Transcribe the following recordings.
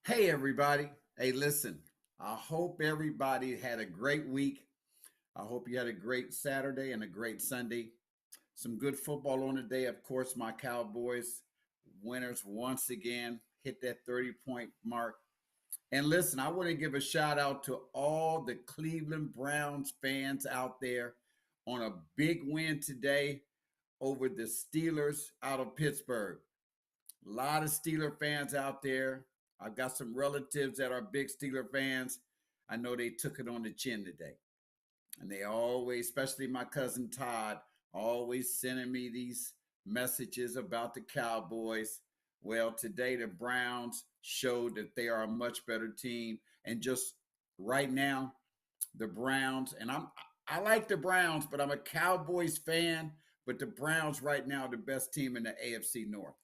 Hey, everybody. Hey, listen, I hope everybody had a great week. I hope you had a great Saturday and a great Sunday. Some good football on the day. Of course, my Cowboys winners once again hit that 30-point mark. And listen, I want to give a shout out to all the Cleveland Browns fans out there on a big win today over the Steelers out of Pittsburgh. A lot of Steeler fans out there. I've got some relatives that are big Steeler fans. I know they took it on the chin today. And they always, especially my cousin Todd, always sending me these messages about the Cowboys. Well, today the Browns showed that they are a much better team. And just right now, the Browns, and I like the Browns, but I'm a Cowboys fan. But the Browns right now are the best team in the AFC North.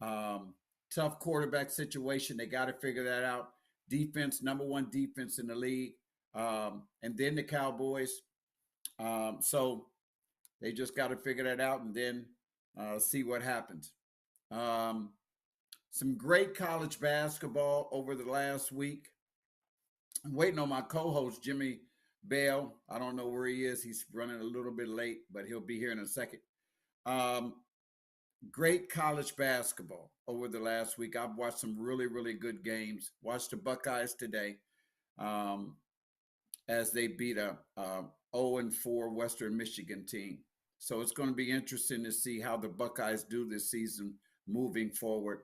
Um, Tough quarterback situation. They got to figure that out. Defense, number one defense in the league. And then the Cowboys. So they just got to figure that out and then see what happens. Um, some great college basketball over the last week. I'm waiting on my co host, Jimmy Bell. I don't know where he is. He's running a little bit late, but he'll be here in a second. Um, Great college basketball over the last week. I've watched some really, really good games. Watched the Buckeyes today um, as they beat a 0-4 Western Michigan team. So it's going to be interesting to see how the Buckeyes do this season moving forward.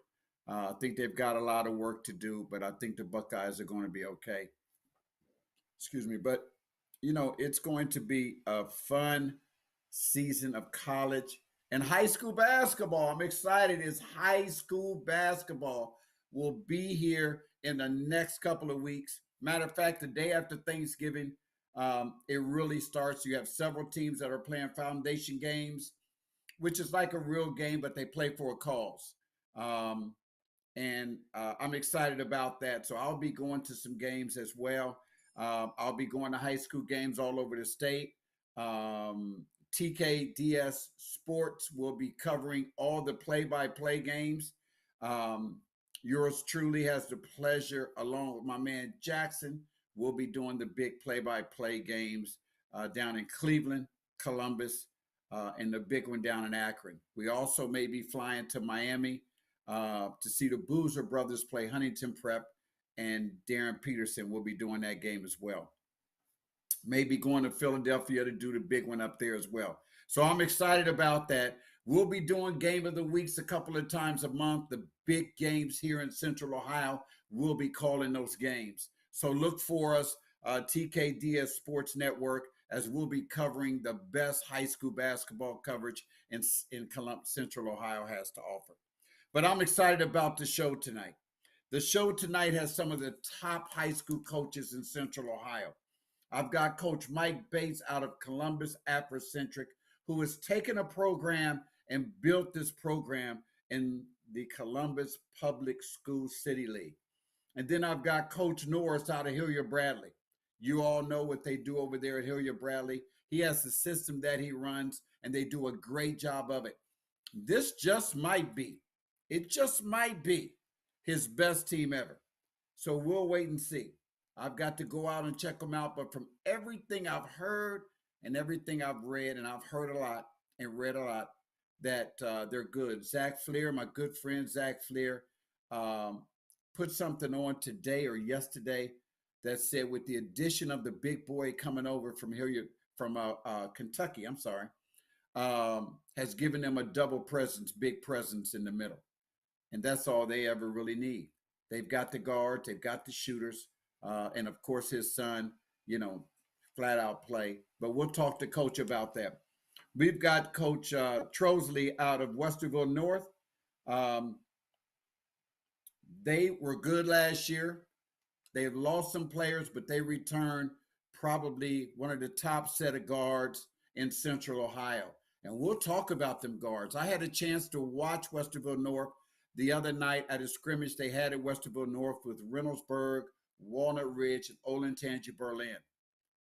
I think they've got a lot of work to do, but I think the Buckeyes are going to be okay. Excuse me. But, it's going to be a fun season of college and high school basketball. I'm excited. It's high school basketball will be here in the next couple of weeks. Matter of fact, the day after Thanksgiving, it really starts. You have several teams that are playing foundation games, which is like a real game, but they play for a cause. Um, and I'm excited about that. So I'll be going to some games as well. I'll be going to high school games all over the state. Um, TKDS Sports will be covering all the play-by-play games. Um, Yours truly has the pleasure, along with my man Jackson, we'll be doing the big play-by-play games down in Cleveland, Columbus, and the big one down in Akron. We also may be flying to Miami to see the Boozer brothers play Huntington Prep, and Darren Peterson will be doing that game as well. Maybe going to Philadelphia to do the big one up there as well. So I'm excited about that. We'll be doing Game of the Weeks a couple of times a month. The big games here in Central Ohio, we'll be calling those games. So look for us, TKDS Sports Network, as we'll be covering the best high school basketball coverage in Central Ohio has to offer. But I'm excited about the show tonight. The show tonight has some of the top high school coaches in Central Ohio. I've got Coach Mike Bates out of Columbus Afrocentric, who has taken a program and built this program in the Columbus Public School City League. And then I've got Coach Norris out of Hilliard Bradley. You all know what they do over there at Hilliard Bradley. He has the system that he runs, and they do a great job of it. This just might be, it just might be his best team ever. So we'll wait and see. I've got to go out and check them out. But from everything I've heard and everything I've read, and I've heard a lot and read a lot, that they're good. Zach Fleer, my good friend Zach Fleer, um, put something on today or yesterday that said with the addition of the big boy coming over from here, from Kentucky, I'm sorry, has given them a double presence, big presence in the middle. And that's all they ever really need. They've got the guards, they've got the shooters, and of course his son, you know, flat out play. But we'll talk to Coach about that. We've got Coach Trosley out of Westerville North. Um, they were good last year. They've lost some players, but they returned probably one of the top set of guards in Central Ohio. And we'll talk about them guards. I had a chance to watch Westerville North the other night at a scrimmage they had at Westerville North with Reynoldsburg, Walnut Ridge, and Olentangy Berlin.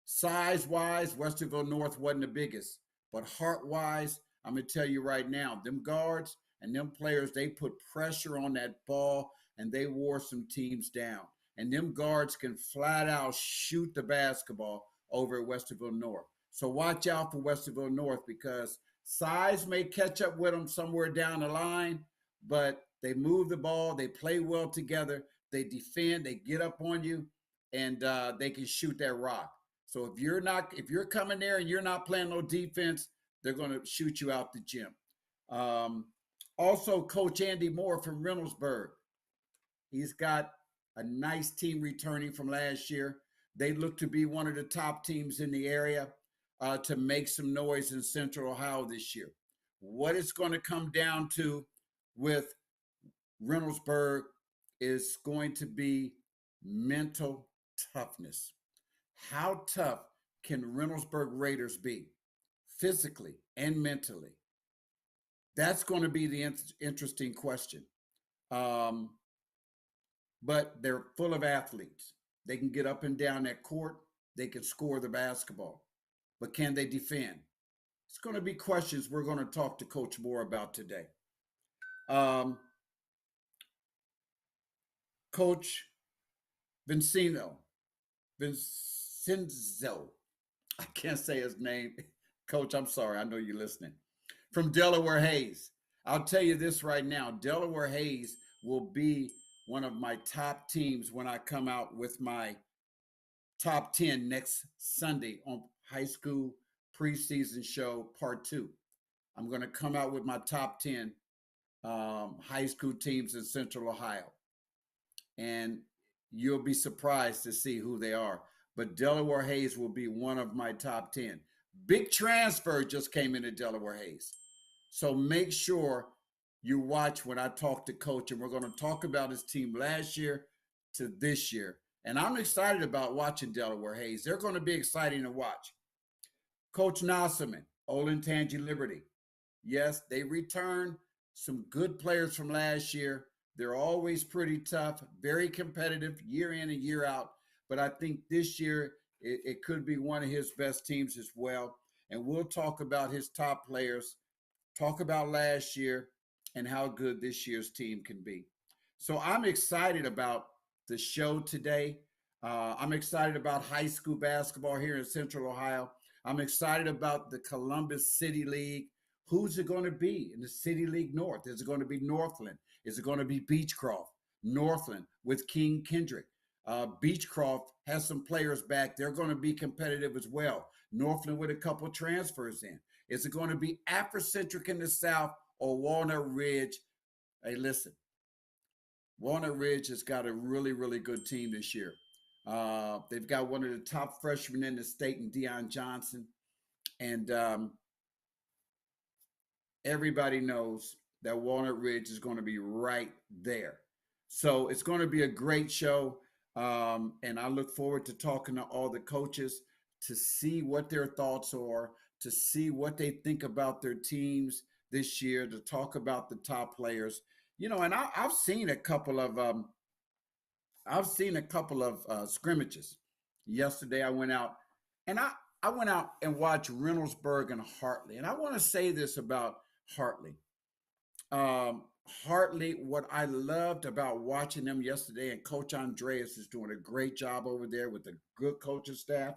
Size wise, Westerville North wasn't the biggest, but heart wise, I'm going to tell you right now, them guards and them players, they put pressure on that ball. and they wore some teams down. And them guards can flat out shoot the basketball over at Westerville North. So watch out for Westerville North because size may catch up with them somewhere down the line, but they move the ball, they play well together, they defend, they get up on you, and they can shoot that rock. So if you're coming there and you're not playing no defense, they're going to shoot you out the gym. Um, Also, Coach Andy Moore from Reynoldsburg, he's got a nice team returning from last year. They look to be one of the top teams in the area to make some noise in Central Ohio this year. What it's going to come down to with Reynoldsburg is going to be mental toughness. How tough can Reynoldsburg Raiders be physically and mentally? That's going to be the interesting question. Um, but they're full of athletes. They can get up and down that court. They can score the basketball. But can they defend? It's going to be questions we're going to talk to Coach Moore about today. Coach Vincenzo, I can't say his name. Coach, I'm sorry. I know you're listening. From Delaware Hayes. I'll tell you this right now. Delaware Hayes will be one of my top teams when I come out with my top 10 next Sunday on high school preseason show part 2. I'm going to come out with my top 10 high school teams in Central Ohio. And you'll be surprised to see who they are. But Delaware Hayes will be one of my top 10. Big transfer just came into Delaware Hayes. So make sure you watch when I talk to Coach, and we're going to talk about his team last year to this year. And I'm excited about watching Delaware Hayes. They're going to be exciting to watch. Coach Nosserman, Olentangy Liberty. Yes, they returned some good players from last year. They're always pretty tough, very competitive year in and year out. But I think this year it could be one of his best teams as well. And we'll talk about his top players, talk about last year, and how good this year's team can be. So I'm excited about the show today. I'm excited about high school basketball here in Central Ohio. I'm excited about the Columbus City League. Who's it going to be in the City League North? Is it going to be Northland? Is it going to be Beechcroft? Northland with King Kendrick. Beechcroft has some players back. They're going to be competitive as well. Northland with a couple transfers in. Is it going to be Afrocentric in the South or Walnut Ridge? Hey, listen, Walnut Ridge has got a really, really good team this year. They've got one of the top freshmen in the state in Deion Johnson. And everybody knows that Walnut Ridge is going to be right there. So it's going to be a great show. And I look forward to talking to all the coaches to see what their thoughts are, to see what they think about their teams this year, to talk about the top players. You know, and I've seen a couple of scrimmages. Yesterday I went out and I went out and watched Reynoldsburg and Hartley. And I want to say this about Hartley. Hartley, what I loved about watching them yesterday, and Coach Andreas is doing a great job over there with a good coaching staff.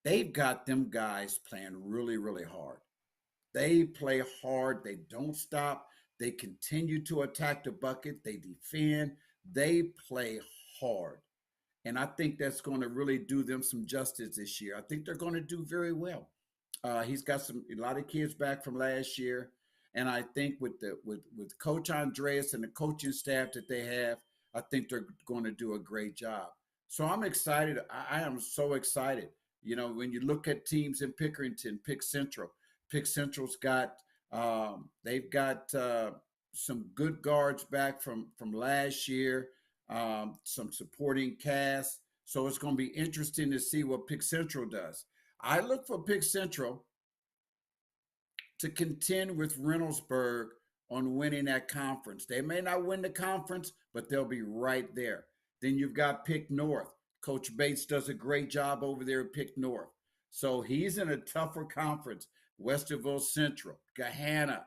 They've got them guys playing really, really hard. They play hard. They don't stop. They continue to attack the bucket. They defend. They play hard. And I think that's going to really do them some justice this year. I think they're going to do very well. He's got a lot of kids back from last year. And I think with Coach Andreas and the coaching staff that they have, I think they're going to do a great job. So I'm excited. I am so excited. You know, when you look at teams in Pickerington, Pick Central's got they've got some good guards back from last year, some supporting cast. So it's going to be interesting to see what Pick Central does. I look for Pick Central to contend with Reynoldsburg on winning that conference. They may not win the conference, but they'll be right there. Then you've got Pick North. Coach Bates does a great job over there at Pick North. So he's in a tougher conference. Westerville Central, Gahanna,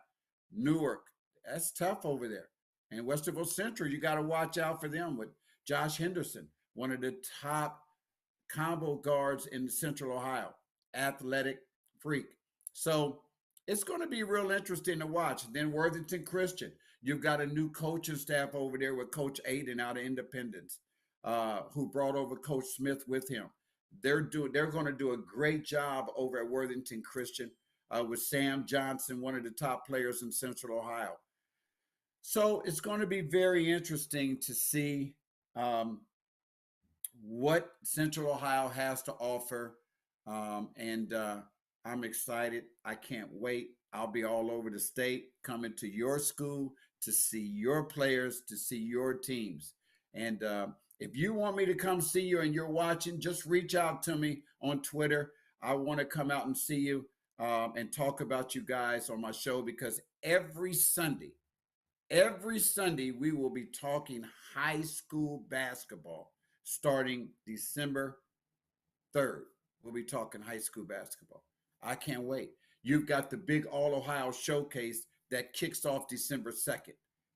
Newark. That's tough over there. And Westerville Central, you got to watch out for them with Josh Henderson, one of the top combo guards in Central Ohio, athletic freak. So it's going to be real interesting to watch. Then Worthington Christian, you've got a new coaching staff over there with Coach Aiden out of Independence, who brought over Coach Smith with him. They're going to do a great job over at Worthington Christian with Sam Johnson, one of the top players in Central Ohio. So it's going to be very interesting to see what Central Ohio has to offer. And I'm excited. I can't wait. I'll be all over the state coming to your school to see your players, to see your teams. And if you want me to come see you and you're watching, just reach out to me on Twitter. I want to come out and see you and talk about you guys on my show, because every Sunday, we will be talking high school basketball starting December 3rd. We'll be talking high school basketball. I can't wait. You've got the big All Ohio Showcase that kicks off December 2nd.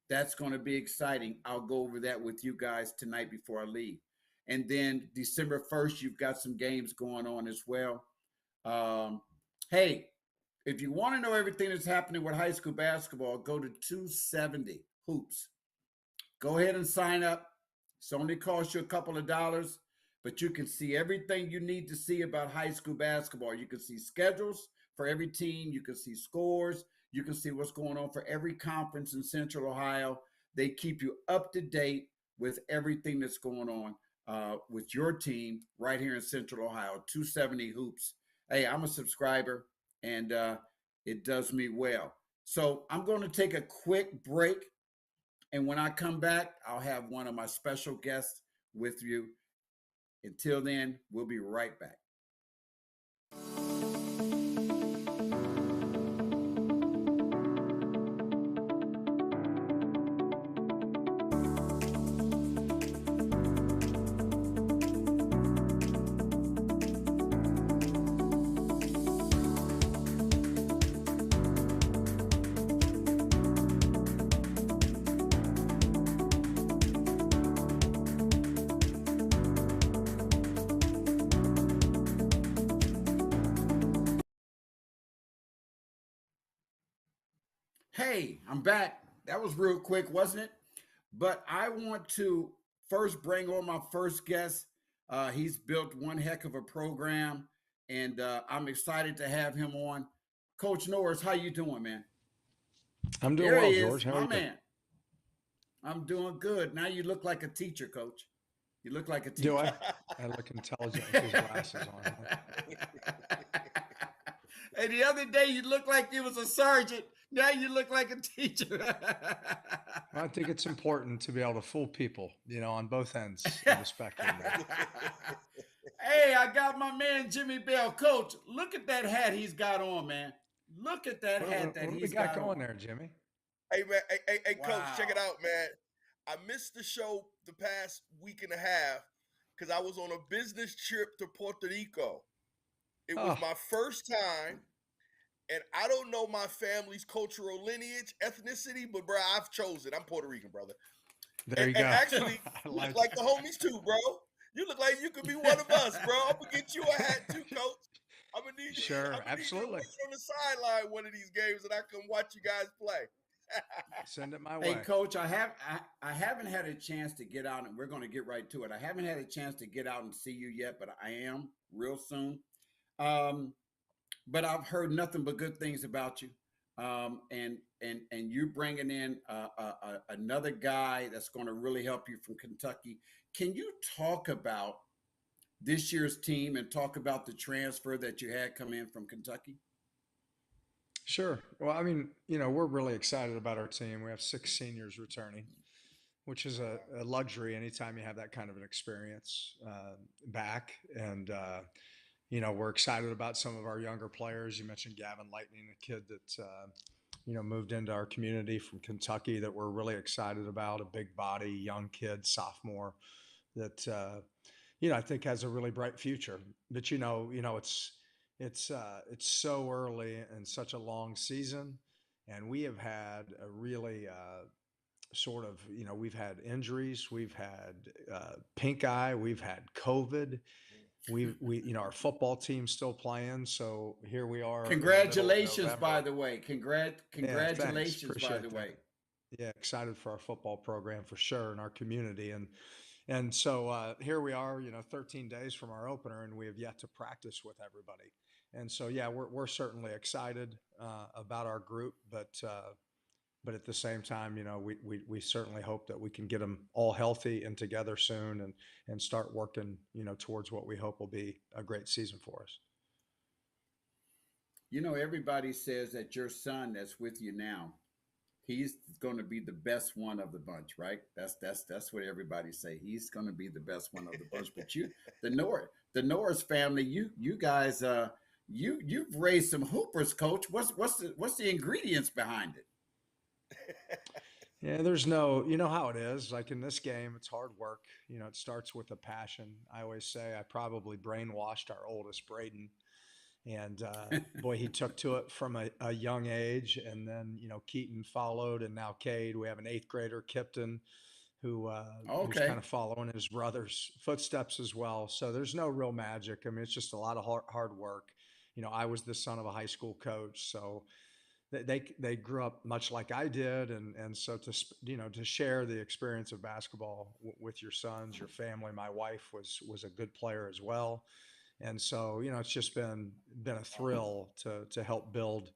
That's going to be exciting. I'll go over that with you guys tonight before I leave. And then December 1st, you've got some games going on as well. Hey, if you want to know everything that's happening with high school basketball, go to 270 Hoops. Go ahead and sign up. It's only cost you a couple of dollars, but you can see everything you need to see about high school basketball. You can see schedules for every team. You can see scores. You can see what's going on for every conference in Central Ohio. They keep you up to date with everything that's going on with your team right here in Central Ohio. 270 Hoops. Hey, I'm a subscriber, and it does me well. So I'm going to take a quick break. And when I come back, I'll have one of my special guests with you. Until then, we'll be right back. Hey, I'm back. That was real quick, wasn't it? But I want to first bring on my first guest. He's built one heck of a program, and I'm excited to have him on. Coach Norris, how you doing, man? I'm doing There well, he is, George. How are my you? man. I'm doing good. Now you look like a teacher, Coach. You look like a Do teacher. I? I look intelligent with these glasses on, huh? And the other day you looked like you was a sergeant. Now you look like a teacher. Well, I think it's important to be able to fool people, on both ends of the spectrum there. Hey, I got my man Jimmy Bell. Coach, look at that hat he's got on, man. Look at that What, hat what, that what do we he's got got going on. there, Jimmy? Hey man, hey, coach, check it Wow. out, man. I missed the show the past week and a half because I was on a business trip to Puerto Rico. It was Oh, my first time, and I don't know my family's cultural lineage, ethnicity, but bro, I've chosen. I'm Puerto Rican, brother. there And, you and go. actually, I you look like like the homies too, bro. You look like you could be one of us, bro. I'm gonna get you a hat too, that. coach. I'm Sure, gonna need you to absolutely. wait on the sideline one of these games, and I can watch you guys play. Send it my Hey, way. Coach, I haven't had a chance to get out, and we're going to get right to it. I haven't had a chance to get out and see you yet, but I am real soon. Um, but I've heard nothing but good things about you. And you bringing in another guy that's going to really help you from Kentucky. Can you talk about this year's team and talk about the transfer that you had come in from Kentucky? Sure. Well, I mean, we're really excited about our team. We have 6 seniors returning, which is a luxury anytime you have that kind of an experience back. And we're excited about some of our younger players. You mentioned Gavin Lightning, a kid that moved into our community from Kentucky that we're really excited about. A big body, young kid, sophomore that I think has a really bright future. But it's so early and such a long season, and we have had a really sort of, we've had injuries, we've had pink eye, we've had COVID. Our football team's still playing. So here we are in the middle of Congratulations, by November. the way. Yeah, thanks. Congratulations, by the Appreciate that. way. Yeah, excited for our football program for sure in our community. And so here we are, 13 days from our opener, and we have yet to practice with everybody. And so, yeah, we're certainly excited about our group, but at the same time, we certainly hope that we can get them all healthy and together soon, and start working, towards what we hope will be a great season for us. Everybody says that your son that's with you now, he's going to be the best one of the bunch, right? That's what everybody say. He's going to be the best one of the bunch. But the Norris family, you guys, you've raised some hoopers, coach. What's the ingredients behind it? Yeah, there's no, you know how it is. Like in this game, it's hard work. It starts with a passion. I always say I probably brainwashed our oldest, Braden. And boy, he took to it from a young age. And then, Keaton followed, and now Cade. We have an eighth grader, Kipton, who's Okay. kind of following his brother's footsteps as well. So there's no real magic. I mean, it's just a lot of hard work. I was the son of a high school coach, so they grew up much like I did, and so to share the experience of basketball with your sons, your family. My wife was a good player as well, and so it's just been a thrill to help build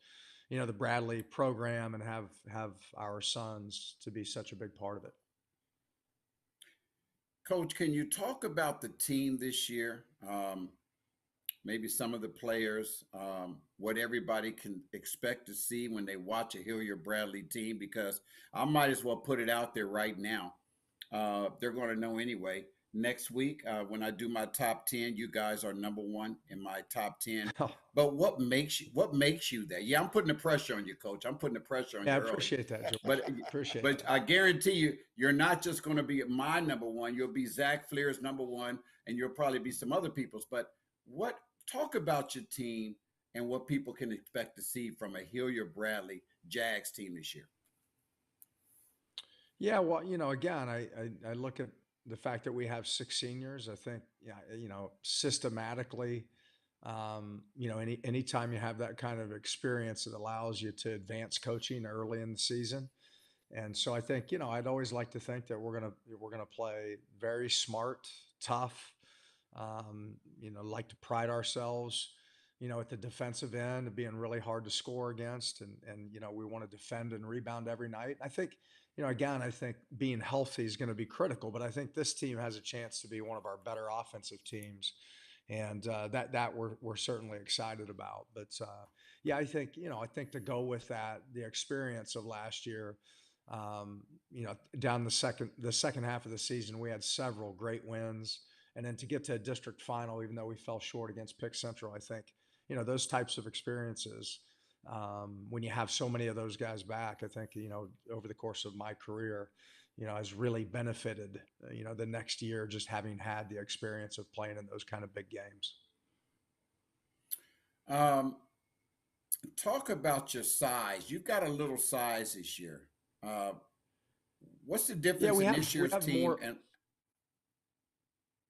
the Bradley program and have our sons to be such a big part of it. Coach, can you talk about the team this year? Maybe some of the players, what everybody can expect to see when they watch a Hilliard Bradley team, because I might as well put it out there right now. They're going to know anyway. Next week, when I do my top 10, you guys are number one in my top 10. Oh, But what makes you that? Yeah, I'm putting the pressure on you, coach. I'm putting the pressure on yeah, you I early. appreciate that, George. But Appreciate but that. I guarantee you, you're not just going to be my number one. You'll be Zach Fleer's number one, and you'll probably be some other people's. But talk about your team and what people can expect to see from a Hilliard Bradley Jags team this year. Yeah, well, again, I look at the fact that we have six seniors. I think, yeah, systematically, anytime you have that kind of experience, it allows you to advance coaching early in the season. And so I think, I'd always like to think that we're gonna play very smart, tough. Like to pride ourselves, at the defensive end of being really hard to score against, and we want to defend and rebound every night. I think, again, I think being healthy is going to be critical, but I think this team has a chance to be one of our better offensive teams, and that we're certainly excited about. But yeah, I think to go with that, the experience of last year. Down the second half of the season, we had several great wins, and then to get to a district final, even though we fell short against Pick Central, I think those types of experiences, when you have so many of those guys back, I think over the course of my career, has really benefited the next year, just having had the experience of playing in those kind of big games. Talk about your size. You've got a little size this year. What's the difference in this year's team?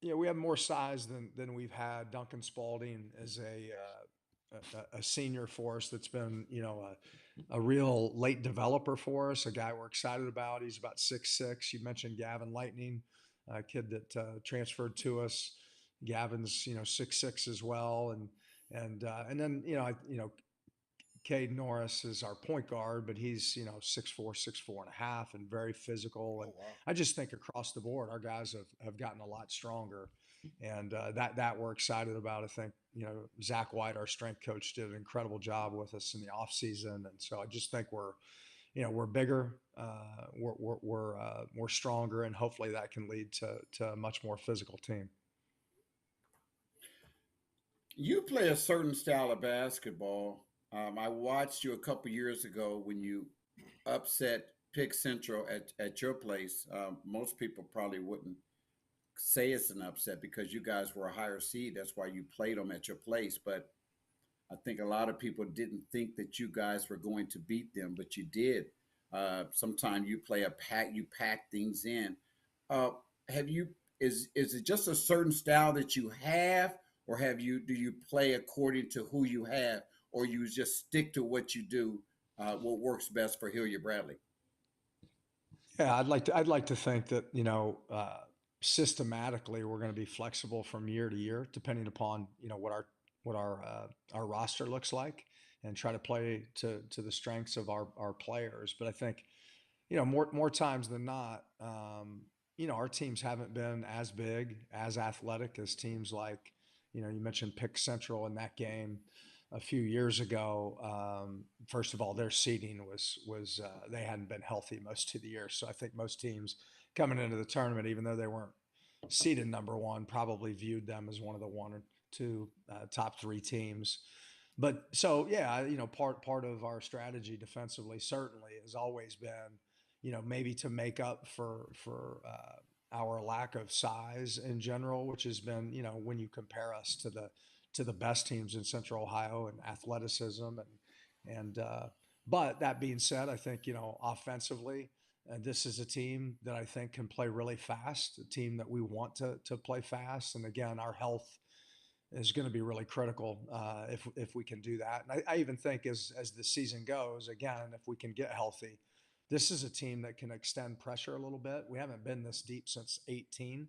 We have more size than we've had. Duncan Spalding is a senior for us that's been, a real late developer for us, a guy we're excited about. He's about 6'6". You mentioned Gavin Lightning, a kid that transferred to us. Gavin's, 6'6" as well. And then, Cade Norris is our point guard, but he's, 6'4", 6'4.5", and very physical. And Oh, wow. I just think across the board, our guys have gotten a lot stronger, and that we're excited about. I think, Zach White, our strength coach, did an incredible job with us in the off season. And so I just think we're bigger, we're stronger, and hopefully that can lead to a much more physical team. You play a certain style of basketball. I watched you a couple years ago when you upset Pick Central at your place. Most people probably wouldn't say it's an upset because you guys were a higher seed. That's why you played them at your place. But I think a lot of people didn't think that you guys were going to beat them, but you did. Sometimes you play you pack things in. Uh, have you, is it just a certain style that you have, or do you play according to who you have, or you just stick to what you do, what works best for Hilliard Bradley? Yeah, I'd like to think that, systematically we're going to be flexible from year to year, depending upon, what our roster looks like, and try to play to the strengths of our players. But I think, more times than not, our teams haven't been as big, as athletic as teams like, you mentioned Pick Central in that game a few years ago. First of all, their seeding was they hadn't been healthy most of the year, so I think most teams coming into the tournament, even though they weren't seeded number one, probably viewed them as one of the one or two top three teams. But so yeah, part of our strategy defensively certainly has always been, maybe to make up for our lack of size in general, which has been, when you compare us to the best teams in Central Ohio and athleticism and but that being said, I think, offensively, this is a team that I think can play really fast, a team that we want to play fast. And again, our health is going to be really critical if we can do that. And I even think as the season goes, again, if we can get healthy, this is a team that can extend pressure a little bit. We haven't been this deep since 18.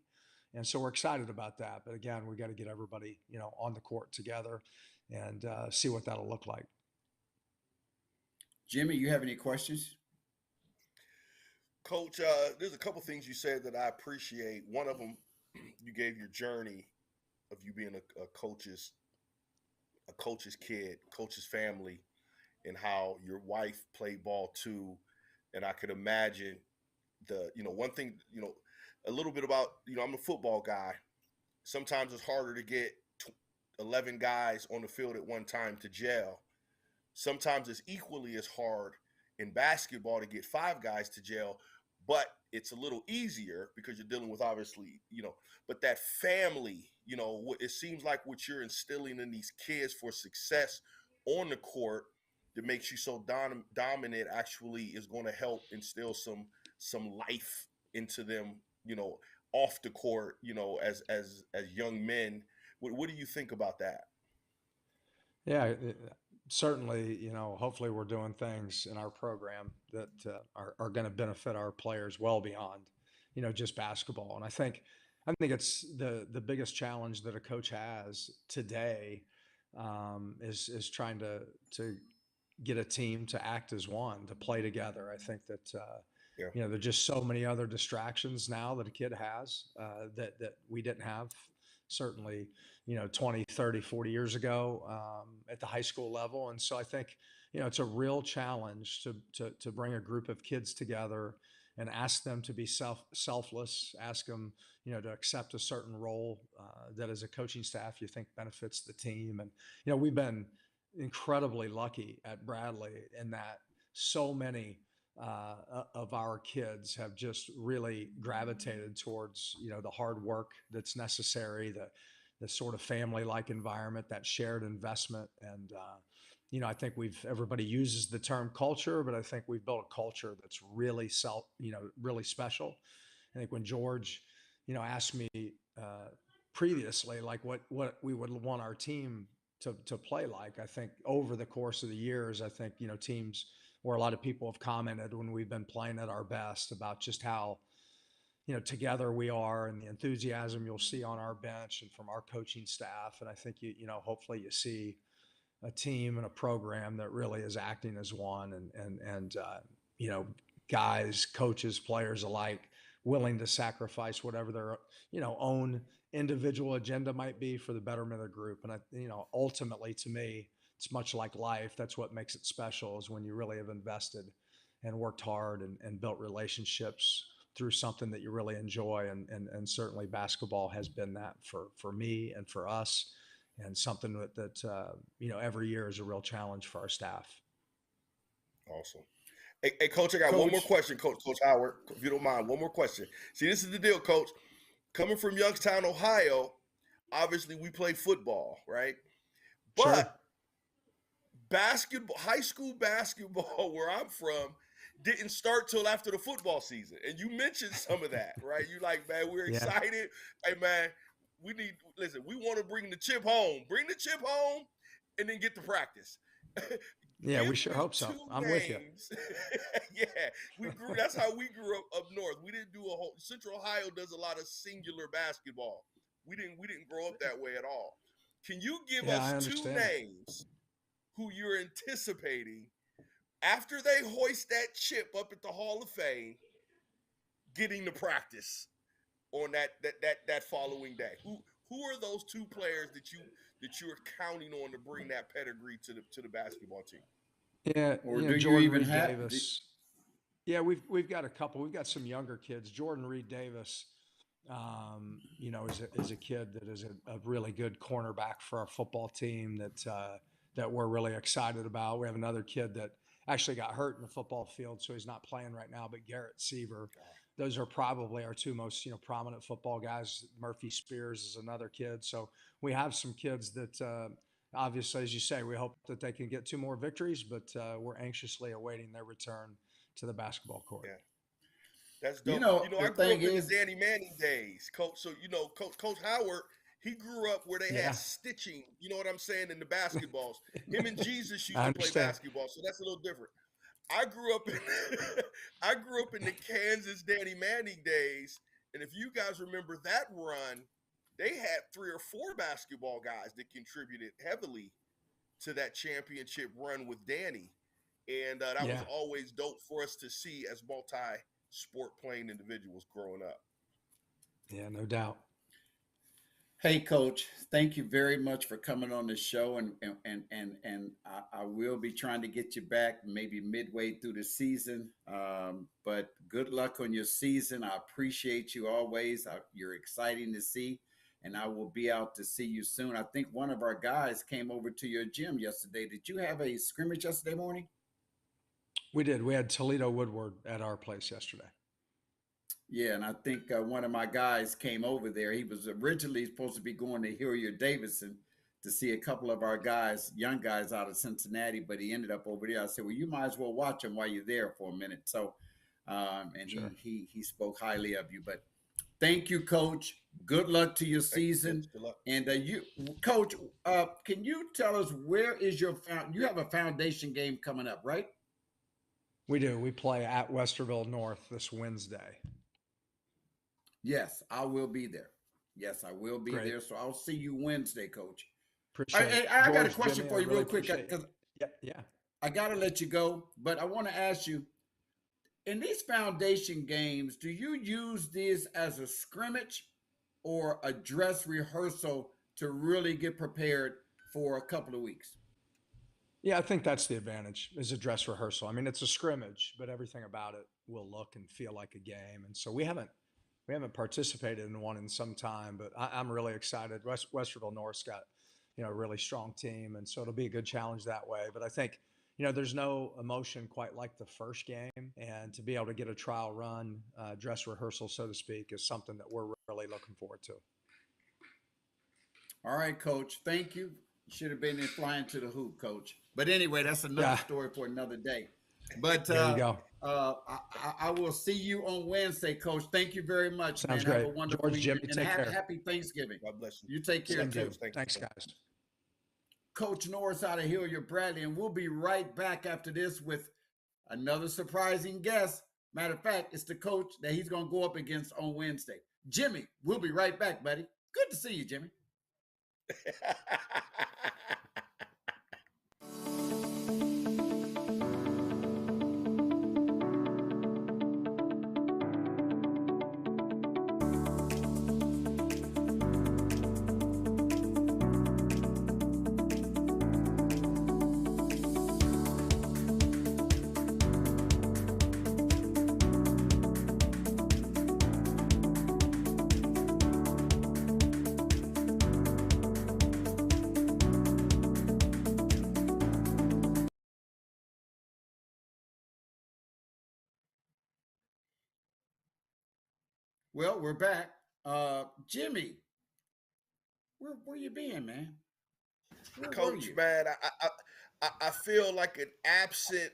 And so we're excited about that. But again, we got to get everybody, on the court together and see what that'll look like. Jimmy, you have any questions? Coach, there's a couple things you said that I appreciate. One of them, you gave your journey of you being a coach's kid, coach's family, and how your wife played ball too. And I could imagine one thing, a little bit about, I'm a football guy. Sometimes it's harder to get 11 guys on the field at one time to jail. Sometimes it's equally as hard in basketball to get 5 guys to jail, but it's a little easier because you're dealing with, obviously, but that family, it seems like what you're instilling in these kids for success on the court that makes you so dominant actually is going to help instill some life into them, off the court, as young men. What do you think about that? Yeah, certainly, hopefully we're doing things in our program that are going to benefit our players well beyond, just basketball. And I think it's the biggest challenge that a coach has today, is trying to get a team to act as one, to play together. I think that Yeah. there's just so many other distractions now that a kid has that we didn't have certainly 20, 30, 40 years ago at the high school level. And so I think it's a real challenge to bring a group of kids together and ask them to be selfless, ask them to accept a certain role that as a coaching staff you think benefits the team. And we've been incredibly lucky at Bradley in that so many of our kids have just really gravitated towards the hard work that's necessary, the sort of family-like environment, that shared investment. And I think everybody uses the term culture, but I think we've built a culture that's really really special. I think when George asked me previously, like what we would want our team to play like, I think over the course of the years, I think teams where a lot of people have commented when we've been playing at our best about just how together we are, and the enthusiasm you'll see on our bench and from our coaching staff. And I think hopefully you see a team and a program that really is acting as one, and guys, coaches, players alike, willing to sacrifice whatever their own individual agenda might be for the betterment of the group. And ultimately, to me, it's much like life. That's what makes it special, is when you really have invested and worked hard and built relationships through something that you really enjoy. And certainly basketball has been that for me and for us, and something that every year is a real challenge for our staff. Awesome. Hey, Coach, I got one more question, Coach Howard, if you don't mind. One more question. See, this is the deal, Coach. Coming from Youngstown, Ohio, obviously we play football, right? But Sure. basketball, high school basketball, where I'm from, didn't start till after the football season. And you mentioned some of that, right? You like, man, we're Yeah. excited. Hey, man, we want to bring the chip home. Bring the chip home and then get to practice. Yeah, Give we sure me hope so. 2 I'm with you. games. Yeah, that's how we grew up north. We didn't do a whole Central Ohio does a lot of singular basketball. We didn't grow up that way at all. Can you give Yeah, I us 2 understand. names who you're anticipating after they hoist that chip up at the Hall of Fame, getting to practice on that following day? Who are those 2 players that you're counting on to bring that pedigree to the basketball team? Yeah, Or you know, do you Jordan even Reed have? Davis. Yeah, we've got a couple. We've got some younger kids. Jordan Reed Davis, you know, is a kid that is a really good cornerback for our football team that we're really excited about. We have another kid that actually got hurt in the football field, so he's not playing right now. But Garrett Seaver, those are probably our 2 most prominent football guys. Murphy Spears is another kid. So we have some kids that. Obviously, as you say, we hope that they can get 2 more victories, but we're anxiously awaiting their return to the basketball court. Yeah. That's You dope. know, I the grew thing up in the is, Danny Manning days, Coach. So Coach Howard, he grew up where they Yeah, had stitching. You know what I'm saying, in the basketballs. Him and Jesus used I to play understand. basketball, so that's a little different. I grew up in I grew up in the Kansas Danny Manning days, and if you guys remember that run, they had 3 or 4 basketball guys that contributed heavily to that championship run with Danny, and that was Yeah, always dope for us to see as multi-sport playing individuals growing up. yeah, no doubt. hey, Coach, thank you very much for coming on the show, and I will be trying to get you back maybe midway through the season. But good luck on your season. I appreciate you always. You're exciting to see, and I will be out to see you soon. I think one of our guys came over to your gym yesterday. Did you have a scrimmage yesterday morning? We did. We had Toledo Woodward at our place yesterday. Yeah, and I think one of my guys came over there. He was originally supposed to be going to Hilliard Davidson to see a couple of our guys, young guys out of Cincinnati, but he ended up over there. I said, "Well, you might as well watch him while you're there for a minute." So, and Sure. he spoke highly of you. But thank you, Coach. Good luck to your Thank you, season. Coach. Good luck. And Coach, can you tell us where is your you have a foundation game coming up, right? We do. We play at Westerville North this Wednesday. Yes, I will be there. Yes, I will be Great. there. So I'll see you Wednesday, Coach. Appreciate it. I got a George, question Jimmy, I for you, really real quick, appreciate you. because Yeah. I got to let you go. But I want to ask you: in these foundation games, do you use this as a scrimmage or a dress rehearsal to really get prepared for a couple of weeks? Yeah, I think that's the advantage is a dress rehearsal. I mean, it's a scrimmage, but everything about it will look and feel like a game. And so we haven't participated in one in some time, but I'm really excited. Westerville North's got a really strong team, and so it'll be a good challenge that way. But I think there's no emotion quite like the first game, and to be able to get a trial run, dress rehearsal, so to speak, is something that we're really looking forward to. All right, Coach. Thank you. You should have been in flying to the hoop, Coach. But anyway, that's another Yeah, story for another day. But there you go. I will see you on Wednesday, Coach. Thank you very much, Sounds man. Have a great. wonderful George, evening Jimmy, and take care. happy Thanksgiving. God bless you. You take care Same Thank to you, too. you. Coach. Thank Thanks, you. guys. Coach Norris out of Hilliard Bradley, and we'll be right back after this with another surprising guest. Matter of fact, it's the coach that he's going to go up against on Wednesday. Jimmy, we'll be right back, buddy. Good to see you, Jimmy. Well, we're back. Jimmy, where you been, man? Where were Coach, you? man, I feel like an absent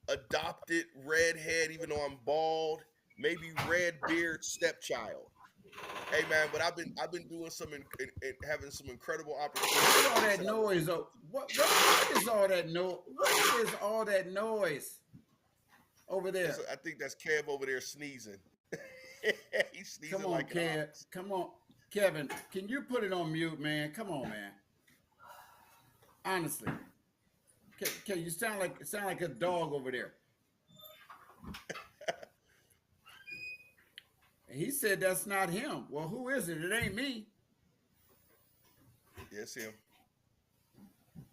adopted redhead, even though I'm bald, maybe red beard stepchild. Hey man, but I've been doing some having some incredible What's opportunities all since that I was noise? What is all that no? What is all that noise over there? I think that's Kev over there sneezing. He's Come sneezing on, like an Kev. ox. Come on, Kevin. Can you put it on mute, man? Come on, man. Honestly, you sound like a dog over there. He said that's not him. Well, who is it? It ain't me. Yes, him.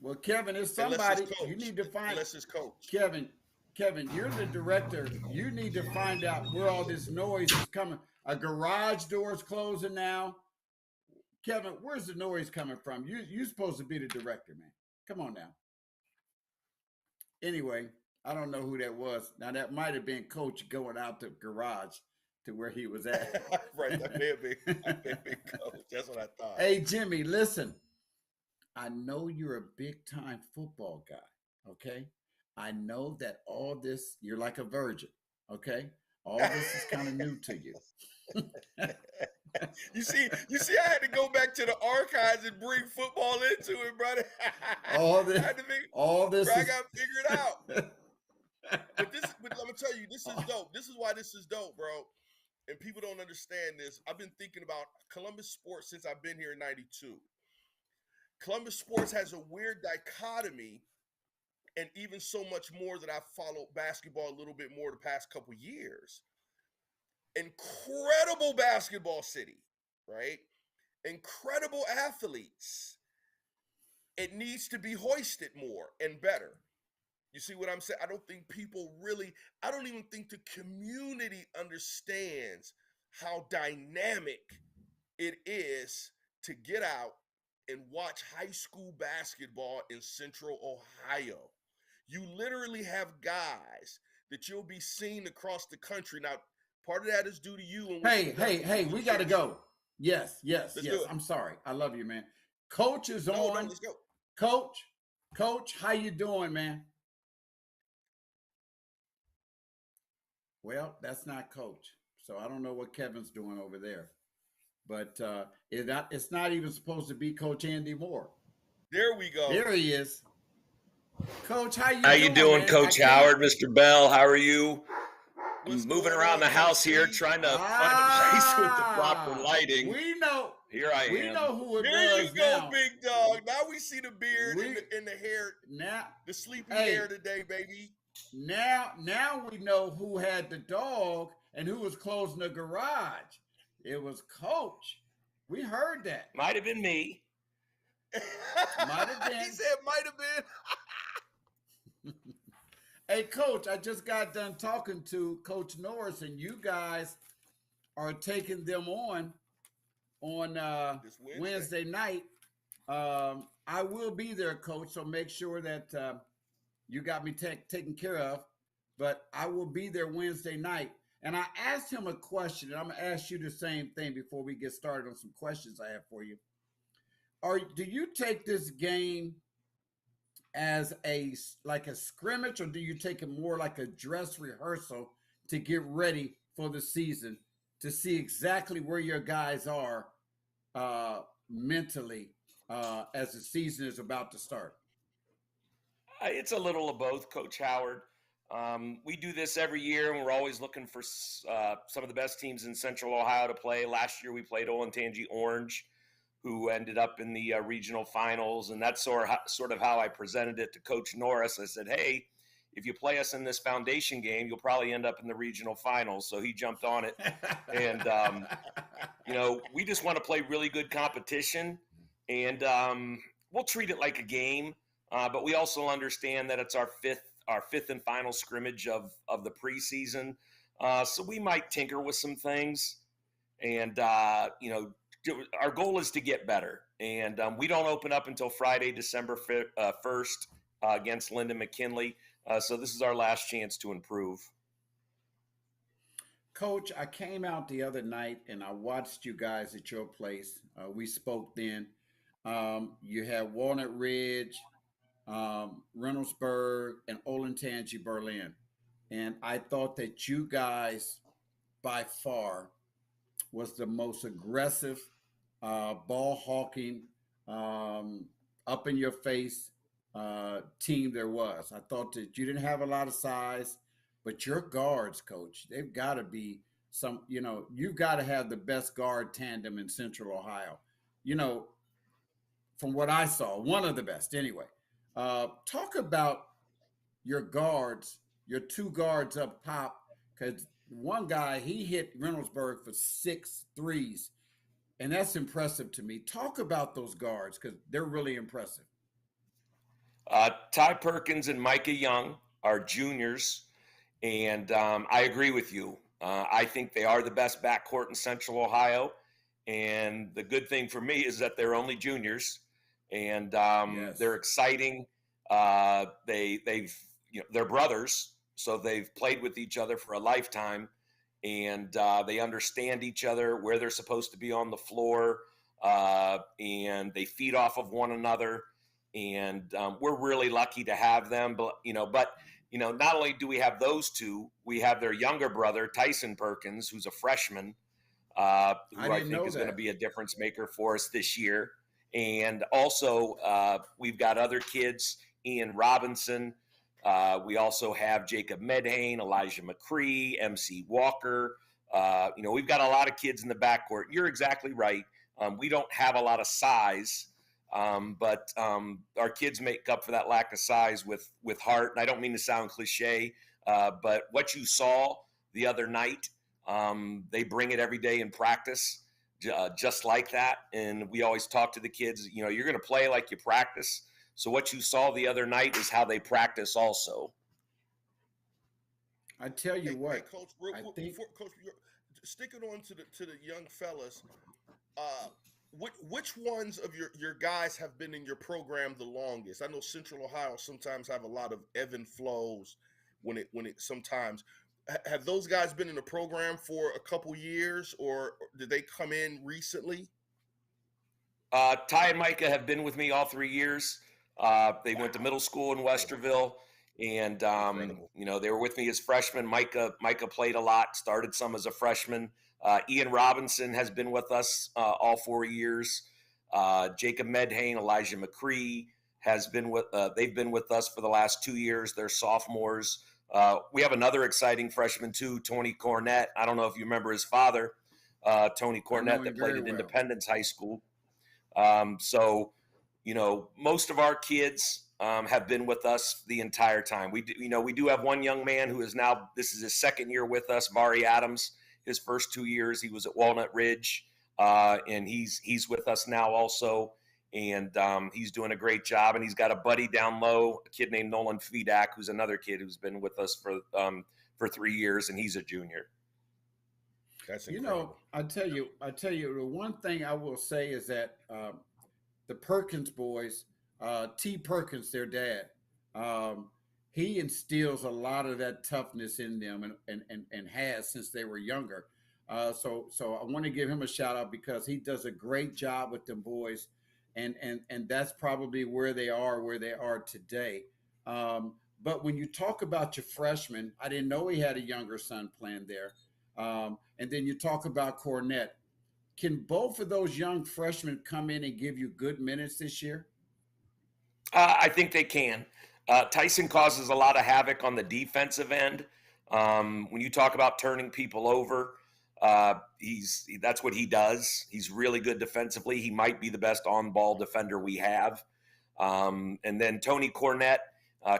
Well, Kevin, it's Unless it's somebody. You coach. need to find Unless it's coach. Kevin. Kevin, you're the director. You need to find out where all this noise is coming. A garage door is closing now. Kevin, where's the noise coming from? You're supposed to be the director, man. Come on now. Anyway, I don't know who that was. Now that might have been Coach going out the garage to where he was at. Right, that may have been coach. That's what I thought. Hey, Jimmy, listen. I know you're a big time football guy. Okay. I know that all this, you're like a virgin. Okay. All this is kind of new to you. You see, I had to go back to the archives and bring football into it, brother. All this, I got to figure it out. But let me tell you, this is dope. This is why this is dope, bro. And people don't understand this. I've been thinking about Columbus sports since I've been here in '92. Columbus sports has a weird dichotomy, and even so much more that I've followed basketball a little bit more the past couple years. Incredible basketball city, right? Incredible athletes. It needs to be hoisted more and better. You see what I'm saying? I don't think I don't even think the community understands how dynamic it is to get out and watch high school basketball in Central Ohio. You literally have guys that you'll be seeing across the country. Now, part of that is due to you. Hey, we got to go. Yes. Let's do it. I'm sorry. I love you, man. Coach is on. No, let's go. Coach, how you doing, man? Well, that's not Coach. So I don't know what Kevin's doing over there. But it's not even supposed to be Coach Andy Moore. There we go. There he is. Coach, how you doing, Coach Howard, Mr. Bell? How are you? I'm moving around the house here, trying to find a place with the proper lighting. We know. Here I am. We know who it there was. You go, now. big dog. Now we see the beard and the hair. Now the sleepy hair today, baby. Now we know who had the dog and who was closing the garage. It was Coach. We heard that. Might have been me. Might have been. He said might have been. Hey, Coach, I just got done talking to Coach Norris, and you guys are taking them on Wednesday night. I will be there, Coach, so make sure that you got me taken care of. But I will be there Wednesday night. And I asked him a question, and I'm going to ask you the same thing before we get started on some questions I have for you. Do you take this game as a scrimmage, or do you take it more like a dress rehearsal to get ready for the season, to see exactly where your guys are mentally as the season is about to start? It's a little of both, Coach Howard. We do this every year, and we're always looking for some of the best teams in Central Ohio to play. Last year, we played Olentangy Orange, who ended up in the regional finals, and that's sort of how I presented it to Coach Norris. I said, hey, if you play us in this foundation game, you'll probably end up in the regional finals. So he jumped on it. And, we just want to play really good competition, and we'll treat it like a game. But we also understand that it's our fifth and final scrimmage of the preseason. So we might tinker with some things. And, our goal is to get better. And we don't open up until Friday, December 1st against Lyndon McKinley. So this is our last chance to improve. Coach, I came out the other night and I watched you guys at your place. We spoke then. You had Walnut Ridge, Reynoldsburg, and Olentangy Berlin. And I thought that you guys, by far, was the most aggressive, ball hawking, um, up in your face team there was. I thought that you didn't have a lot of size, but your guards, coach, they've got to be some, you've got to have the best guard tandem in Central Ohio. You know, from what I saw, one of the best anyway. Talk about your guards, your two guards up top, because one guy, he hit Reynoldsburg for 6 threes, and that's impressive to me. Talk about those guards because they're really impressive. Ty Perkins and Micah Young are juniors, and I agree with you. I think they are the best backcourt in Central Ohio. And the good thing for me is that they're only juniors, and they're Yes. exciting. They've they're brothers, so they've played with each other for a lifetime, and they understand each other, where they're supposed to be on the floor, and they feed off of one another. And we're really lucky to have them. But not only do we have those two, we have their younger brother Tyson Perkins, who's a freshman, I who I didn't think know is going to that. be a difference maker for us this year. And also, we've got other kids, Ian Robinson. We also have Jacob Medhane, Elijah McCree, MC Walker. We've got a lot of kids in the backcourt. You're exactly right. We don't have a lot of size, but our kids make up for that lack of size with heart. And I don't mean to sound cliche, but what you saw the other night, they bring it every day in practice, just like that. And we always talk to the kids, you're going to play like you practice. So what you saw the other night is how they practice also. I tell you Hey, what, Coach, I think before Coach, sticking on to the young fellas, uh, which ones of your guys have been in your program the longest? I know Central Ohio sometimes have a lot of ebb and flows when it sometimes have those guys been in the program for a couple years, or did they come in recently? Ty and Micah have been with me all 3 years. They went to Wow, middle school in incredible, Westerville, and incredible. they were with me as freshmen. Micah played a lot, started some as a freshman. Ian Robinson has been with us all 4 years. Jacob Medhane, Elijah McCree has been with. They've been with us for the last 2 years. They're sophomores. We have another exciting freshman too, Tony Cornett. I don't know if you remember his father, Tony I know Cornett, him that played very at well. Independence High School. So, most of our kids have been with us the entire time. We do have one young man who is now, this is his second year with us, Mari Adams. His first 2 years, he was at Walnut Ridge, and he's with us now also. And he's doing a great job. And he's got a buddy down low, a kid named Nolan Fedak, who's another kid who's been with us for 3 years, and he's a junior. That's You know, incredible. I tell you, the one thing I will say is that the Perkins boys, T. Perkins, their dad, um, he instills a lot of that toughness in them, and has since they were younger. So I want to give him a shout out because he does a great job with them boys, and that's probably where they are today. But when you talk about your freshman, I didn't know he had a younger son playing there. And then you talk about Cornett. Can both of those young freshmen come in and give you good minutes this year? I think they can. Tyson causes a lot of havoc on the defensive end. When you talk about turning people over, that's what he does. He's really good defensively. He might be the best on-ball defender we have. And then Tony Cornett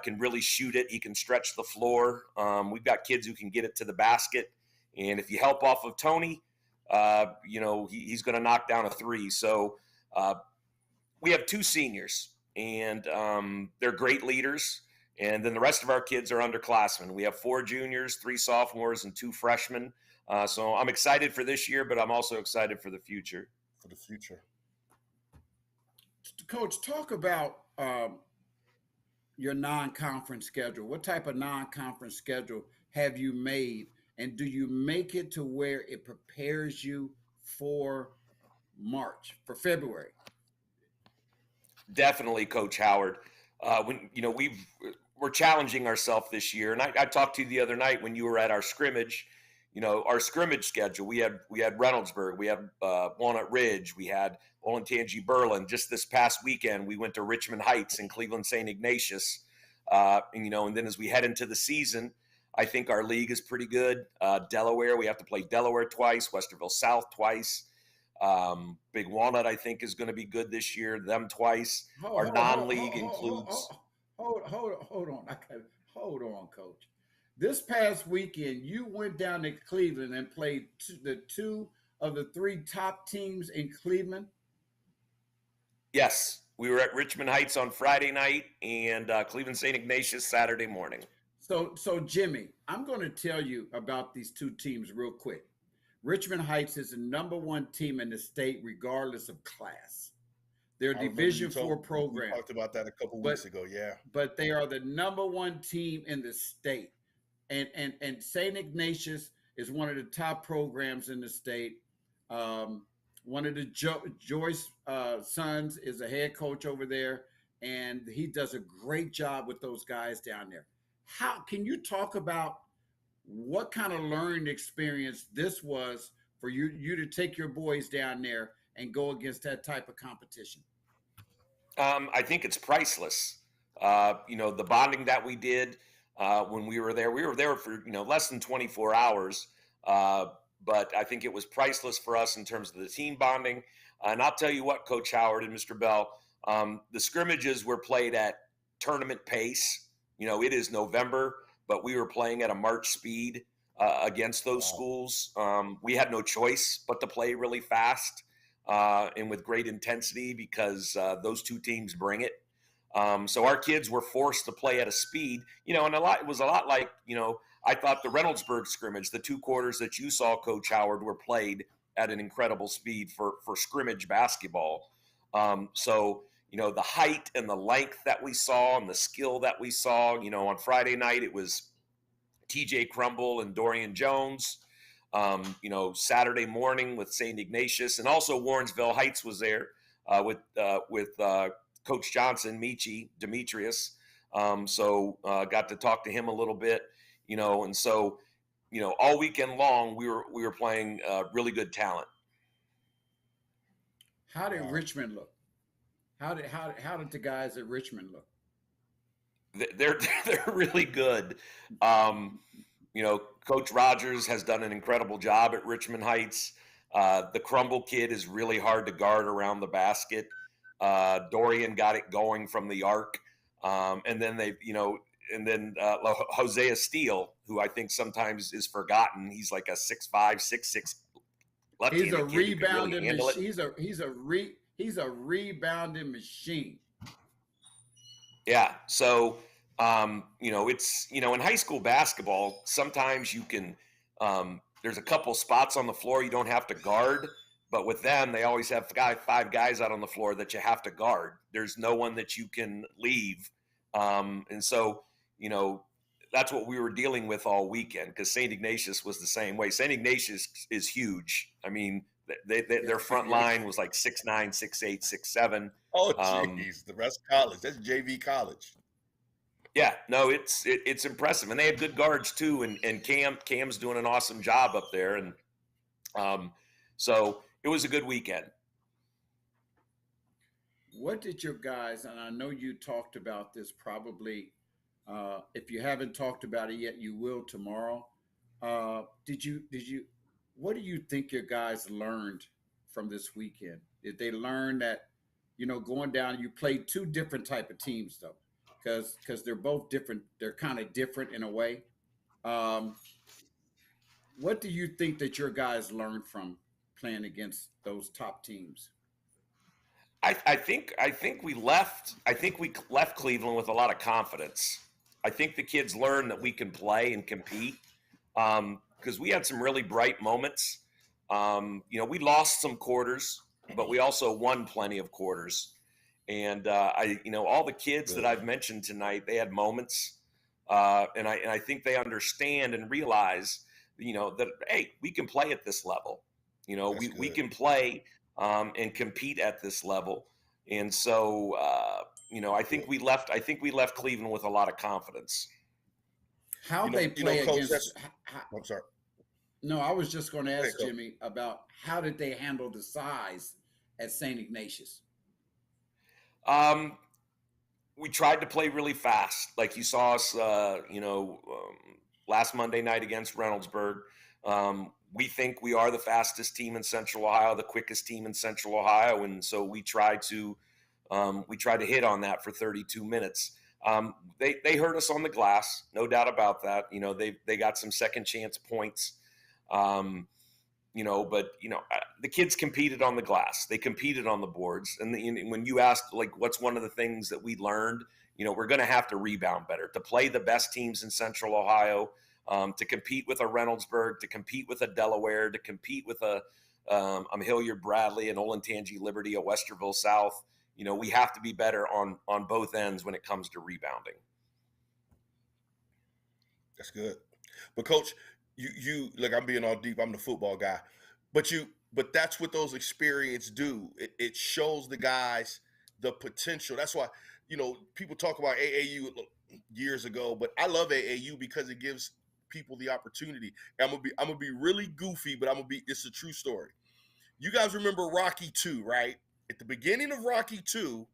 can really shoot it. He can stretch the floor. We've got kids who can get it to the basket, and if you help off of Tony, he's going to knock down a three. So uh, we have two seniors, and they're great leaders. And then the rest of our kids are underclassmen. We have 4 juniors, 3 sophomores, and 2 freshmen. So I'm excited for this year, but I'm also excited for the future. For the future. Coach, talk about your non-conference schedule. What type of non-conference schedule have you made, and do you make it to where it prepares you for March, for February? Definitely, Coach Howard. When we've we're challenging ourselves this year. And I talked to you the other night when you were at our scrimmage. Our scrimmage schedule. We had Reynoldsburg, we had Walnut Ridge, we had Olentangy Berlin. Just this past weekend, we went to Richmond Heights and Cleveland St. Ignatius. And then as we head into the season, I think our league is pretty good. Delaware, we have to play Delaware twice, Westerville South twice. Big Walnut, I think, is going to be good this year. Them twice. Our non-league includes. Hold on. Hold on, Coach. This past weekend, you went down to Cleveland and played the two of the three top teams in Cleveland. Yes, we were at Richmond Heights on Friday night and Cleveland St. Ignatius Saturday morning. So Jimmy, I'm going to tell you about these two teams real quick. Richmond Heights is the number one team in the state, regardless of class. They're a Division IV program. We talked about that a couple weeks ago, yeah. But they are the number one team in the state. And St. Ignatius is one of the top programs in the state. One of the Joyce sons is a head coach over there, and he does a great job with those guys down there. How can you talk about what kind of learning experience this was for you to take your boys down there and go against that type of competition? I think it's priceless. The bonding that we did when we were there for less than 24 hours. But I think it was priceless for us in terms of the team bonding. And I'll tell you what, Coach Howard and Mr. Bell, the scrimmages were played at tournament pace. It is November, but we were playing at a March speed against those schools. We had no choice but to play really fast and with great intensity because those two teams bring it. So our kids were forced to play at a speed, and it was a lot like, I thought the Reynoldsburg scrimmage, the two quarters that you saw, Coach Howard, were played at an incredible speed for scrimmage basketball. The height and the length that we saw and the skill that we saw, on Friday night, it was TJ Crumble and Dorian Jones. Saturday morning with St. Ignatius, and also Warrensville Heights was there with Coach Johnson, Demetrius. Got to talk to him a little bit, all weekend long we were playing really good talent. How did Richmond look? How did the guys at Richmond look? They're really good. Coach Rogers has done an incredible job at Richmond Heights. The Crumble kid is really hard to guard around the basket. Dorian got it going from the arc. And then Hosea Steele, who I think sometimes is forgotten. He's like a 6'5", 6'6" lefty. He's a rebounding machine. He's a rebounding machine. Yeah. So, it's, in high school basketball, sometimes you can, there's a couple spots on the floor you don't have to guard, but with them, they always have five guys out on the floor that you have to guard. There's no one that you can leave. And so, that's what we were dealing with all weekend because St. Ignatius was the same way. St. Ignatius is huge. I mean, their front line was like 6'9", 6'8", 6'7". Oh, jeez. The rest of college. That's JV college. Yeah, no, it's impressive. And they have good guards too. And Cam's doing an awesome job up there. And so it was a good weekend. What did your guys, and I know you talked about this probably, if you haven't talked about it yet, you will tomorrow. What do you think your guys learned from this weekend? Did they learn that, going down, you played two different type of teams though, because they're both different. They're kind of different in a way. What do you think that your guys learned from playing against those top teams? I think we left Cleveland with a lot of confidence. I think the kids learned that we can play and compete because we had some really bright moments. We lost some quarters, but we also won plenty of quarters. And all the kids that I've mentioned tonight, they had moments, and I think they understand and realize, that hey, we can play at this level. We can play and compete at this level. And so, I think we left Cleveland with a lot of confidence. How they play Coach, against? I'm sorry. No, I was just going to ask Go. Jimmy about how did they handle the size at St. Ignatius? We tried to play really fast, like you saw us, last Monday night against Reynoldsburg. We think we are the fastest team in Central Ohio, the quickest team in Central Ohio, and so we try to hit on that for 32 minutes. They hurt us on the glass, no doubt about that. They got some second chance points. The kids competed on the glass. They competed on the boards. And when you asked, like, what's one of the things that we learned, we're going to have to rebound better to play the best teams in Central Ohio, to compete with a Reynoldsburg, to compete with a Delaware, to compete with a Hilliard Bradley, and Olentangy Liberty, a Westerville South. We have to be better on both ends when it comes to rebounding. That's good. But Coach, you like, I'm being all deep. I'm the football guy, but that's what those experiences do. It shows the guys the potential. That's why, people talk about AAU years ago, but I love AAU because it gives people the opportunity. I'm gonna be really goofy, but it's a true story. You guys remember Rocky 2, right? At the beginning of Rocky 2,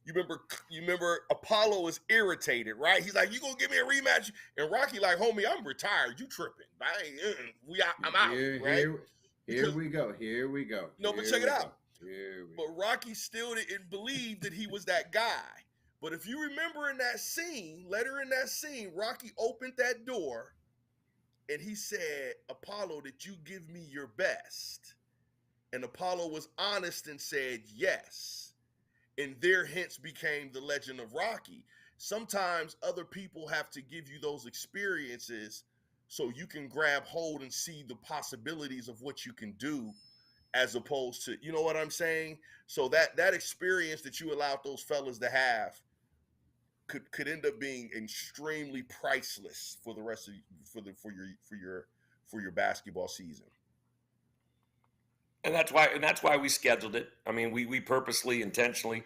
you remember Apollo is irritated, right? He's like, "You gonna give me a rematch?" And Rocky like, "Homie, I'm retired. You tripping? I'm out, right?" Here we go. No, but check it out. But Rocky still didn't believe that he was that guy. But if you remember later in that scene, Rocky opened that door and he said, "Apollo, did you give me your best?" And Apollo was honest and said, "Yes." And there hence became the legend of Rocky. Sometimes other people have to give you those experiences so you can grab hold and see the possibilities of what you can do, as opposed to, you know what I'm saying? So that experience that you allowed those fellas to have could end up being extremely priceless for the rest of for your basketball season. And that's why we scheduled it. I mean, we purposely, intentionally,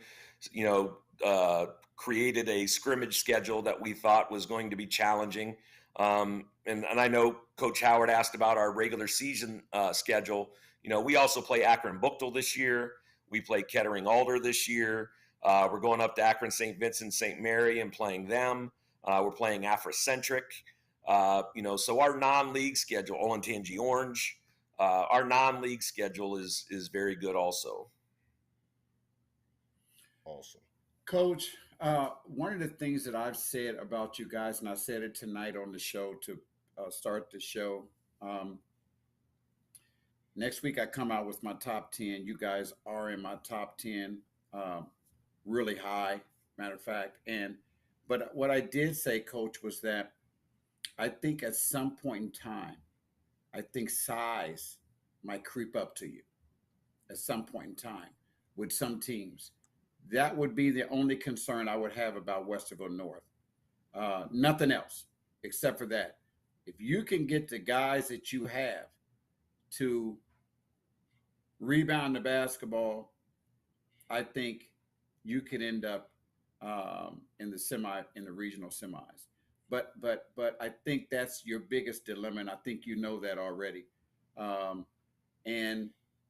created a scrimmage schedule that we thought was going to be challenging. And I know Coach Howard asked about our regular season schedule. We also play Akron Buchtel this year. We play Kettering Alder this year. We're going up to Akron St. Vincent St. Mary and playing them. We're playing Afrocentric. So our non-league schedule, Olentangy Orange. Our non-league schedule is very good also. Awesome. Coach, one of the things that I've said about you guys, and I said it tonight on the show to start the show, next week I come out with my top 10. You guys are in my top 10, really high, matter of fact. But what I did say, Coach, was that I think at some point in time, I think size might creep up to you at some point in time with some teams. That would be the only concern I would have about Westerville North. Nothing else except for that. If you can get the guys that you have to rebound the basketball, I think you could end up in the regional semis. But I think that's your biggest dilemma, and I think you know that already.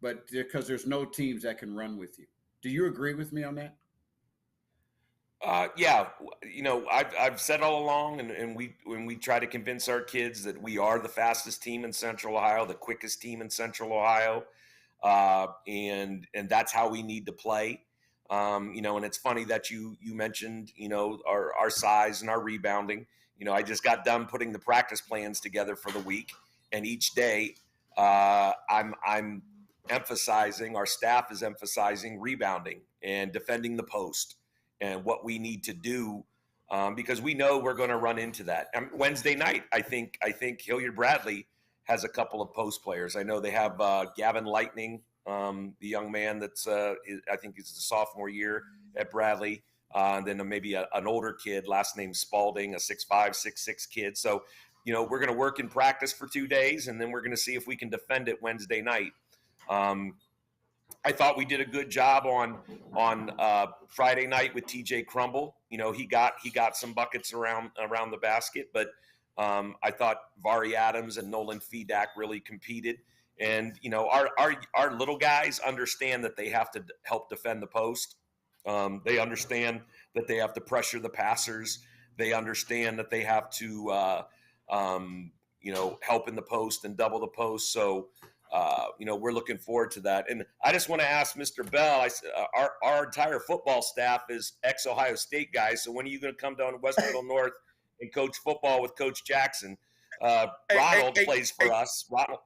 But because there's no teams that can run with you. Do you agree with me on that? Yeah, I've said all along, and when we try to convince our kids that we are the fastest team in Central Ohio, the quickest team in Central Ohio, and that's how we need to play. And it's funny that you mentioned our size and our rebounding. I just got done putting the practice plans together for the week, and each day I'm emphasizing, our staff is emphasizing rebounding and defending the post and what we need to do, because we know we're going to run into that. Wednesday night, I think Hilliard Bradley has a couple of post players. I know they have Gavin Lightning, the young man that's I think he's a sophomore year at Bradley. And then maybe an older kid, last name Spalding, a 6'5", 6'6" kid. So, we're going to work in practice for 2 days, and then we're going to see if we can defend it Wednesday night. I thought we did a good job on Friday night with TJ Crumble. He got some buckets around the basket, but I thought Vari Adams and Nolan Fedak really competed. And our little guys understand that they have to help defend the post. They understand that they have to pressure the passers. They understand that they have to help in the post and double the post. So we're looking forward to that. And I just want to ask Mr. Bell, our entire football staff is ex-Ohio State guys. So when are you going to come down to Westerville North and coach football with Coach Jackson? Ronald plays for us. Ronald.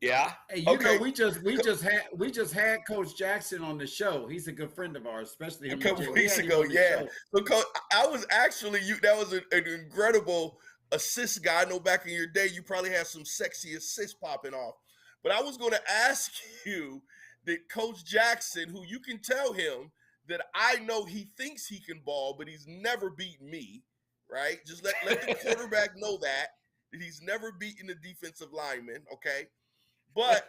Yeah. Hey, know, we just had Coach Jackson on the show. He's a good friend of ours, especially him. A couple weeks ago, yeah. So, Coach, I was actually that was an incredible assist guy. I know back in your day, you probably had some sexy assists popping off. But I was going to ask you that Coach Jackson, who you can tell him that I know he thinks he can ball, but he's never beaten me, right? Just let the quarterback know that he's never beaten the defensive lineman, okay? But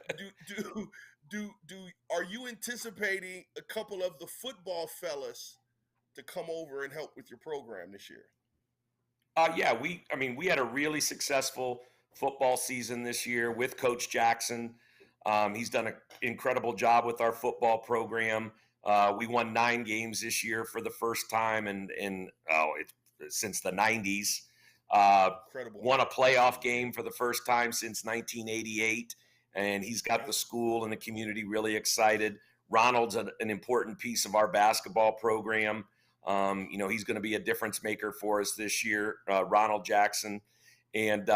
are you anticipating a couple of the football fellas to come over and help with your program this year? Yeah, we had a really successful football season this year with Coach Jackson. He's done an incredible job with our football program. We won 9 games this year for the first time since the 90s. Incredible. Won a playoff game for the first time since 1988. And he's got the school and the community really excited. Ronald's an important piece of our basketball program. He's going to be a difference maker for us this year, Ronald Jackson. And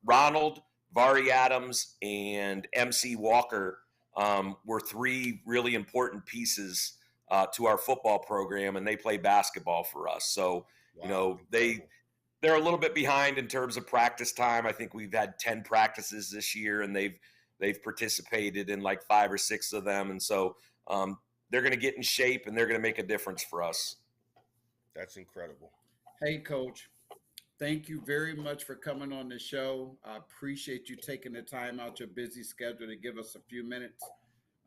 Ronald, Vari Adams, and MC Walker were 3 really important pieces to our football program, and they play basketball for us. So, they're a little bit behind in terms of practice time. I think we've had 10 practices this year, and they've participated in like 5 or 6 of them. And so they're going to get in shape, and they're going to make a difference for us. That's incredible. Hey, Coach, thank you very much for coming on the show. I appreciate you taking the time out your busy schedule to give us a few minutes.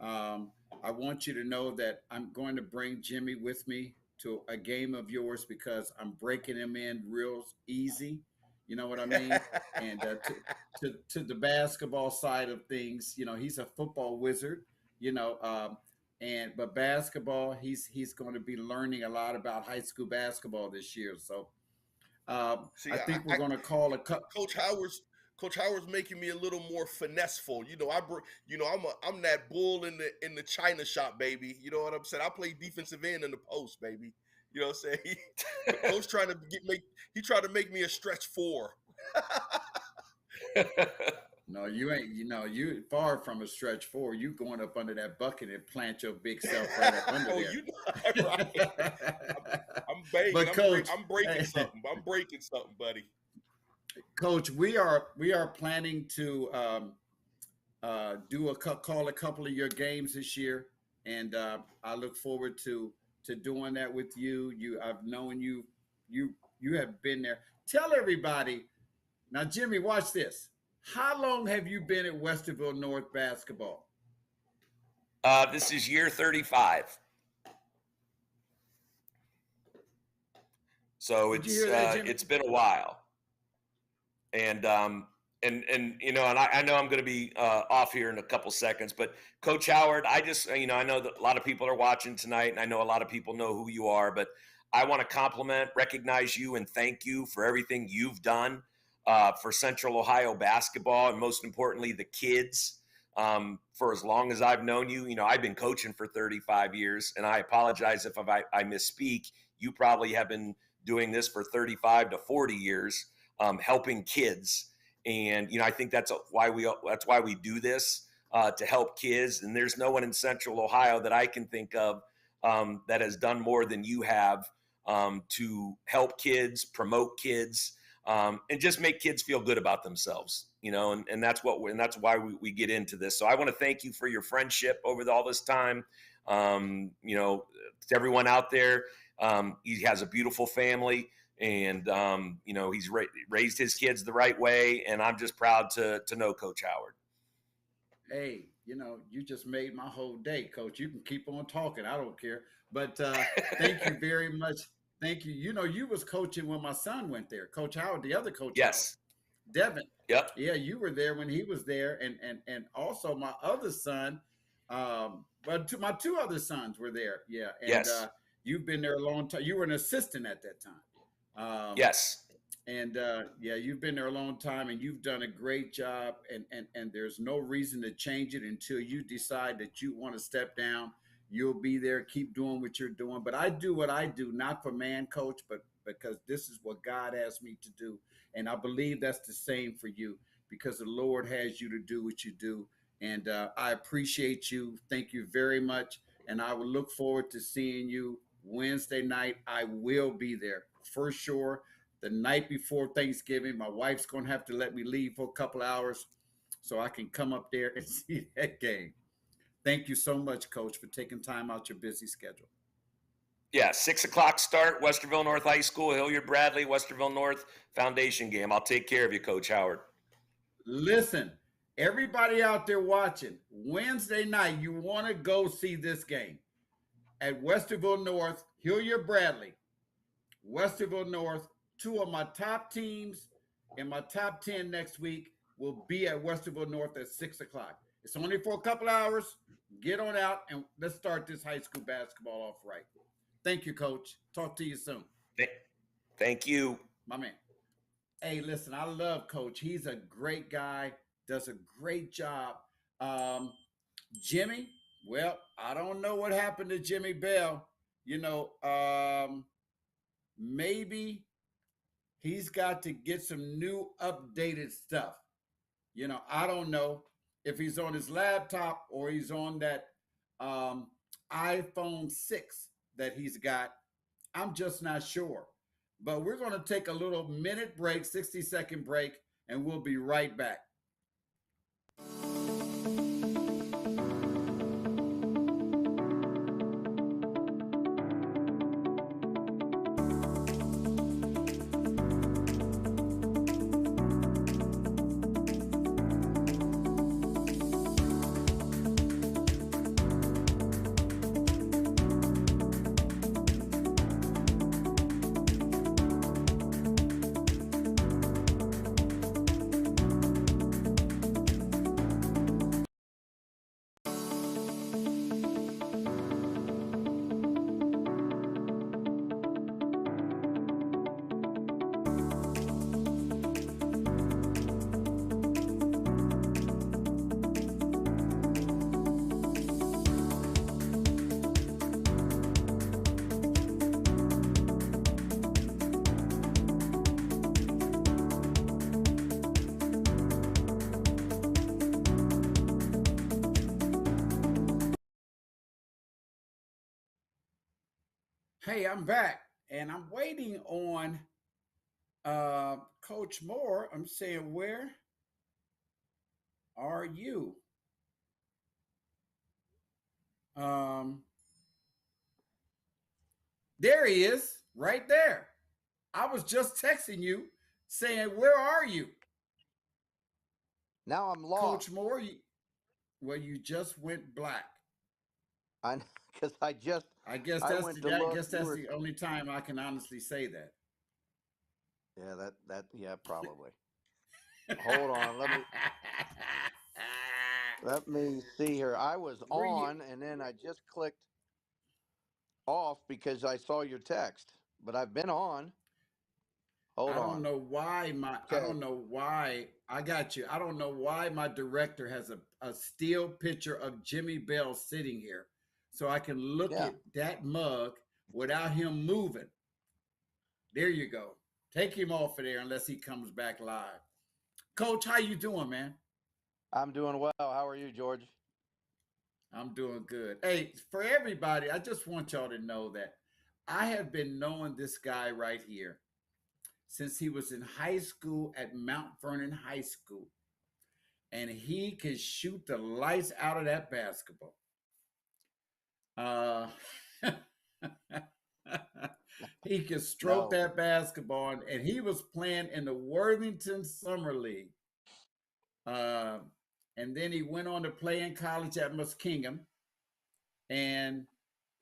I want you to know that I'm going to bring Jimmy with me to a game of yours because I'm breaking him in real easy. You know what I mean? And to the basketball side of things, he's a football wizard, but basketball, he's going to be learning a lot about high school basketball this year. So I think we're going to call a Coach Howard's making me a little more finesseful. I'm that bull in the china shop, baby. You know what I'm saying? I play defensive end in the post, baby. You know what I'm saying? Coach tried to make me a stretch 4. No, you ain't. You far from a stretch 4. You going up under that bucket and plant your big self right up under there. Right. I'm begging. But Coach, I'm breaking something. I'm breaking something, buddy. Coach, we are planning to call a couple of your games this year, and I look forward to doing that with you. I've known you have been there. Tell everybody now, Jimmy, watch this. How long have you been at Westerville North basketball? This is year 35. So it's been a while. And I know I'm going to be off here in a couple seconds, but Coach Howard, I know that a lot of people are watching tonight, and I know a lot of people know who you are, but I want to recognize you, and thank you for everything you've done for Central Ohio basketball, and most importantly, the kids. For as long as I've known you, I've been coaching for 35 years, and I apologize if I misspeak. You probably have been doing this for 35 to 40 years, helping kids. And, I think that's why we do this, to help kids. And there's no one in Central Ohio that I can think of that has done more than you have to help kids, promote kids, and just make kids feel good about themselves, and that's why we get into this. So I want to thank you for your friendship over all this time. To everyone out there, he has a beautiful family. And, he's raised his kids the right way. And I'm just proud to know Coach Howard. Hey, you just made my whole day, Coach. You can keep on talking. I don't care. But thank you very much. Thank you. You was coaching when my son went there, Coach Howard, the other Coach Howard, Yes. Devin. Yep. Yeah, you were there when he was there, and also my other son, but my two other sons were there. Yeah, and Yes. you've been there a long time. You were an assistant at that time. Yes. And yeah, you've been there a long time, and you've done a great job. And there's no reason to change it until you decide that you want to step down. You'll be there, keep doing what you're doing. But I do what I do, not for man, Coach, but because this is what God asked me to do, and I believe that's the same for you, because the Lord has you to do what you do. And I appreciate you. Thank you very much. And I will look forward to seeing you Wednesday night. I will be there for sure. The night before Thanksgiving, my wife's going to have to let me leave for a couple of hours so I can come up there and see that game. Thank you so much, Coach, for taking time out your busy schedule. Yeah, 6:00 start, Westerville North High School, Hilliard Bradley, Westerville North Foundation game. I'll take care of you, Coach Howard. Listen, everybody out there watching, Wednesday night, you want to go see this game at Westerville North, Hilliard Bradley, Westerville North. Two of my top teams in my top 10 next week will be at Westerville North at 6:00. It's only for a couple hours. Get on out and let's start this high school basketball off right. Thank you, Coach. Talk to you soon. Thank you. My man. Hey, listen, I love Coach. He's a great guy, does a great job. Jimmy, well, I don't know what happened to Jimmy Bell. Maybe he's got to get some new updated stuff. I don't know if he's on his laptop or he's on that iPhone 6 that he's got. I'm just not sure. But we're going to take a little minute break, 60-second break, and we'll be right back. Hey, I'm back, and I'm waiting on Coach Moore. I'm saying, where are you? There he is, right there. I was just texting you saying, where are you? Now I'm lost. Coach Moore, you just went black. I because I guess that's the only time I can honestly say that. Yeah, probably. Hold on, let me see here. I was on and then I just clicked off because I saw your text, but I've been on. Hold on. I don't know why I don't know why I got you. I don't know why my director has a still picture of Jimmy Bell sitting here so I can look at that mug without him moving. There you go. Take him off of there unless he comes back live. Coach, how you doing, man? I'm doing well. How are you, George? I'm doing good. Hey, for everybody, I just want y'all to know that I have been knowing this guy right here since he was in high school at Mount Vernon High School. And he can shoot the lights out of that basketball. He can stroke that basketball. And he was playing in the Worthington Summer League. and then he went on to play in college at Muskingum. And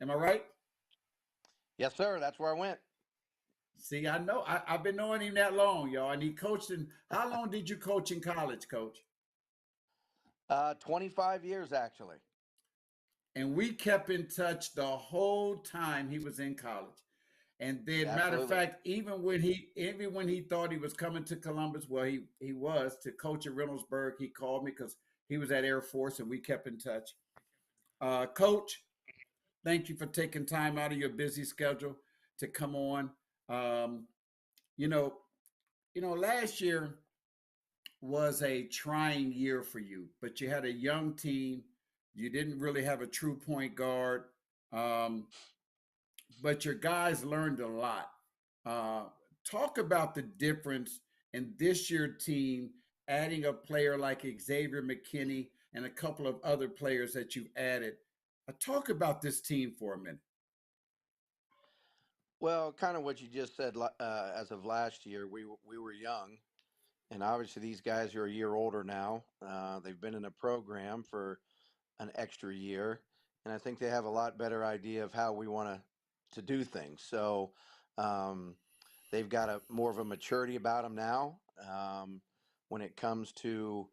am I right? Yes, sir. That's where I went. See, I know I've been knowing him that long, y'all. And he coached in. How long did you coach in college, Coach? 25 years actually. And we kept in touch the whole time he was in college. And then, matter of Absolutely. fact, even when he thought he was coming to Columbus, well, he was to coach at Reynoldsburg. He called me because he was at Air Force, and we kept in touch. Coach, thank you for taking time out of your busy schedule to come on. Um, you know, last year was a trying year for you, but you had a young team. You didn't really have a true point guard. Um, but your guys learned a lot. Uh, Talk about the difference in this year team adding a player like Xavier McKinney and a couple of other players that you've added. Talk about this team for a minute. Well, kind of what you just said. As of last year, we were young, and obviously these guys are a year older now. They've been in a program for an extra year, and I think they have a lot better idea of how we want to do things. So um, they've got a more of a maturity about them now when it comes to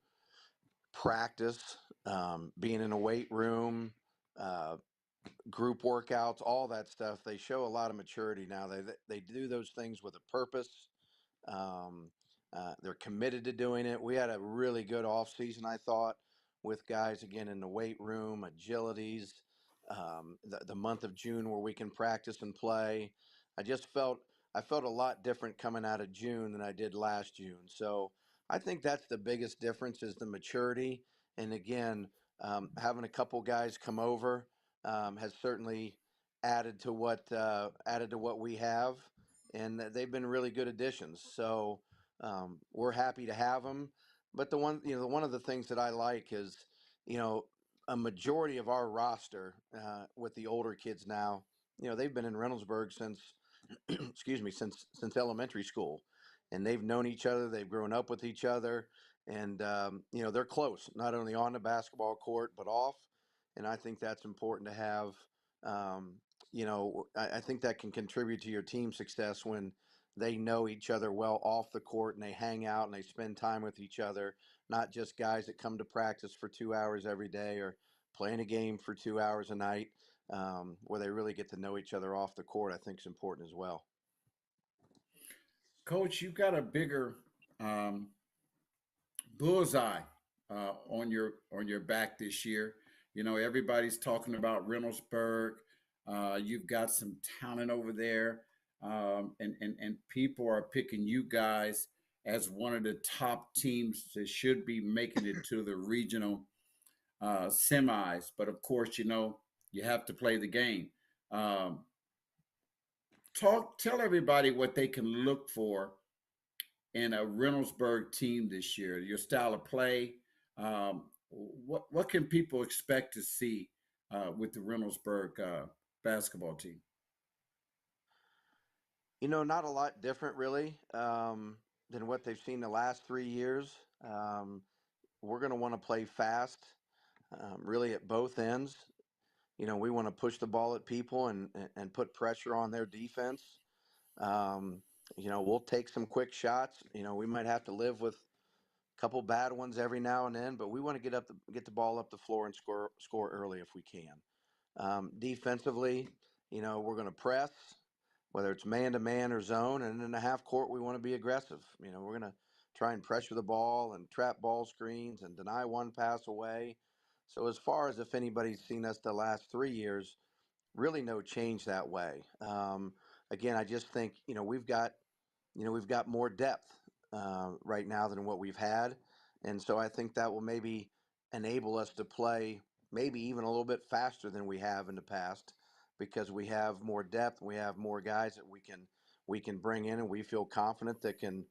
practice, being in a weight room, uh, group workouts, all that stuff. They show a lot of maturity now. They do those things with a purpose. Um, they're committed to doing it. We had a really good off season, I thought, with guys again in the weight room, agilities. The month of June where we can practice and play. I just felt I felt a lot different coming out of June than I did last June. So I think that's the biggest difference is the maturity. And again, having a couple guys come over has certainly added to what we have, and they've been really good additions. So we're happy to have them. But one of the things that I like is, you know, a majority of our roster with the older kids now, they've been in Reynoldsburg since, excuse me, since elementary school, and they've known each other. They've grown up with each other, and they're close, not only on the basketball court but off. And I think that's important to have. Um, I think that can contribute to your team success when they know each other well off the court and they hang out and they spend time with each other, not just guys that come to practice for 2 hours every day or playing a game for 2 hours a night, where they really get to know each other off the court. I think is important as well. Coach, you got a bigger um, bullseye on your back this year. Everybody's talking about Reynoldsburg. You've got some talent over there, and people are picking you guys as one of the top teams that should be making it to the regional semis. But of course, you have to play the game. Um, Tell everybody what they can look for in a Reynoldsburg team this year? Your style of play. What can people expect to see with the Reynoldsburg basketball team? Not a lot different really than what they've seen the last 3 years. Um, we're going to want to play fast, really at both ends. We want to push the ball at people and put pressure on their defense. Um, we'll take some quick shots. We might have to live with a couple bad ones every now and then, but we want to get the ball up the floor and score early if we can. Defensively, we're going to press, whether it's man to man or zone, and in the half court we want to be aggressive. We're going to try and pressure the ball and trap ball screens and deny one pass away. So as far as if anybody's seen us the last 3 years, really no change that way. Again, I just think we've got more depth right now than what we've had, and so I think that will maybe enable us to play maybe even a little bit faster than we have in the past because we have more depth, we have more guys that we can bring in, and we feel confident that can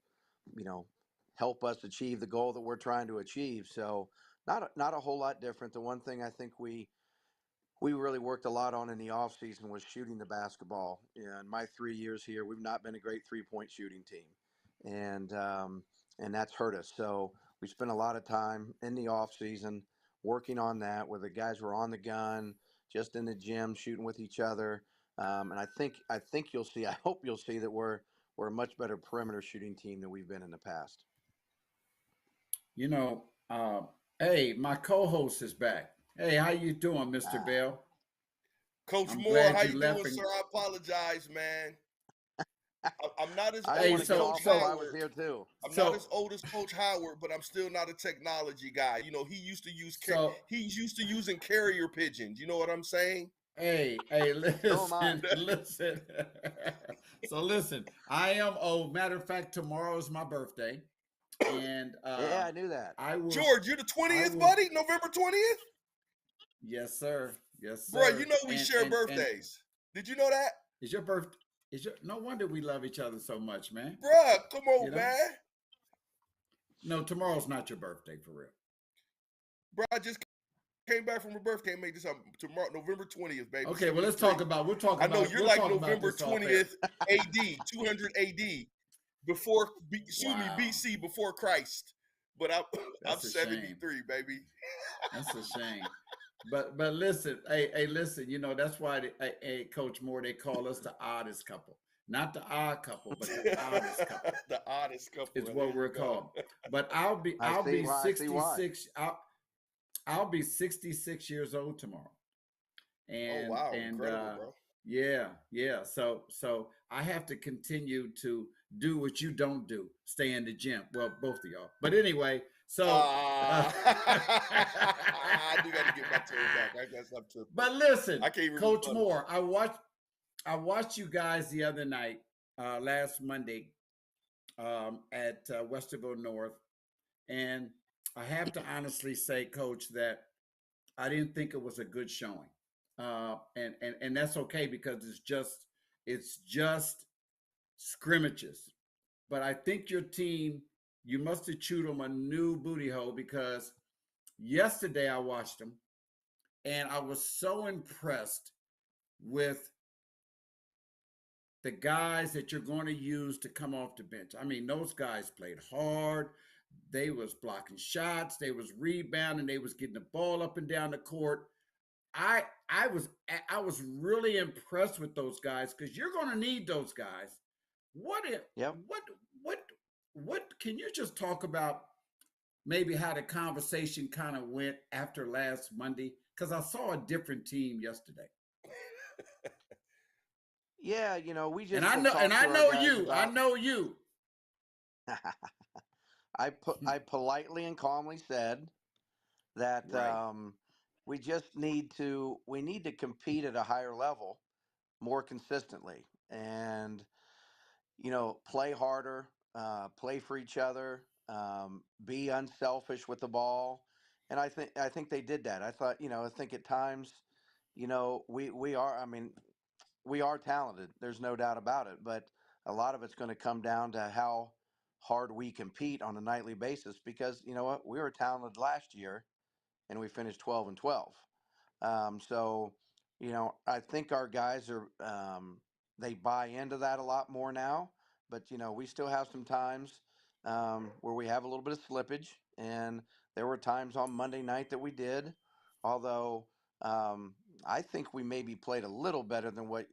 you know help us achieve the goal that we're trying to achieve. So not a whole lot different. The one thing I think we really worked a lot on in the offseason was shooting the basketball. In my 3 years here, we've not been a great 3-point shooting team, and that's hurt us. So we spent a lot of time in the off season working on that, where the guys were on the gun, just in the gym shooting with each other. And I think you'll see. I hope you'll see that we're a much better perimeter shooting team than we've been in the past. You know, hey, my co-host is back. Hey, how you doing, Mr. Ah, Bell? Coach I'm Moore, how glad you you left. doing, sir? I apologize, man. I'm not as I didn't Hey, old want as to get Coach so off while I so was Howard. here too. I'm not as so old as Coach Howard, but I'm still not a technology guy. You know, so he's used to using carrier pigeons. You know what I'm saying? hey, So am I. listen. So listen, I am old. Matter of fact, tomorrow is my birthday, and Yeah, I knew that. I will, George, you're the I 20th, will. buddy. November 20th, Yes, sir. Yes, bro. You sir. know we share And birthdays. Did you know that, is your birth? Is your no wonder we love each other so much, man. Bruh, come You on, know. man. No, tomorrow's not your birthday for real. Bro, I just came back from a birthday. Make this up tomorrow, November 20th, baby. Okay, well 73. We'll talk I know about you're like November November this off air. 20th AD, 200 AD, Wow, BC before Christ. But I'm that's a shame. 73, baby. That's a shame. But listen, listen. You know that's why Coach Moore, they call us the oddest couple, not the odd couple, but the oddest couple The oddest couple. is There what you we're go. called. But I'll be I see why. I see why. 66. I'll be 66 years old tomorrow. Oh wow, incredible, bro. Yeah. So I have to continue to do what you don't do, stay in the gym. Well, both of y'all. But anyway, so I do got to get my turn back. I got something. but listen, I can't even Coach rebuttal. Moore, I watched you guys the other night, last Monday, at Westerville North, and I have to honestly say, Coach, that I didn't think it was a good showing, and that's okay because it's just scrimmages. But I think your team, you must have chewed them a new booty hole because yesterday I watched them and I was so impressed with the guys that you're going to use to come off the bench. I mean, those guys played hard. They was blocking shots. They was rebounding. They was getting the ball up and down the court. I I was really impressed with those guys because you're going to need those guys. What if Yep. what what can you just talk about maybe how the conversation kind of went after last Monday? Because I saw a different team yesterday. Yeah, we And just I know talked to our guys you. I about. know you. I politely and calmly said that Right. we need to compete at a higher level more consistently, and play harder, play for each other, be unselfish with the ball. And I think they did that. I think at times, we are. I mean, we are talented. There's no doubt about it. But a lot of it's going to come down to how hard we compete on a nightly basis. Because you know what, we were talented last year, and we finished 12-12. So, I think our guys are they buy into that a lot more now. But we still have some times where we have a little bit of slippage, and there were times on Monday night that we did. Although um, I think we maybe played a little better than what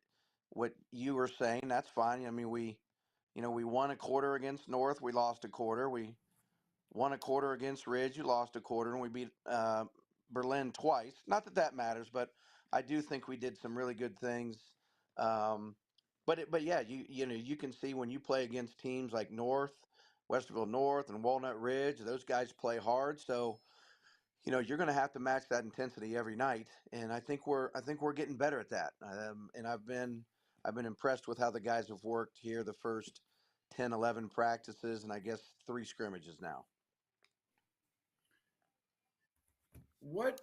you were saying. That's fine. I mean, we won a quarter against North. We lost a quarter. We won a quarter against Ridge. You lost a quarter, and we beat Berlin twice. Not that that matters, but I do think we did some really good things. Um, but yeah, you can see when you play against teams like North, Westerville North, and Walnut Ridge, those guys play hard. So you're going to have to match that intensity every night, and I think we're getting better at that. And I've been impressed with how the guys have worked here the first 10, 11 practices, and I guess 3 scrimmages now. What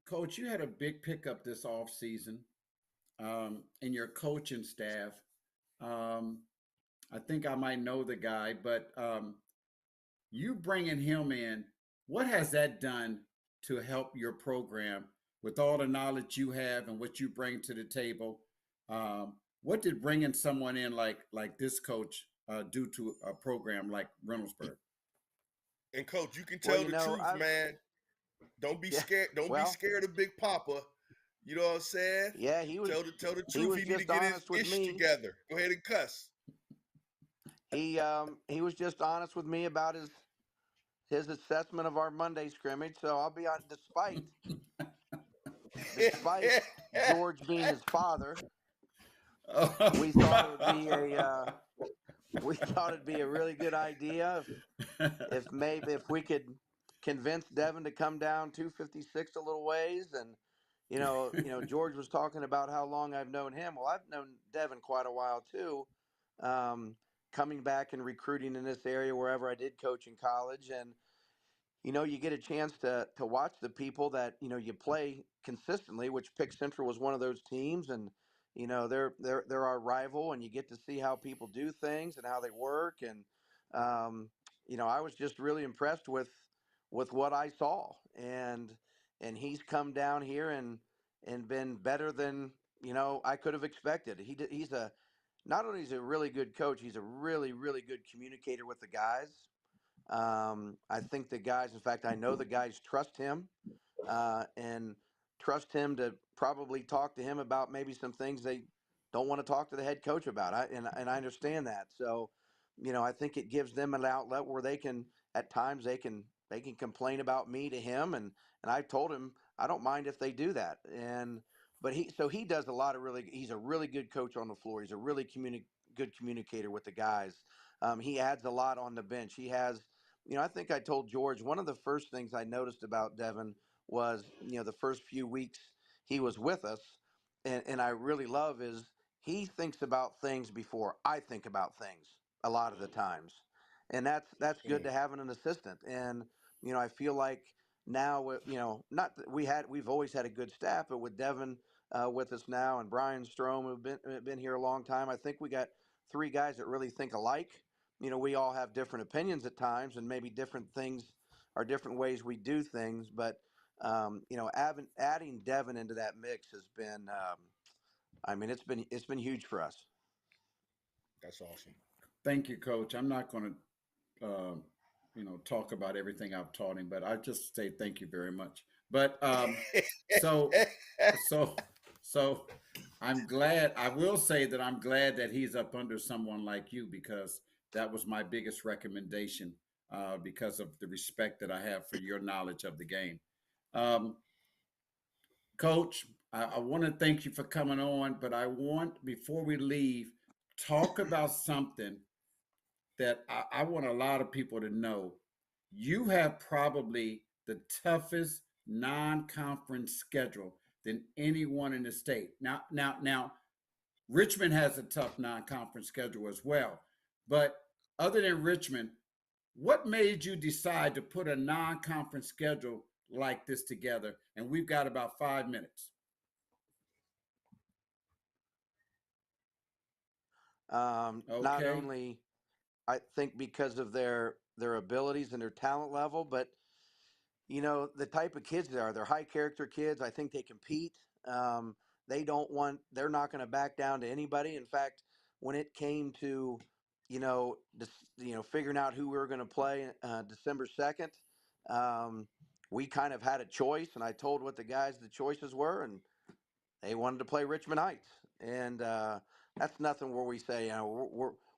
coach, you had a big pickup this off season in your coaching staff. Um, I think I might know the guy, but you bringing him in, what has that done to help your program with all the knowledge you have and what you bring to the table? What did bringing someone in like this coach do to a program like Reynoldsburg? And coach, you can Well, tell the truth, I've man. Don't be yeah. scared. Don't be Well, scared of Big Papa. You know what I'm saying? yeah, Tell the he truth. was He need to just get his honest with ish me. together. Go ahead and cuss. He was just honest with me about his assessment of our Monday scrimmage. So I'll be on despite George being his father, we thought it would be a really good idea if we could convince Devin to come down 256 a little ways. And George was talking about how long I've known him. Well, I've known Devin quite a while too. Coming back and recruiting in this area wherever I did coach in college, and you get a chance to watch the people that you play consistently, which Pick Central was one of those teams, and they're our rival, and you get to see how people do things and how they work, and I was just really impressed with what I saw, and he's come down here and been better than I could have expected. He's a not only is he a really good coach, he's a really really good communicator with the guys. I think the guys, in fact, I know the guys trust him and trust him to probably talk to him about maybe some things they don't want to talk to the head coach about. And I understand that. So, I think it gives them an outlet where at times they can complain about me to him, and I told him I don't mind if they do that. But he does a lot of he's a really good coach on the floor. He's a really good communicator with the guys. He adds a lot on the bench. He has I think I told George one of the first things I noticed about Devin was, the first few weeks he was with us, and I really love is he thinks about things before I think about things a lot of the times, and that's good Mm. to have in an assistant. And I feel like now not that we've always had a good staff, but with Devin with us now and Brian Strom who've been here a long time, I think we got three guys that really think alike. We all have different opinions at times, and maybe different things are different ways we do things. But adding Devin into that mix has been, I mean, it's been huge for us. That's awesome. Thank you, Coach. I'm not going to, talk about everything I've taught him, but I just say thank you very much. But so, so, so, I'm glad. I will say that I'm glad that he's up under someone like you because that was my biggest recommendation because of the respect that I have for your knowledge of the game. Um, Coach, I want to thank you for coming on, but I want, before we leave, talk about something that I want a lot of people to know. You have probably the toughest non-conference schedule than anyone in the state. Now, Richmond has a tough non-conference schedule as well. But other than Richmond, what made you decide to put a non-conference schedule like this together? And we've got about 5 minutes. Not Okay. only I think because of their abilities and their talent level, but the type of kids they are. They're high character kids. I think they compete. Um, they're not going to back down to anybody. In fact, when it came to, figuring out who we were going to play December 2nd, um, we kind of had a choice, and I told what the guys the choices were, and they wanted to play Richmond Heights. And that's nothing where we say,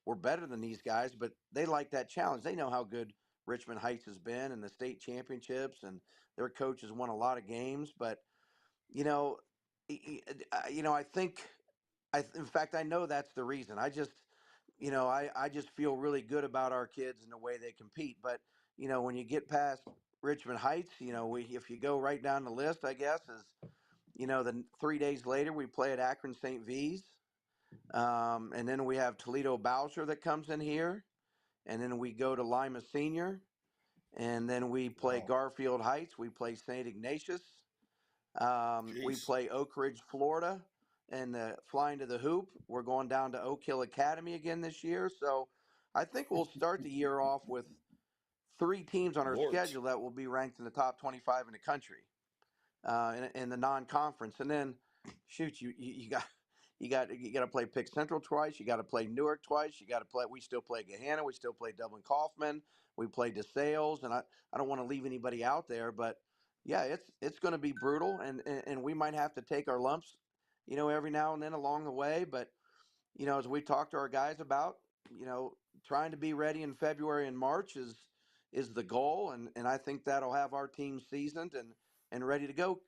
we're better than these guys, but they like that challenge. They know how good Richmond Heights has been in the state championships, and their coach has won a lot of games. But you know, I think in fact, I know that's the reason. I just feel really good about our kids and the way they compete. But when you get past Richmond Heights, if you go right down the list, I guess is the 3 days later we play at Akron St. V's, and then we have Toledo Bowser that comes in here, and then we go to Lima Senior, and then we play Wow. Garfield Heights. We play St. Ignatius. We Jeez. play Oak Ridge, Florida, and flying to the hoop. We're going down to Oak Hill Academy again this year. So I think we'll start the year off with three teams on our Lord. schedule that will be ranked in the top 25 in the country in the non-conference. And then, shoot, you got to play Pick Central twice. You got to play Newark twice. You got to play. We still play Gahanna. We still play Dublin Kaufman. We play DeSales, and I don't want to leave anybody out there, but yeah, it's going to be brutal, and we might have to take our lumps, every now and then along the way. But as we talk to our guys about, trying to be ready in February and March is the goal, and I think that'll have our team seasoned and ready to go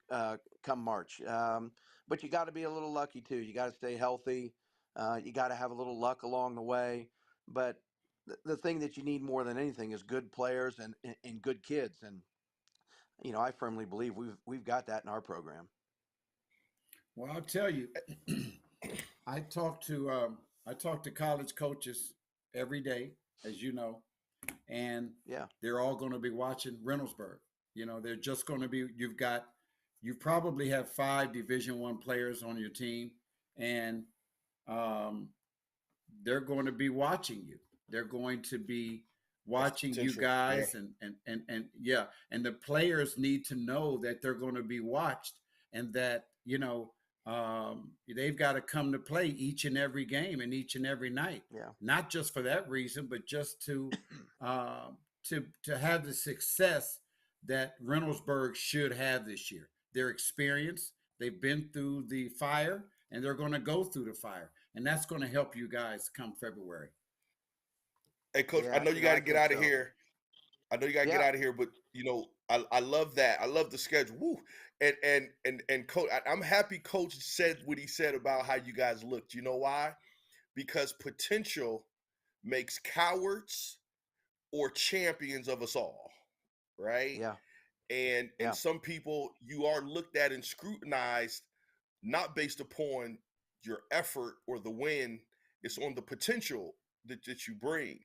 come March. But you got to be a little lucky too. You got to stay healthy. You got to have a little luck along the way. But the thing that you need more than anything is good players and good kids. And I firmly believe we've got that in our program. Well, I'll tell you, I talk to college coaches every day, as you know, and Yeah. they're all going to be watching Reynoldsburg. They're just going to be. You probably have 5 Division I players on your team, and they're going to be watching you. They're going to be watching you guys, and yeah, and the players need to know that they're going to be watched, and that they've got to come to play each and every game and each and every night. Yeah. Not just for that reason, but just to have the success that Reynoldsburg should have this year. Their experience, they've been through the fire, and they're going to go through the fire, and that's going to help you guys come February. Hey, Coach, Yeah, I know you got to I get think out of so. here. I know you got to get Yeah. out of here, but I love that. I love the schedule. Woo. And Coach, I'm happy Coach said what he said about how you guys looked. You know why? Because potential makes cowards or champions of us all, right? Yeah. And Yeah. some people, you are looked at and scrutinized not based upon your effort or the win. It's on the potential that you bring.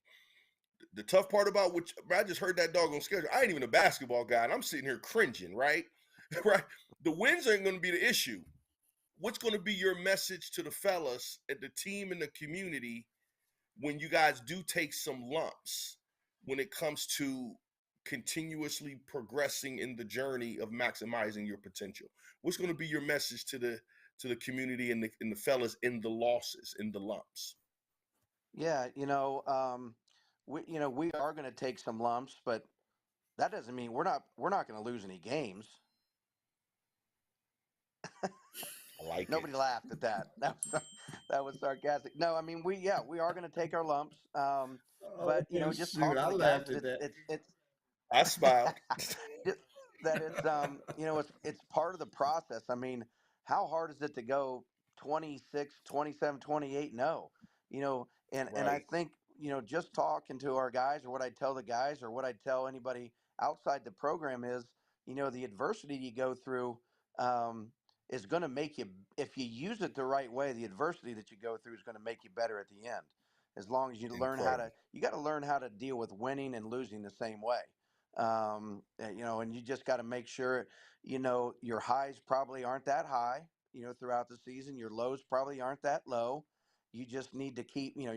The tough part about which I just heard that doggone schedule. I ain't even a basketball guy, and I'm sitting here cringing, right? Right. The wins ain't going to be the issue. What's going to be your message to the fellas and the team and the community when you guys do take some lumps when it comes to continuously progressing in the journey of maximizing your potential? What's going to be your message to the community and the fellas in the losses, in the lumps? Yeah. We are going to take some lumps, but that doesn't mean we're not going to lose any games. I like Nobody it. laughed at that. That was sarcastic. No, I mean we are going to take our lumps. But Oh, just shoot, talking I to guys, laughed at that. it's I smiled. that it's part of the process. I mean, how hard is it to go 26, 27, 28? No, and I Right. think, just talking to our guys, or what I tell the guys, or what I tell anybody outside the program is, the adversity you go through, is going to make you, if you use it the right way, the adversity that you go through is going to make you better at the end. As long as you Incredible. you got to learn how to deal with winning and losing the same way. And you just got to make sure, your highs probably aren't that high, throughout the season. Your lows probably aren't that low. You just need to keep, you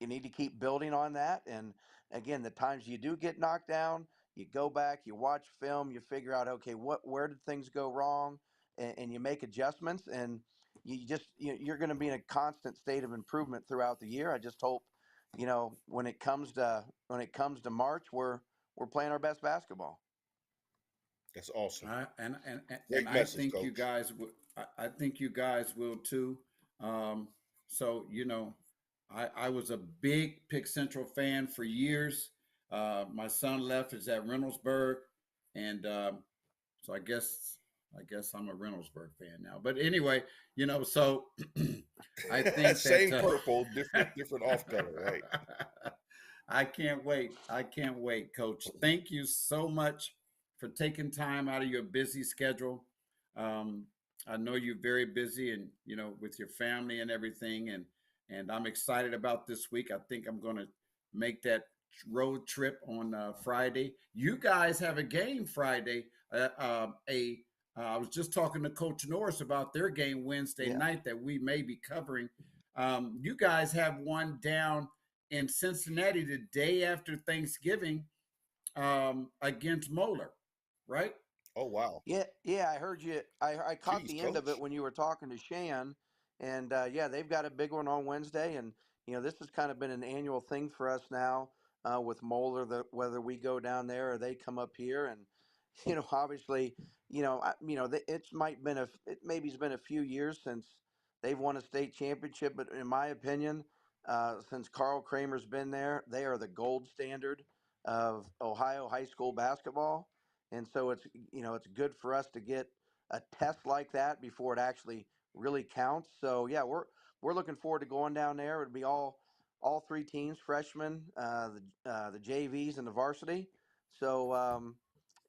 need to keep building on that. And again, the times you do get knocked down, you go back, you watch film, you figure out, okay, where did things go wrong? And you make adjustments, and you're going to be in a constant state of improvement throughout the year. I just hope, when it comes to March, we're playing our best basketball. That's awesome. And Great I message, think you Coach. guys will. I think you guys will too. So I was a big Pick Central fan for years. My son left is at Reynoldsburg, and so I guess I'm a Reynoldsburg fan now. But anyway, so I think Same that purple, different off color, right? I can't wait. I can't wait, Coach. Thank you so much for taking time out of your busy schedule. Um, I know you're very busy, and with your family and everything, and I'm excited about this week. I think I'm going to make that road trip on Friday. You guys have a game Friday. I was just talking to Coach Norris about their game Wednesday Yeah. night that we may be covering. You guys have one down in Cincinnati the day after Thanksgiving against Moeller, right? Oh wow. Yeah, I heard you. I caught Jeez, the end of it Coach. when you were talking to Shan, and yeah, they've got a big one on Wednesday, and this has kind of been an annual thing for us now. with Moeller, whether we go down there or they come up here. And, obviously, it maybe's been a few years since they've won a state championship. But in my opinion, since Carl Kramer's been there, they are the gold standard of Ohio high school basketball. And so it's good for us to get a test like that before it actually really counts. So yeah, we're looking forward to going down there. It'll be all three teams, freshmen, the JVs, and the varsity. So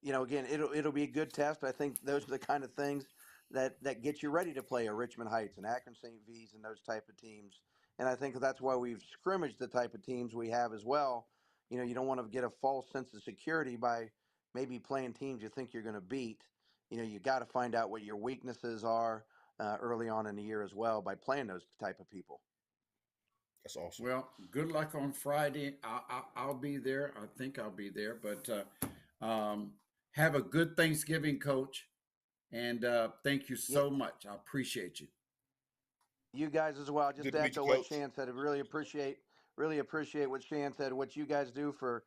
again, it'll be a good test. I think those are the kind of things that get you ready to play a Richmond Heights and Akron St. V's and those type of teams. And I think that's why we've scrimmaged the type of teams we have as well. You don't want to get a false sense of security by maybe playing teams you think you're going to beat. You got to find out what your weaknesses are early on in the year as well by playing those type of people. That's awesome. Well, good luck on Friday. I'll be there. I think I'll be there. But have a good Thanksgiving, Coach. And thank you so much. I appreciate you. You guys as well. Just Good to to meet you, echo what Coach. Shan said, I really appreciate what Shan said, what you guys do for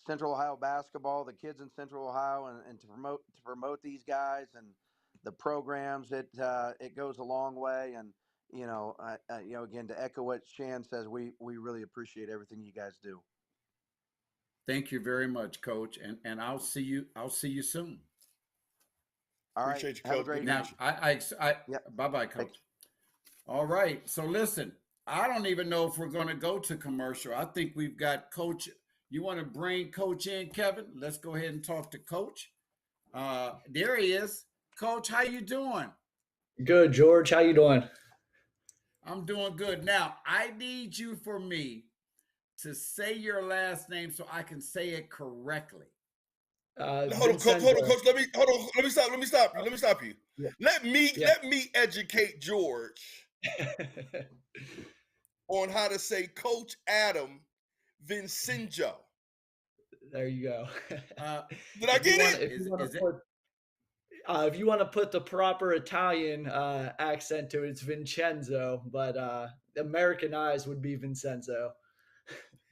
Central Ohio basketball, the kids in Central Ohio, and to promote these guys and the programs. It goes a long way. And again, to echo what Shan says, we really appreciate everything you guys do. Thank you very much, Coach. And I'll see you soon. All right. Appreciate you, Have a Coach. great Good Now, meet you. Yep. bye-bye, Coach. All right. So listen, I don't even know if we're going to go to commercial. I think we've got Coach. You want to bring Coach in, Kevin? Let's go ahead and talk to Coach. There he is. Coach, how you doing? Good, George. How you doing? I'm doing good. Now, I need you for me to say your last name so I can say it correctly. Hold on, Coach. Let me stop you. Yeah. Let me educate George on how to say Coach Adam Vincenzo. There you go. Did I get it? If you want to put the proper Italian accent to it, it's Vincenzo, but Americanized would be Vincenzo.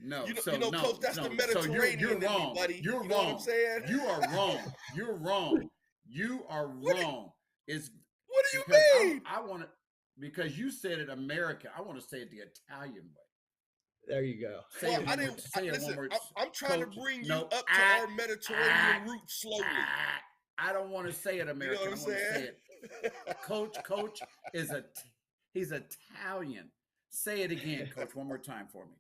No, Coach, that's the Mediterranean. You're wrong, buddy. You're you know wrong. What I'm saying? You are wrong. You're wrong. You are wrong. What do you mean? I want to, because you said it American. I want to say it the Italian way. There you go. I'm trying to bring you up to our Mediterranean roots slowly. I don't want to say it American. You know what I'm saying? Say it. Coach he's Italian. Say it again, Coach, one more time for me.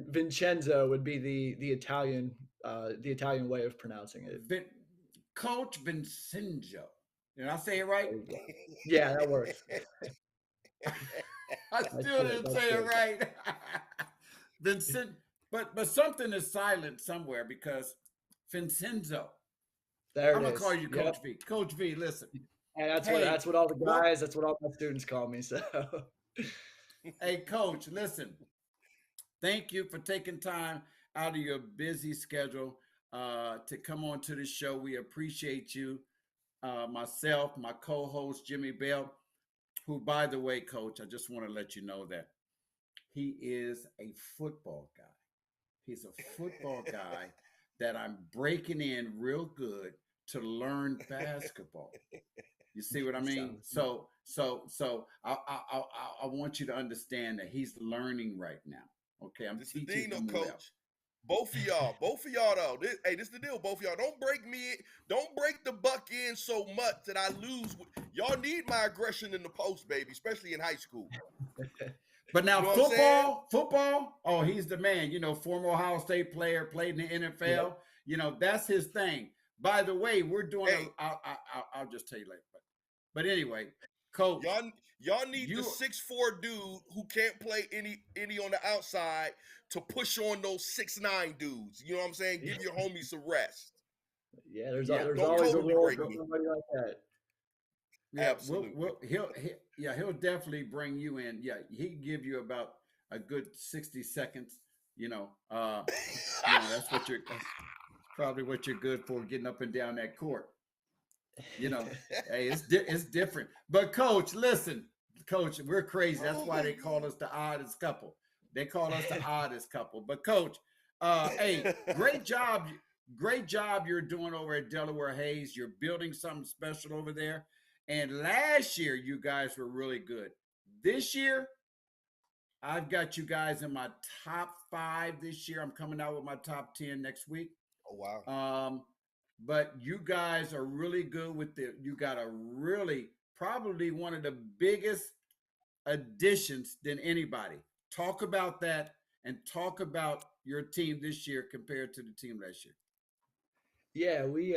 Vincenzo would be the Italian way of pronouncing it. Coach Vincenzo. Did I say it right? Yeah, that works. I still didn't say it right. Vincent, but something is silent somewhere because Vincenzo. There I'm it gonna is. call you Coach Yep. V. Coach V, listen. And that's what all the guys, that's what all my students call me. So hey, Coach, listen. Thank you for taking time out of your busy schedule to come on to the show. We appreciate you. Myself, my co-host Jimmy Bell, who, by the way, Coach, I just want to let you know that he is a football guy. He's a football guy that I'm breaking in real good to learn basketball. You see what I mean? So I want you to understand that he's learning right now. Okay, I'm teaching him well. Coach. Both of y'all though. This is the deal. Both of y'all don't break the buck in so much that I lose. Y'all need my aggression in the post, baby, especially in high school. But now football. Oh, he's the man. Former Ohio State player, played in the NFL. Yeah. That's his thing. By the way, we're doing. I'll just tell you later. But anyway, Coach, y'all need the 6'4" dude who can't play any on the outside to push on those 6'9" dudes. You know what I'm saying? Give your homies some rest. Yeah, there's always a role for somebody like that. Yeah, absolutely. He'll definitely bring you in. Yeah, he can give you about a good 60 seconds. That's probably what you're good for, getting up and down that court. Hey, it's different. But Coach, listen, Coach, we're crazy. That's why they call us the oddest couple. They call us the oddest couple. But Coach, Hey, great job you're doing over at Delaware Hayes. You're building something special over there. And last year, you guys were really good. This year, I've got you guys in my top 5 this year. I'm coming out with my top 10 next week. Oh wow. But you guys are really good with you got a really probably one of the biggest additions than anybody. Talk about that and talk about your team this year compared to the team last year. Yeah, we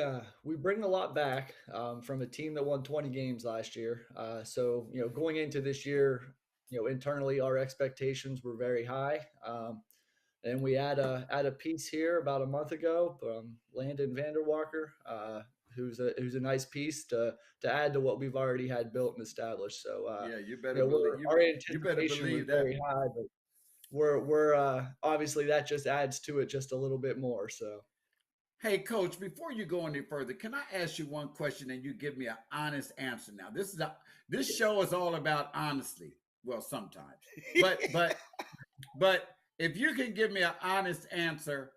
bring a lot back from a team that won 20 games last year. So going into this year, internally our expectations were very high. And we add a piece here about a month ago from Landon Vanderwalker, who's a nice piece to add to what we've already had built and established. So Yeah, you better believe our you better anticipation was believe that. very high, but we're obviously that just adds to it just a little bit more. So. Hey, Coach, before you go any further, can I ask you one question and you give me an honest answer? Now, this show is all about honesty. Well, sometimes, but if you can give me an honest answer,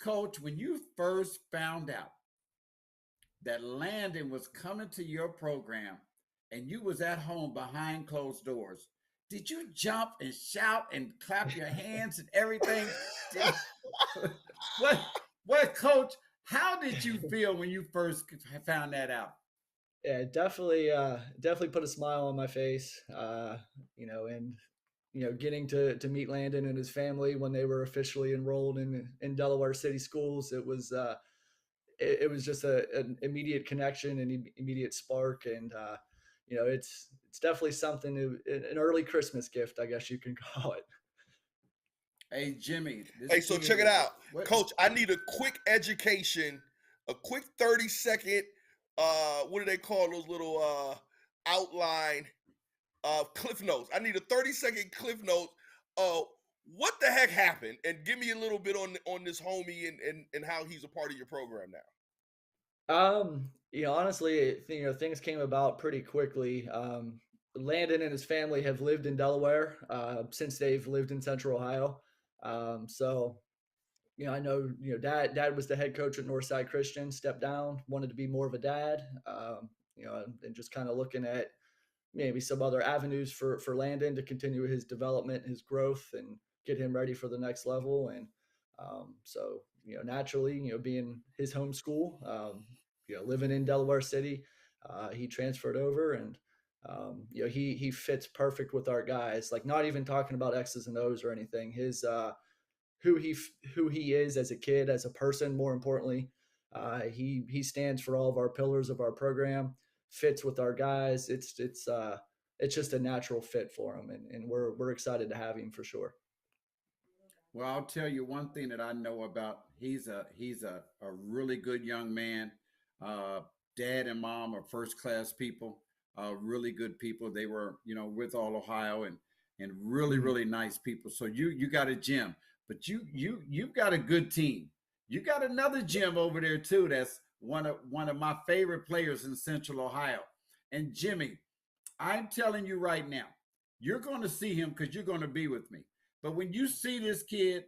Coach, when you first found out that Landon was coming to your program and you was at home behind closed doors, did you jump and shout and clap your hands and everything? What, Coach? How did you feel when you first found that out? Yeah, definitely put a smile on my face. And getting to meet Landon and his family when they were officially enrolled in Delaware City schools, it was just an immediate connection, an immediate spark, and it's definitely something, an early Christmas gift, I guess you can call it. Hey, Jimmy. Hey, so check it out. Coach, I need a quick education, a quick 30-second, what do they call those little outline cliff notes? I need a 30-second cliff note. What the heck happened? And give me a little bit on this homie and how he's a part of your program now. Honestly, things came about pretty quickly. Landon and his family have lived in Delaware since they've lived in Central Ohio. So, I know, dad was the head coach at Northside Christian, stepped down, wanted to be more of a dad, and just kind of looking at maybe some other avenues for Landon to continue his development, his growth, and get him ready for the next level. And so, naturally, being his home school, living in Delaware City, he transferred over, and he fits perfect with our guys. Like, not even talking about X's and O's or anything. His who he is as a kid, as a person, more importantly, he stands for all of our pillars of our program. Fits with our guys. It's just a natural fit for him, and we're excited to have him for sure. Well, I'll tell you one thing that I know about. He's a really good young man. Dad and mom are first class people. Really good people. They were, with All Ohio and really nice people. So you got a gym, but you've got a good team. You got another gym over there too. That's one of my favorite players in Central Ohio. And Jimmy, I'm telling you right now, you're going to see him because you're going to be with me. But when you see this kid,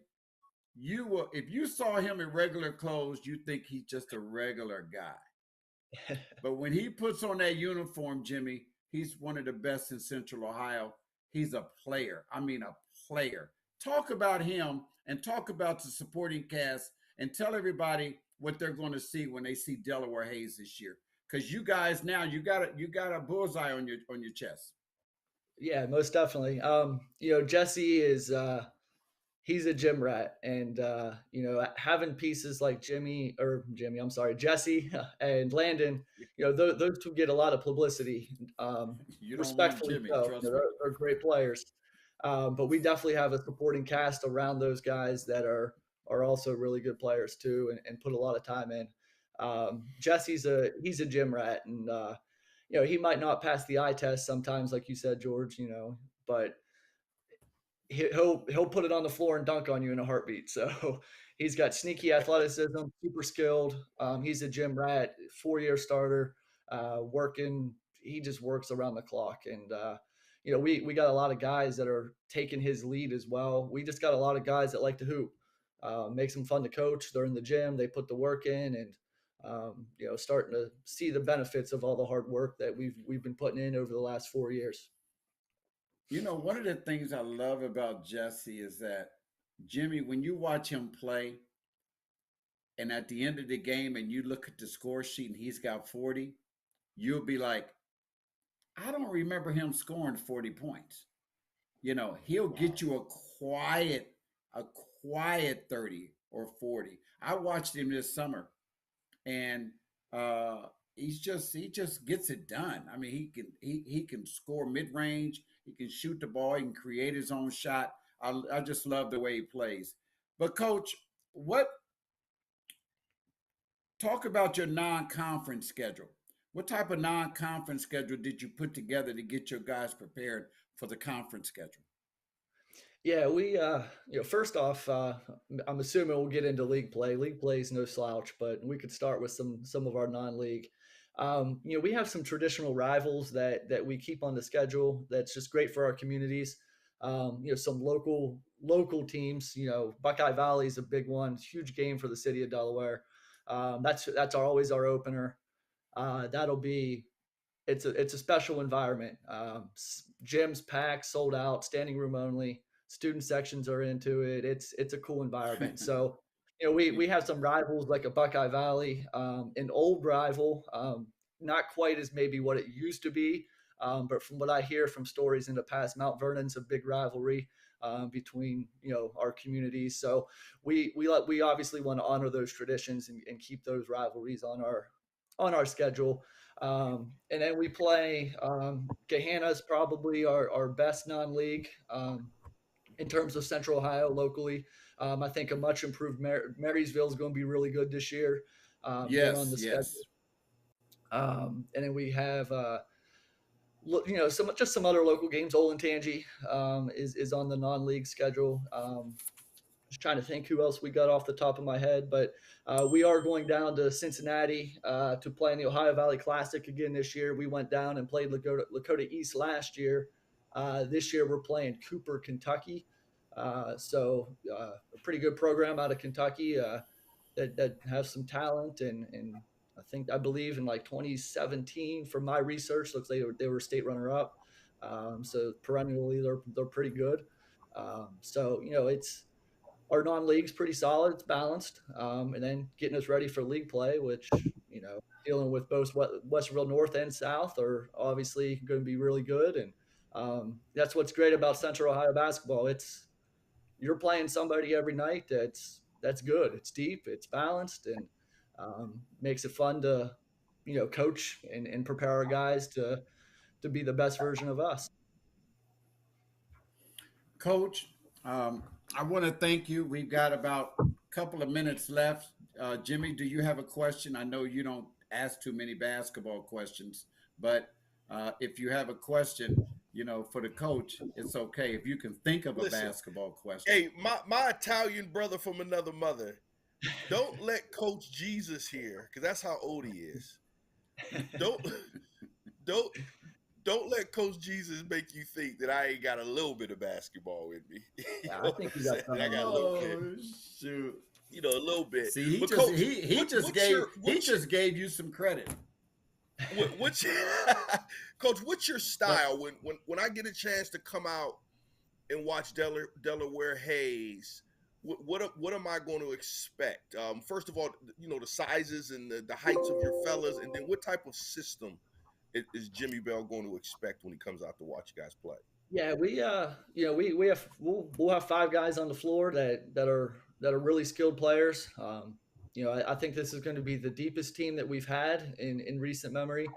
you will. If you saw him in regular clothes, you think he's just a regular guy. But when he puts on that uniform, Jimmy, he's one of the best in Central Ohio. He's a player. I mean, a player. Talk about him and talk about the supporting cast and tell everybody what they're going to see when they see Delaware Hayes this year. Because you guys now you got a bullseye on your chest. Yeah, most definitely. Jesse is he's a gym rat, and having pieces like Jesse and Landon, those two get a lot of publicity. You don't Respectfully, want Jimmy, so trust me. they're great players, but we definitely have a supporting cast around those guys that are also really good players too, and put a lot of time in. Jesse's he's a gym rat, and he might not pass the eye test sometimes, like you said, George, but he'll put it on the floor and dunk on you in a heartbeat. So he's got sneaky athleticism, super skilled. He's a gym rat, 4-year starter, working. He just works around the clock. And, we got a lot of guys that are taking his lead as well. We just got a lot of guys that like to hoop. makes them fun to coach. They're in the gym, they put the work in, and starting to see the benefits of all the hard work that we've been putting in over the last 4 years. One of the things I love about Jesse is that, Jimmy, when you watch him play, and at the end of the game, and you look at the score sheet and he's got 40, you'll be like, I don't remember him scoring 40 points. He'll get you a quiet 30 or 40. I watched him this summer, and he just gets it done. I mean, he can score mid range, he can shoot the ball, he can create his own shot. I just love the way he plays. But coach, talk about your non-conference schedule. What type of non-conference schedule did you put together to get your guys prepared for the conference schedule? Yeah, we first off, I'm assuming we'll get into league play. League play is no slouch, but we could start with some of our non-league. We have some traditional rivals that we keep on the schedule. That's just great for our communities. Some local teams. Buckeye Valley is a big one. Huge game for the city of Delaware. That's always our opener. It's a special environment. Gyms packed, sold out, standing room only. Student sections are into it. It's a cool environment. So, we have some rivals like a Buckeye Valley, an old rival, not quite as maybe what it used to be, but from what I hear from stories in the past, Mount Vernon's a big rivalry between our communities. So we obviously want to honor those traditions and keep those rivalries on our schedule. And then we play Gahanna's probably our best non-league in terms of Central Ohio locally. I think a much improved Marysville is going to be really good this year. Yes, on the yes. schedule. And then we have some other local games. Olentangy is on the non-league schedule. Just trying to think who else we got off the top of my head, but we are going down to Cincinnati to play in the Ohio Valley Classic again this year. We went down and played Lakota East last year. This year we're playing Cooper, Kentucky. So a pretty good program out of Kentucky that has some talent, and I believe in like 2017, from my research, looks like they were state runner-up. So perennially they're pretty good. So it's our non-league's pretty solid. It's balanced, and then getting us ready for league play, which dealing with both Westerville North and South are obviously going to be really good, and that's what's great about Central Ohio basketball. You're playing somebody every night that's good. It's deep, it's balanced, and makes it fun to coach and prepare our guys to be the best version of us. Coach, I want to thank you. We've got about a couple of minutes left. Jimmy, do you have a question? I know you don't ask too many basketball questions, but if you have a question, for the coach, it's okay. If you can think of a basketball question. Hey, my Italian brother from another mother, don't let Coach Jesus hear, because that's how old he is. Don't let Coach Jesus make you think that I ain't got a little bit of basketball in me. I think you got something. I got a little bit. Shoot. A little bit. See, he just gave you some credit. Coach, what's your style when I get a chance to come out and watch Delaware Hayes? What am I going to expect? First of all, the sizes and the heights of your fellas, and then what type of system is Jimmy Bell going to expect when he comes out to watch you guys play? Yeah, we'll have 5 guys on the floor that are really skilled players. I think this is going to be the deepest team that we've had in recent memory.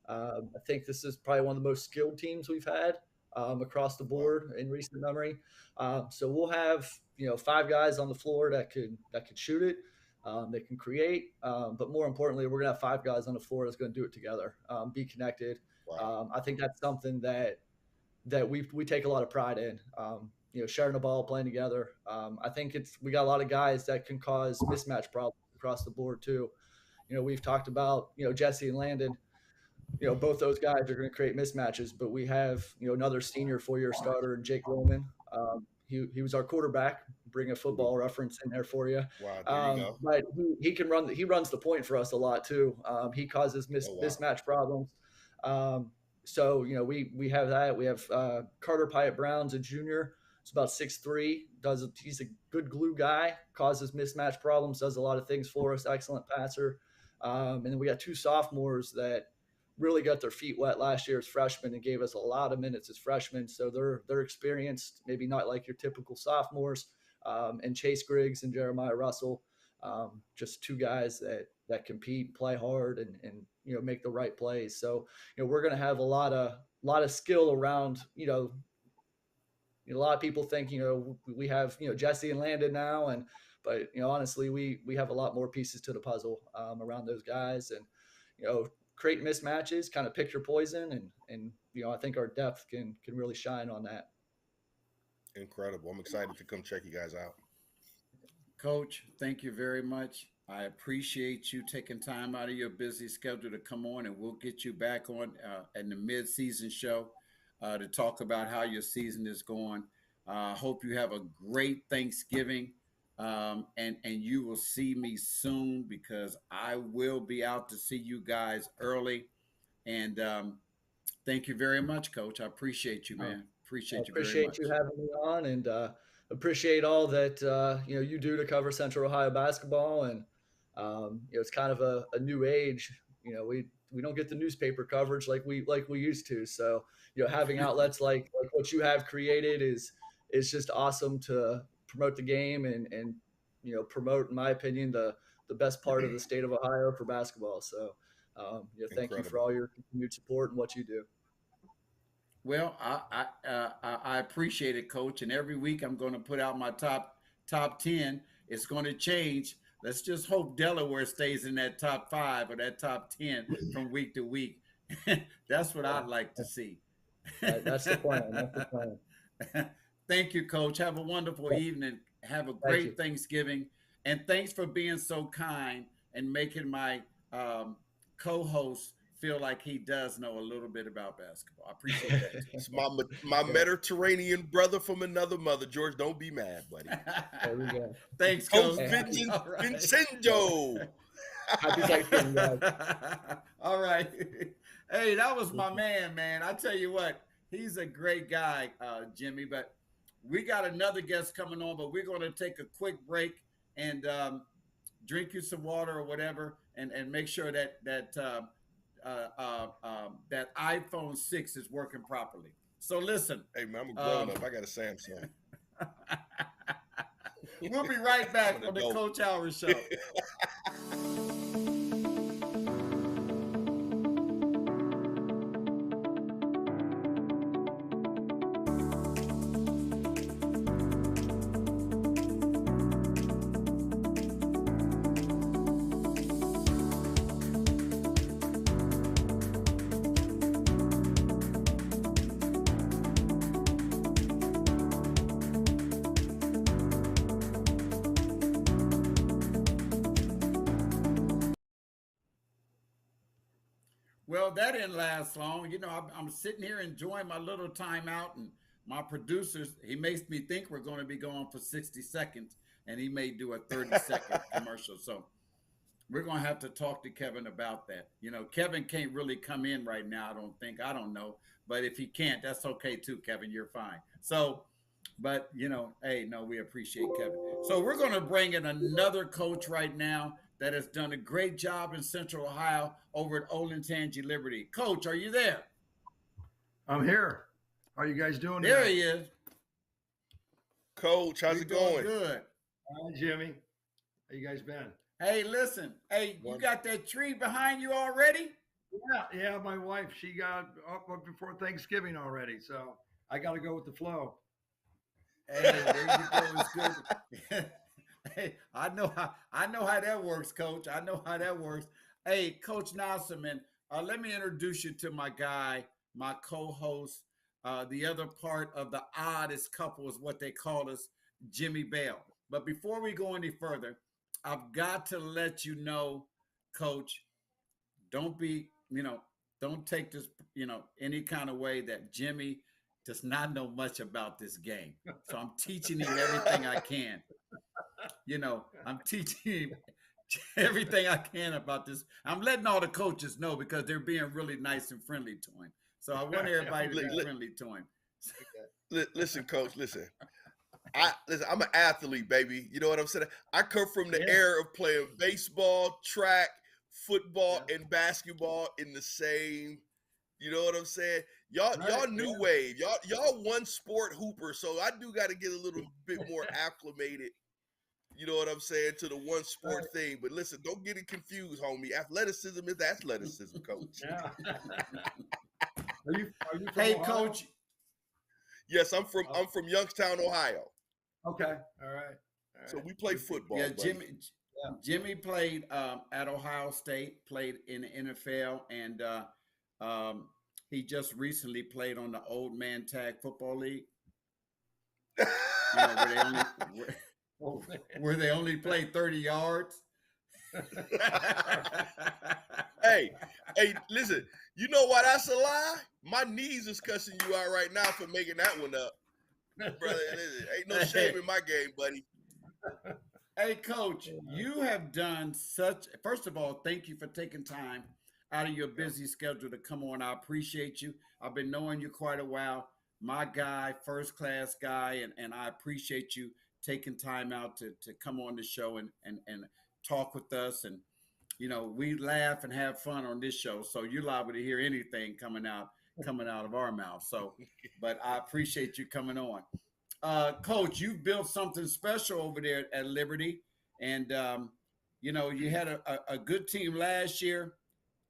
I think this is probably one of the most skilled teams we've had across the board in recent memory. So we'll have 5 guys on the floor that could shoot it, that can create, but more importantly, we're gonna have 5 guys on the floor that's going to do it together, be connected. Wow. I think that's something that we take a lot of pride in. Sharing the ball, playing together. I think we got a lot of guys that can cause mismatch problems across the board too. We've talked about Jesse and Landon. Both those guys are going to create mismatches, but we have another senior 4-year starter, Jake Roman. He was our quarterback bring a football reference in there for you. Wow, there you go. But he runs the point for us a lot too. He causes Oh wow. mismatch problems. Um, so we have that. We have Carter Pyatt Brown's a junior. It's about 6'3". He's a good glue guy. Causes mismatch problems. Does a lot of things for us. Excellent passer. And then we got 2 sophomores that really got their feet wet last year as freshmen and gave us a lot of minutes as freshmen. So they're experienced, maybe not like your typical sophomores. And Chase Griggs and Jeremiah Russell, just 2 guys that compete, play hard, and make the right plays. So we're going to have a lot of skill around. A lot of people think we have Jesse and Landon now, but honestly we have a lot more pieces to the puzzle around those guys, and create mismatches, kind of pick your poison, and I think our depth can really shine on that. Incredible. I'm excited to come check you guys out. Coach, thank you very much. I appreciate you taking time out of your busy schedule to come on, and we'll get you back on in the mid-season show to talk about how your season is going. Hope you have a great Thanksgiving, and you will see me soon, because I will be out to see you guys early. And thank you very much, Coach. I appreciate you, man. Appreciate you very much. Appreciate you having me on, and appreciate all that you do to cover Central Ohio basketball. And it's kind of a new age. We don't get the newspaper coverage like we used to. So having outlets like what you have created is just awesome to promote the game and promote, in my opinion, the best part of the state of Ohio for basketball. So thank you for all your continued support and what you do. Well, I appreciate it, Coach. And every week I'm going to put out my top 10. It's going to change. Let's just hope Delaware stays in that top 5 or that top 10 from week to week. That's what I'd like to see. That's the plan. That's the plan. Thank you, Coach. Have a wonderful evening. Have a great Thanksgiving. And thanks for being so kind and making my co-host feel like he does know a little bit about basketball. I appreciate that. It's my Mediterranean brother from another mother. George, don't be mad, buddy. There we go. Thanks, Coach. Vincenzo. Happy Thanksgiving, guys. All right. Hey, that was my man. I tell you what, he's a great guy, Jimmy. But we got another guest coming on, but we're going to take a quick break and drink you some water or whatever, and make sure that iPhone 6 is working properly. So listen. Hey man, I'm a grown up. I got a Samsung. We'll be right back on the Coach Howard Show. Well, that didn't last long. I'm sitting here enjoying my little time out, and my producers, he makes me think we're going to be going for 60 seconds, and he may do a 30-second commercial. So we're going to have to talk to Kevin about that. Kevin can't really come in right now, I don't think. I don't know. But if he can't, that's okay too, Kevin. You're fine. So, but, hey, no, we appreciate Kevin. So we're going to bring in another coach right now that has done a great job in Central Ohio over at Olentangy Liberty. Coach, are you there? I'm here. How are you guys doing There today? he is. Coach, how's it going? Good. Hi, Jimmy. How you guys been? Hey, listen. Hey, you got that tree behind you already? Yeah. My wife, she got up before Thanksgiving already, so I got to go with the flow. Hey, there you go. It's good. Hey, I know how that works, Coach. I know how that works. Hey, Coach Nasserman, let me introduce you to my guy, my co-host, the other part of the oddest couple is what they call us, Jimmy Bell. But before we go any further, I've got to let you know, Coach, don't take this, any kind of way that Jimmy does not know much about this game. So I'm teaching him everything I can. I'm teaching him everything I can about this. I'm letting all the coaches know because they're being really nice and friendly to him. So I want everybody to be friendly to him. Listen, Coach, listen. I'm an athlete, baby. You know what I'm saying? I come from the era of playing baseball, track, football, and basketball in the same. You know what I'm saying? Y'all new wave. Y'all one sport hooper. So I do got to get a little bit more acclimated. You know what I'm saying, to the one sport thing. But listen, don't get it confused, homie. Athleticism is athleticism, Coach. Yeah. Are you Hey, Ohio? Coach. Yes, I'm from Youngstown, Ohio. Okay. All right. So we play football. Yeah, buddy. Jimmy played at Ohio State, played in the NFL, and he just recently played on the Old Man Tag Football League. Where they only play 30 yards. Hey, listen, you know why that's a lie? My knees is cussing you out right now for making that one up. Brother, ain't no shame in my game, buddy. Hey, Coach, you have done first of all, thank you for taking time out of your busy schedule to come on. I appreciate you. I've been knowing you quite a while. My guy, first class guy, and I appreciate you taking time out to come on the show and talk with us. And, we laugh and have fun on this show. So you're liable to hear anything coming out of our mouth. So, but I appreciate you coming on. Coach, you've built something special over there at Liberty. And, you had a good team last year.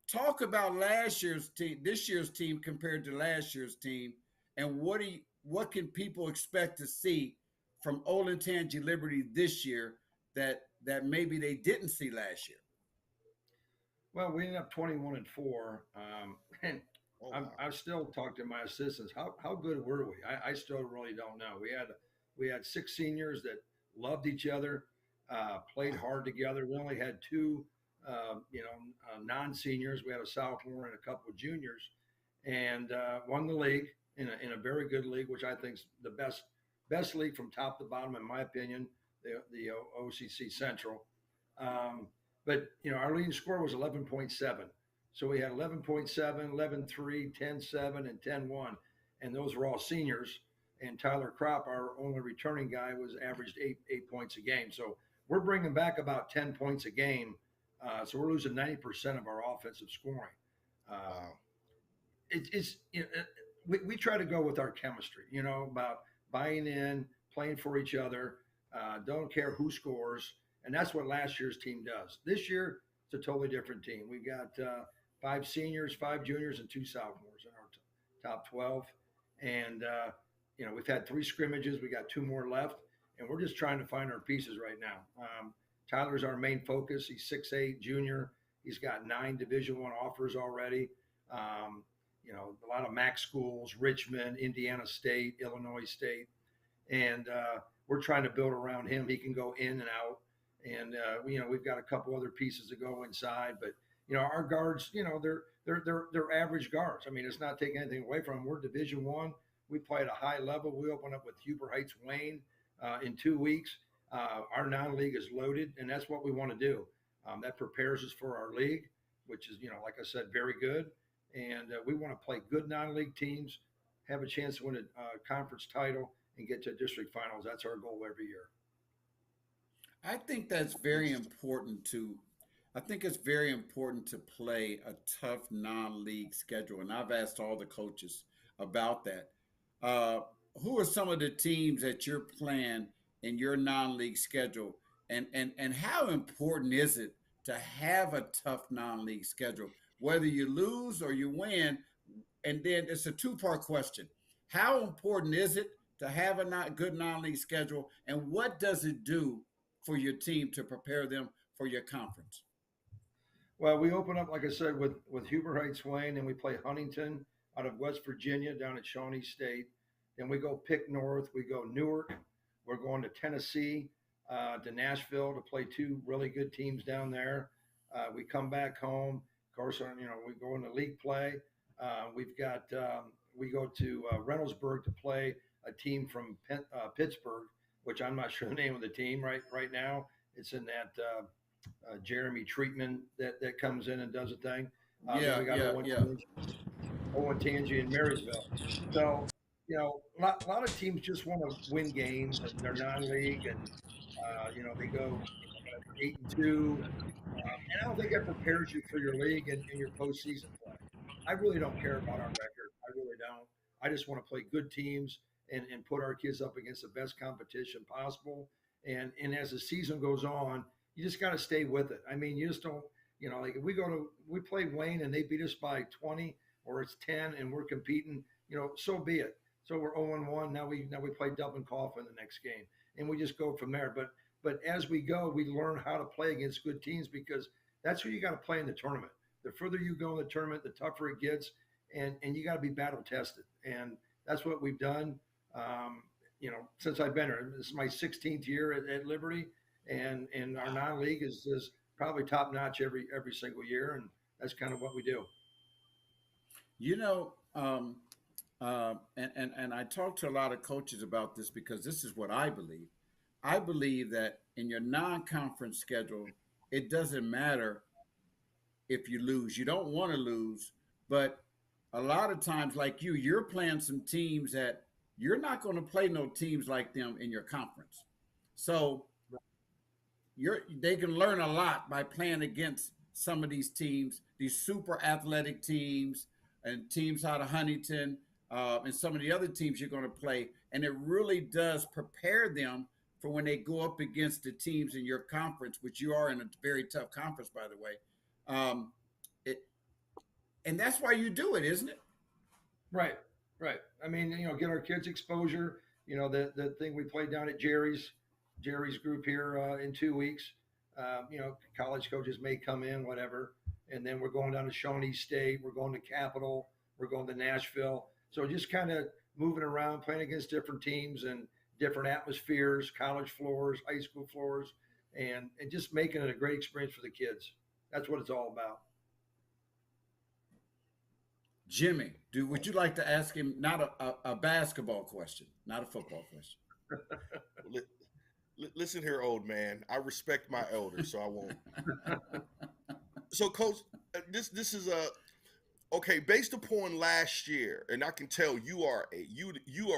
Talk about last year's team, this year's team compared to last year's team. And what can people expect to see from Olentangy Liberty this year that maybe they didn't see last year? Well, we ended up 21-4, and I still talk to my assistants. How good were we? I still really don't know. We had 6 seniors that loved each other, played hard together. We only had 2, non-seniors. We had a sophomore and a couple of juniors, and won the league in a very good league, which I think is the best league from top to bottom, in my opinion, the OCC Central. But our leading score was 11.7. So we had 11.7, 11.3, 10.7, and 10.1. And those were all seniors. And Tyler Kropp, our only returning guy, was averaged 8 points a game. So we're bringing back about 10 points a game. So we're losing 90% of our offensive scoring. We try to go with our chemistry, about buying in, playing for each other, don't care who scores. And that's what last year's team does. This year, it's a totally different team. We've got 5 seniors, 5 juniors, and 2 sophomores in our top 12. And, we've had 3 scrimmages. We got 2 more left. And we're just trying to find our pieces right now. Tyler's our main focus. He's 6'8", junior. He's got 9 Division I offers already. A lot of MAC schools, Richmond, Indiana State, Illinois State. And we're trying to build around him. He can go in and out. And we've got a couple other pieces to go inside, but our guards, they're average guards. I mean, it's not taking anything away from them. We're Division I. We play at a high level. We open up with Huber Heights Wayne in 2 weeks. Our non-league is loaded, and that's what we want to do. That prepares us for our league, which is like I said, very good. And we want to play good non-league teams, have a chance to win a conference title, and get to district finals. That's our goal every year. I think that's very important it's very important to play a tough non-league schedule. And I've asked all the coaches about that. Who are some of the teams that you're playing in your non-league schedule? And how important is it to have a tough non-league schedule, whether you lose or you win? And then it's a 2-part question. How important is it to have a good non-league schedule? And what does it do for your team to prepare them for your conference? Well, we open up, like I said, with Huber Heights Wayne, and we play Huntington out of West Virginia down at Shawnee State. Then we go Pick North, we go Newark. We're going to Tennessee, to Nashville to play 2 really good teams down there. We come back home. Of course, we go into league play. We've got we go to Reynoldsburg to play a team from Pittsburgh, which I'm not sure the name of the team right now. It's in that Jeremy treatment that comes in and does a thing. Then we got Owen Tangi in Marysville. So, a lot of teams just want to win games and they're non-league and, they go 8-2. And I don't think that prepares you for your league and your postseason play. I really don't care about our record. I really don't. I just want to play good teams and put our kids up against the best competition possible. And as the season goes on, you just got to stay with it. I mean, you just don't, like if we play Wayne and they beat us by 20 or it's 10 and we're competing, so be it. So we're 0-1. Now we play Dublin Coffin the next game and we just go from there. But as we go, we learn how to play against good teams because that's who you got to play in the tournament. The further you go in the tournament, the tougher it gets, and you got to be battle tested. And that's what we've done. Since I've been here, this is my 16th year at Liberty, and our non-league is probably top notch every single year, and that's kind of what we do. And I talk to a lot of coaches about this because this is what I believe. I believe that in your non-conference schedule, it doesn't matter if you lose. You don't want to lose, but a lot of times, like you're playing some teams that you're not going to play no teams like them in your conference. So they can learn a lot by playing against some of these teams, these super athletic teams and teams out of Huntington and some of the other teams you're going to play. And it really does prepare them for when they go up against the teams in your conference, which you are in a very tough conference, by the way. And that's why you do it, isn't it? Right. I mean, get our kids exposure. The thing we played down at Jerry's group here in 2 weeks. College coaches may come in, whatever, and then we're going down to Shawnee State. We're going to Capital. We're going to Nashville. So just kind of moving around, playing against different teams and different atmospheres, college floors, high school floors, and just making it a great experience for the kids. That's what it's all about. Jimmy, would you like to ask him not a basketball question, not a football question? Listen here, old man. I respect my elders, so I won't. So, Coach, this is okay. Based upon last year, and I can tell you are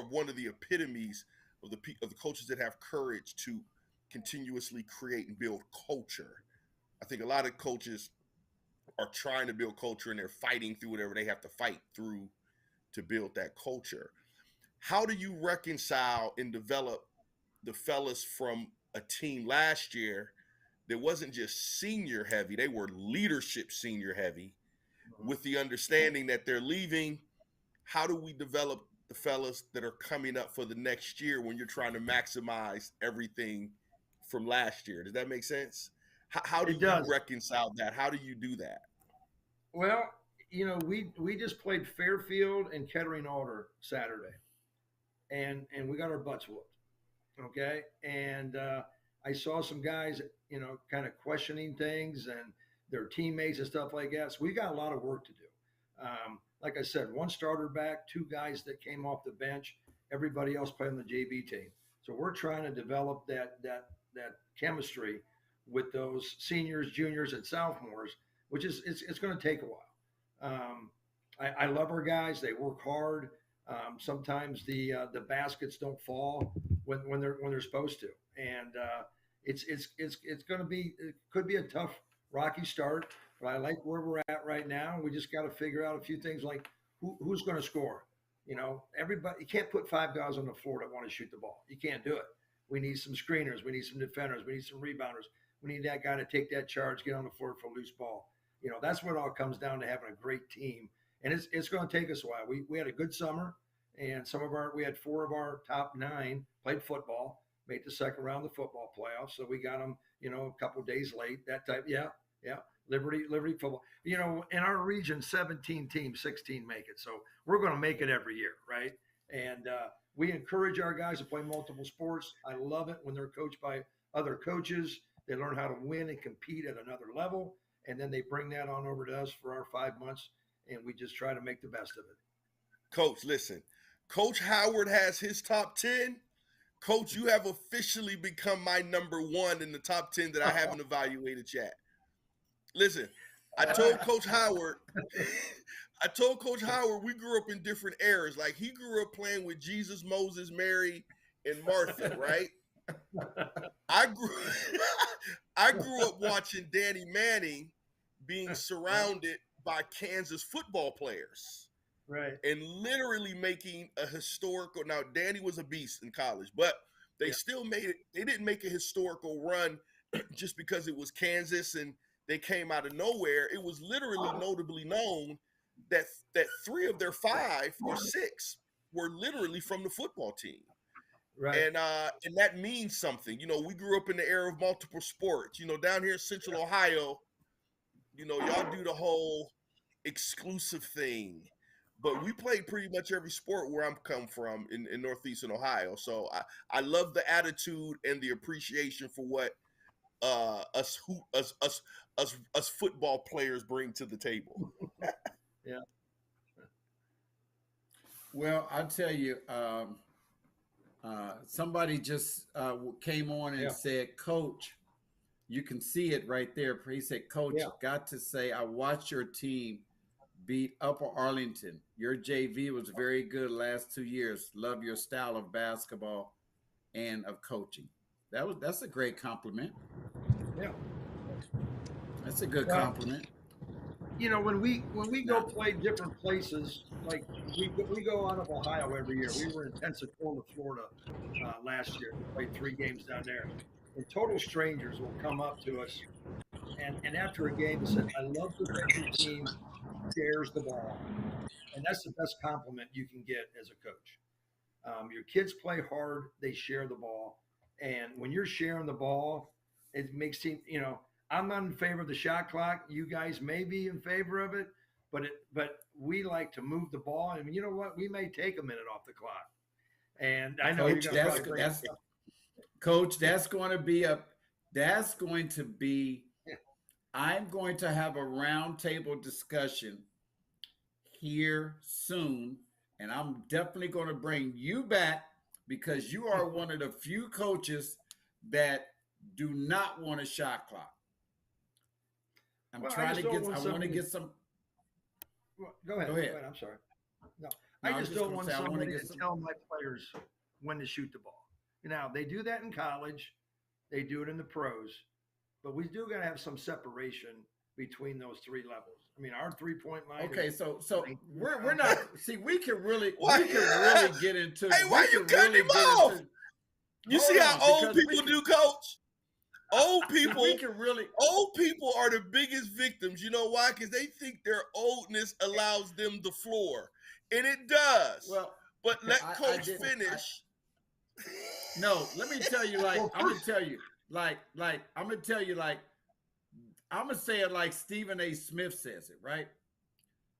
one of the epitomes of the coaches that have courage to continuously create and build culture. I think a lot of coaches are trying to build culture and they're fighting through whatever they have to fight through to build that culture. How do you reconcile and develop the fellas from a team last year that wasn't just senior heavy, they were leadership senior heavy, with the understanding that they're leaving? How do we develop the fellas that are coming up for the next year when you're trying to maximize everything from last year? Does that make sense? How do you reconcile that? How do you do that? Well, we just played Fairfield and Kettering Alder Saturday, and we got our butts whooped. Okay, and I saw some guys, kind of questioning things and their teammates and stuff like that. So we got a lot of work to do. Like I said, one starter back, two guys that came off the bench, everybody else played on the JV team. So we're trying to develop that chemistry with those seniors, juniors, and sophomores, which is it's going to take a while. I love our guys; they work hard. Sometimes the baskets don't fall when they're supposed to, and it's going to be, it could be a tough, rocky start. But I like where we're at right now. We just got to figure out a few things like who's going to score. Everybody, you can't put 5 guys on the floor that want to shoot the ball. You can't do it. We need some screeners. We need some defenders. We need some rebounders. We need that guy to take that charge, get on the floor for a loose ball. That's what it all comes down to, having a great team. And it's going to take us a while. We had a good summer, and we had 4 of our top 9 played football, made the second round of the football playoffs. So we got them, a couple of days late, that type. Yeah. Liberty football. In our region, 17 teams, 16 make it. So we're going to make it every year, right? And we encourage our guys to play multiple sports. I love it when they're coached by other coaches. They learn how to win and compete at another level, and then they bring that on over to us for our 5 months. and we just try to make the best of it. Coach, listen. Coach Howard has his top 10. Coach, you have officially become my number 1 in the top 10 that I haven't evaluated yet. Listen, I told Coach Howard we grew up in different eras. Like, he grew up playing with Jesus, Moses, Mary, and Martha, right? I grew up watching Danny Manning being surrounded by Kansas football players. Right. And literally making a historical. Now, Danny was a beast in college, but they still made it. They didn't make a historical run just because it was Kansas and they came out of nowhere. It was literally notably known that 3 of their 5 or 6 were literally from the football team. Right. And that means something. You know, we grew up in the era of multiple sports. You know, down here in Central Ohio, you know, y'all do the whole exclusive thing. But we played pretty much every sport where I'm come from in Northeastern Ohio. So I love the attitude and the appreciation for what us football players bring to the table. Yeah. Well, I'll tell you, somebody just came on and said, Coach, you can see it right there. He said, Coach, got to say, I watched your team beat Upper Arlington. Your JV was very good last 2 years. Love your style of basketball and of coaching. That's a great compliment. Yeah. That's a good compliment. You know, when we go play different places, like we go out of Ohio every year. We were in Pensacola, Florida last year. We played 3 games down there. And total strangers will come up to us and after a game and said, I love the way your team shares the ball. And that's the best compliment you can get as a coach. Your kids play hard, they share the ball. And when you're sharing the ball, it makes it, you know, I'm not in favor of the shot clock. You guys may be in favor of it, but we like to move the ball. And you know what? We may take a minute off the clock. And I know Coach, Coach, that's going to be I'm going to have a roundtable discussion here soon, and I'm definitely going to bring you back because you are one of the few coaches that do not want a shot clock. I want to get some. Go ahead. I'm sorry. No, I just don't want somebody to tell my players when to shoot the ball. Now, they do that in college. They do it in the pros. But we do got to have some separation between those 3 levels. I mean, our 3-point line. Okay, so we're not. See, we can really get into. Hey, why you cutting him off? You see how old people do, Coach? Old people, old people are the biggest victims. You know why? Because they think their oldness allows them the floor, and it does. Well, but let Coach finish. No, let me tell you. I'm gonna say it like Stephen A. Smith says it. Right.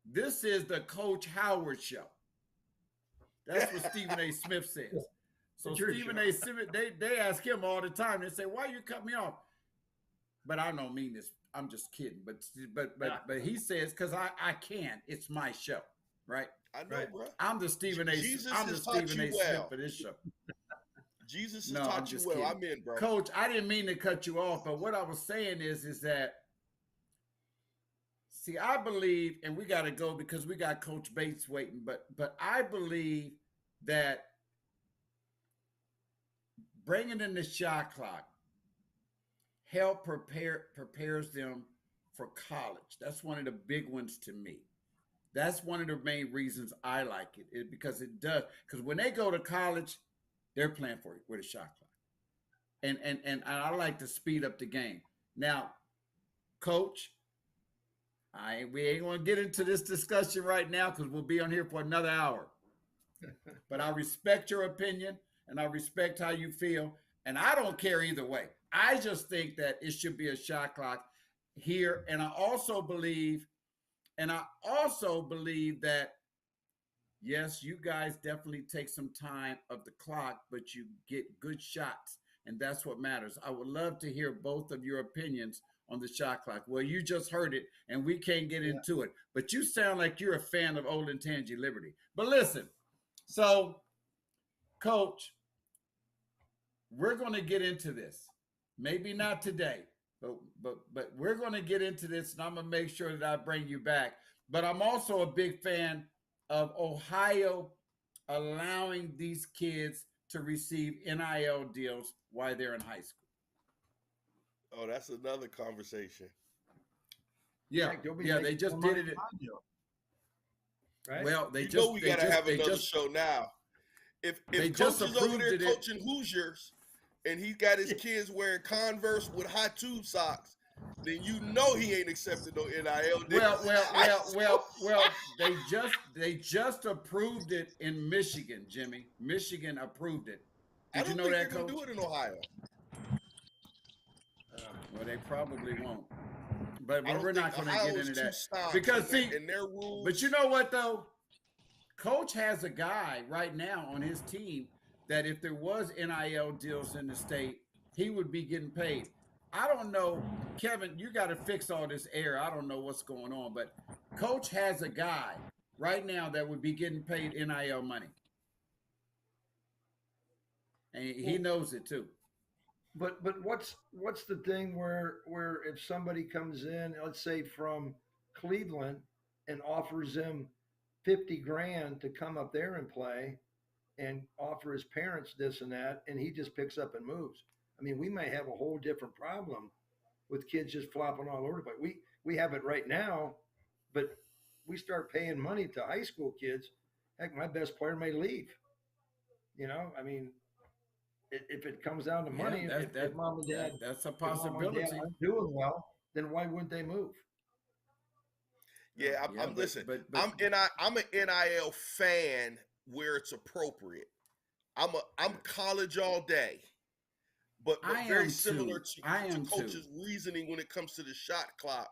This is the Coach Howard show. That's what Stephen A. Smith says. So Stephen A. Smith, they ask him all the time. They say, "Why you cut me off?" But I don't mean this. I'm just kidding. But he says, "Because I can. It's my show, right?" I know, bro. I'm the Stephen A. Smith for this show. Jesus has taught you well. I'm in, bro. Coach, I didn't mean to cut you off, but what I was saying is that. See, I believe, and we got to go because we got Coach Bates waiting. But I believe that. Bringing in the shot clock prepares them for college. That's one of the big ones to me. That's one of the main reasons I like it because it does. Because when they go to college, they're playing for it with a shot clock, and I like to speed up the game. Now, Coach, we ain't going to get into this discussion right now because we'll be on here for another hour. But I respect your opinion. And I respect how you feel. And I don't care either way. I just think that it should be a shot clock here. And I also believe that, yes, you guys definitely take some time of the clock, but you get good shots. And that's what matters. I would love to hear both of your opinions on the shot clock. Well, you just heard it, and we can't get into it. But you sound like you're a fan of Olentangy Liberty. But listen, so, Coach, we're going to get into this. Maybe not today, but we're going to get into this, and I'm going to make sure that I bring you back. But I'm also a big fan of Ohio allowing these kids to receive NIL deals while they're in high school. Oh, that's another conversation. Yeah, they just did it. Right? Well, we got to have another show now. If Coach is over there coaching Hoosiers and he got his kids wearing Converse with high tube socks, then you know he ain't accepting no NIL deals. Well, they just approved it in Michigan, Jimmy. Michigan approved it. Did you know that, Coach? Do it in Ohio. Well, they probably won't. But we're not going to get into that because in their rules. But you know what though? Coach has a guy right now on his team that if there was NIL deals in the state, he would be getting paid. I don't know, Kevin, you got to fix all this air. I don't know what's going on, but Coach has a guy right now that would be getting paid NIL money. And he knows it too. But what's the thing where if somebody comes in, let's say from Cleveland, and offers him $50,000 to come up there and play, and offer his parents this and that, and he just picks up and moves? I mean, we may have a whole different problem with kids just flopping all over the place. We have it right now, but we start paying money to high school kids. Heck, my best player may leave. You know, I mean, if it comes down to money, if mom and dad, that's a possibility. If mom and dad aren't doing well, then why wouldn't they move? Yeah, I'm listening. I'm an NIL fan where it's appropriate. I'm college all day, but very similar to Coach's reasoning when it comes to the shot clock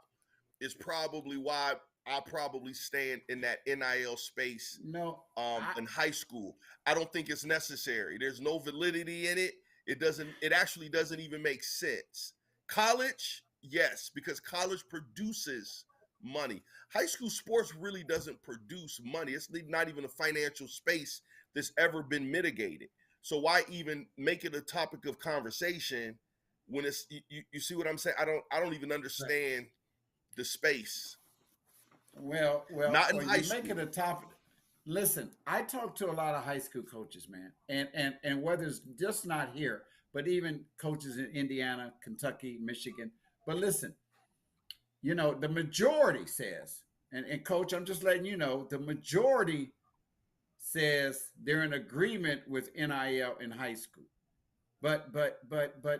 is probably why I probably stay in that NIL space. In high school, I don't think it's necessary. There's no validity in it. It actually doesn't even make sense. College, yes, because college produces money. High school sports really doesn't produce money. It's not even a financial space that's ever been mitigated. So why even make it a topic of conversation when it's you see what I'm saying? I don't even understand the space. Well, not in high school. Make it a topic. Listen, I talk to a lot of high school coaches, man, and whether it's just not here, but even coaches in Indiana, Kentucky, Michigan. But listen, you know, the majority says, and Coach, I'm just letting you know, the majority says they're in agreement with NIL in high school. But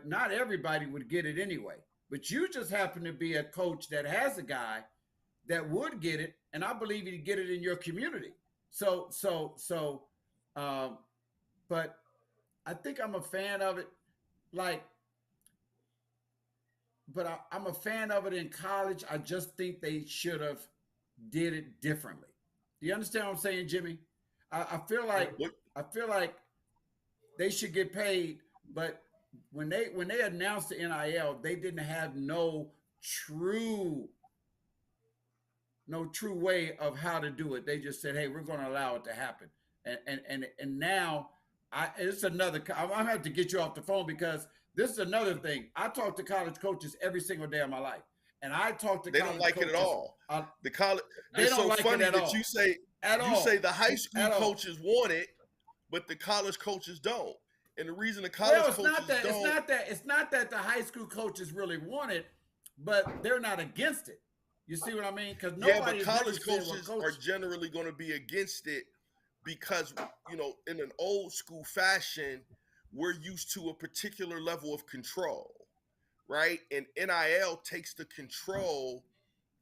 not everybody would get it anyway. But you just happen to be a coach that has a guy that would get it, and I believe he'd get it in your community. But I think I'm a fan of it. I'm a fan of it in college. I just think they should have did it differently. Do you understand what I'm saying, Jimmy? I feel like they should get paid, but when they announced the NIL, they didn't have no true way of how to do it. They just said, "Hey, we're going to allow it to happen." And now it's another. I'm gonna have to get you off the phone because this is another thing. I talk to college coaches every single day of my life, and I talk to they don't like coaches, it at all. They it's don't so like funny it at that all. you say the high school coaches want it, but the college coaches don't. And the reason the college coaches don't, it's not that the high school coaches really want it, but they're not against it. You see what I mean? Because but college coaches are generally going to be against it because, you know, in an old school fashion, we're used to a particular level of control, right? And NIL takes the control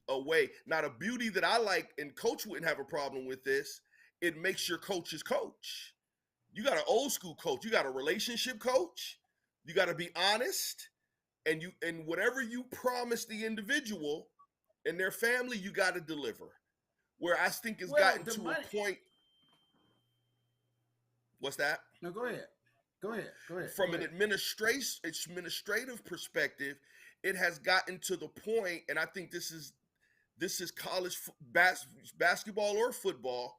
away. Now, the beauty that I like, and Coach wouldn't have a problem with this, it makes your coaches coach. You got an old school coach. You got a relationship coach. You got to be honest, and whatever you promise the individual and their family, you got to deliver. Where I think it's gotten to a point. What's that? No, go ahead. From an administrative perspective, it has gotten to the point, and I think this is college basketball or football,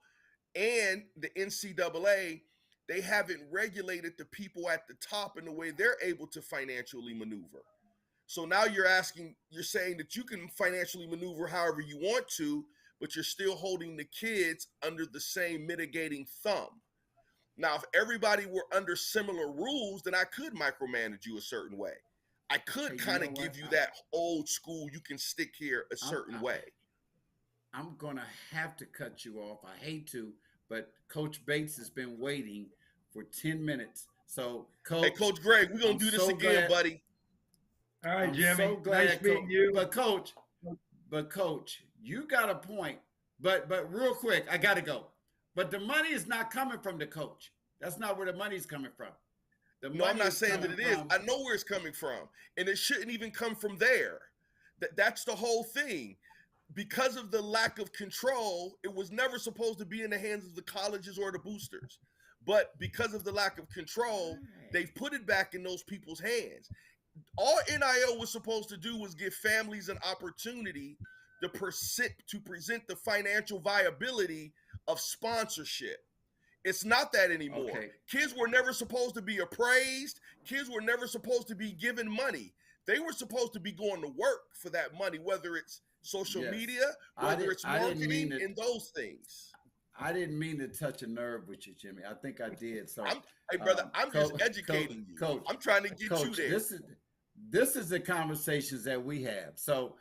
and the NCAA, they haven't regulated the people at the top in the way they're able to financially maneuver. So now you're saying that you can financially maneuver however you want to, but you're still holding the kids under the same mitigating thumb. Now, if everybody were under similar rules, then I could micromanage you a certain way. I could kind of give you that old school, you can stick here a certain way. I'm going to have to cut you off. I hate to, but Coach Bates has been waiting for 10 minutes. So, Coach. Hey, Coach Greg, we're going to do this again, buddy. All right, I'm Jimmy. so glad, nice meeting you. But Coach, you got a point. But real quick, I got to go. But the money is not coming from the coach. That's not where the money's coming from. No, I'm not saying that it is. I know where it's coming from, and it shouldn't even come from there. That's the whole thing. Because of the lack of control, it was never supposed to be in the hands of the colleges or the boosters. But because of the lack of control, they've put it back in those people's hands. All NIL was supposed to do was give families an opportunity to present the financial viability of sponsorship. It's not that anymore. Okay. Kids were never supposed to be appraised. Kids were never supposed to be given money. They were supposed to be going to work for that money, whether it's social media, whether it's marketing, and those things. I didn't mean to touch a nerve with you, Jimmy. I think I did. So, hey, brother, I'm just educating you. Coach, I'm trying to get you there. This is the conversations that we have. So,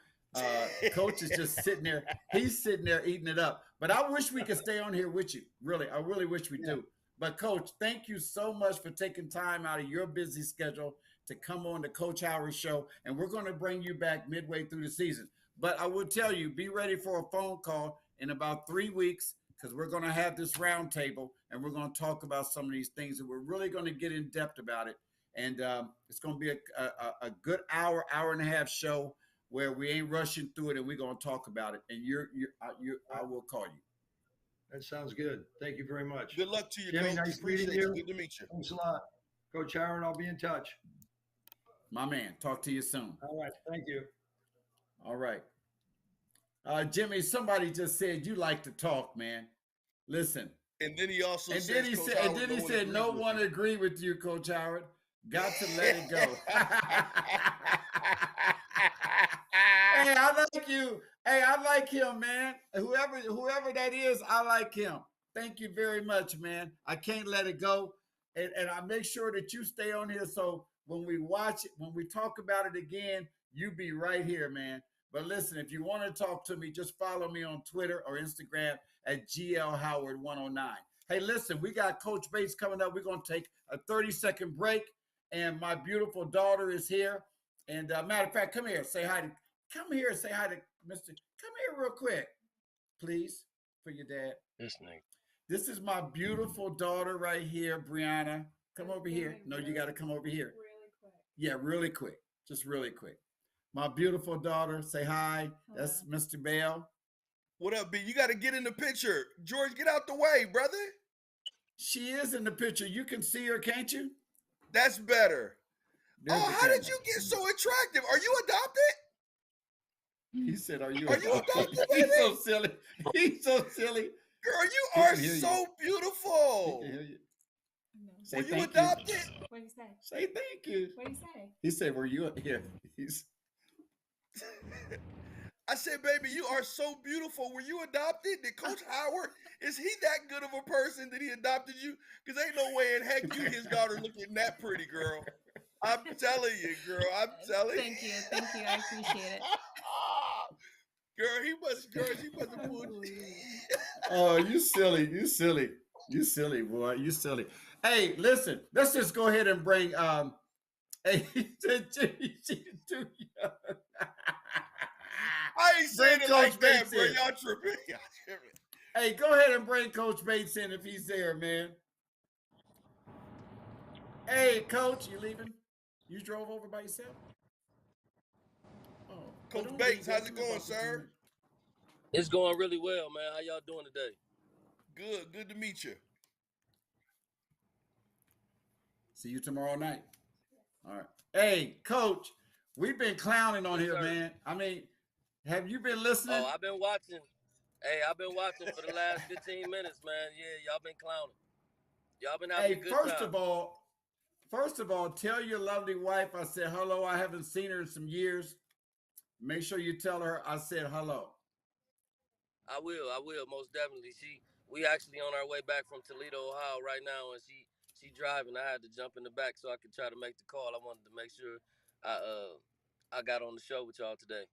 Coach is just sitting there. He's sitting there eating it up. But I wish we could stay on here with you. Really, I really wish we do. But Coach, thank you so much for taking time out of your busy schedule to come on the Coach Howard Show. And we're going to bring you back midway through the season. But I will tell you, be ready for a phone call in about 3 weeks, because we're going to have this roundtable and we're going to talk about some of these things, and we're really going to get in depth about it. And it's going to be a good hour and a half show where we ain't rushing through it, and we're going to talk about it. And I will call you. That sounds good. Thank you very much. Good luck to you, Jimmy. Coach. Nice meeting you. Good to meet you. Thanks a lot. Coach Howard, I'll be in touch. My man, talk to you soon. All right. Thank you. All right. Jimmy, somebody just said you like to talk, man. Listen. And then he also said, no one agreed with you, Coach Howard. Got to let it go. Hey, I like you. Hey, I like him, man. Whoever that is, I like him. Thank you very much, man. I can't let it go. And I make sure that you stay on here, so when we watch it, when we talk about it again, you be right here, man. But listen, if you want to talk to me, just follow me on Twitter or Instagram at GLHoward109. Hey, listen, we got Coach Bates coming up. We're going to take a 30-second break, and my beautiful daughter is here. And matter of fact, come here and say hi to Mr. Come here real quick, please, for your dad. This is my beautiful daughter right here, Brianna. Come over here. No, you got to come over here. Really quick. Yeah, really quick. Just really quick. My beautiful daughter, say hi. Hello. That's Mr. Bell. What up, B? You got to get in the picture. George, get out the way, brother. She is in the picture. You can see her, can't you? That's better. There's how did you get so attractive? Are you adopted? He said, are you adopted? He's so silly. He's so silly. Girl, you are so beautiful. Say were you adopted? What did he say? Say thank you. What did he say? He said, were you here? I said, baby, you are so beautiful. Were you adopted? Did Coach Howard, is he that good of a person that he adopted you? Because ain't no way in heck you his daughter looking that pretty, girl. I'm telling you, girl. I'm telling you. Thank you. I appreciate it. Girl, he must have pulled you. Oh, you silly. You silly. You silly, boy. You silly. Hey, listen, let's just go ahead and bring hey, Jimmy, she's too young. I ain't saying it like that, bro. Y'all tripping. Hey, go ahead and bring Coach Bates in if he's there, man. Hey, Coach, you leaving? You drove over by yourself? Oh, Coach Bates, how's it going, sir? It's going really well, man. How y'all doing today? Good. Good to meet you. See you tomorrow night. All right. Hey, Coach, We've been clowning on Yes, here, sir. man. I mean, have you been Oh, listening? I've been watching. Hey, I've been watching for the last 15 minutes, man. Yeah, y'all been clowning. Y'all been having a Hey, good time. first of all, tell your lovely wife I said hello. I haven't seen her in some years. Make sure you tell her I said hello. I will, most definitely. We actually on our way back from Toledo, Ohio right now, and she driving. I had to jump in the back so I could try to make the call. I wanted to make sure I I got on the show with y'all today.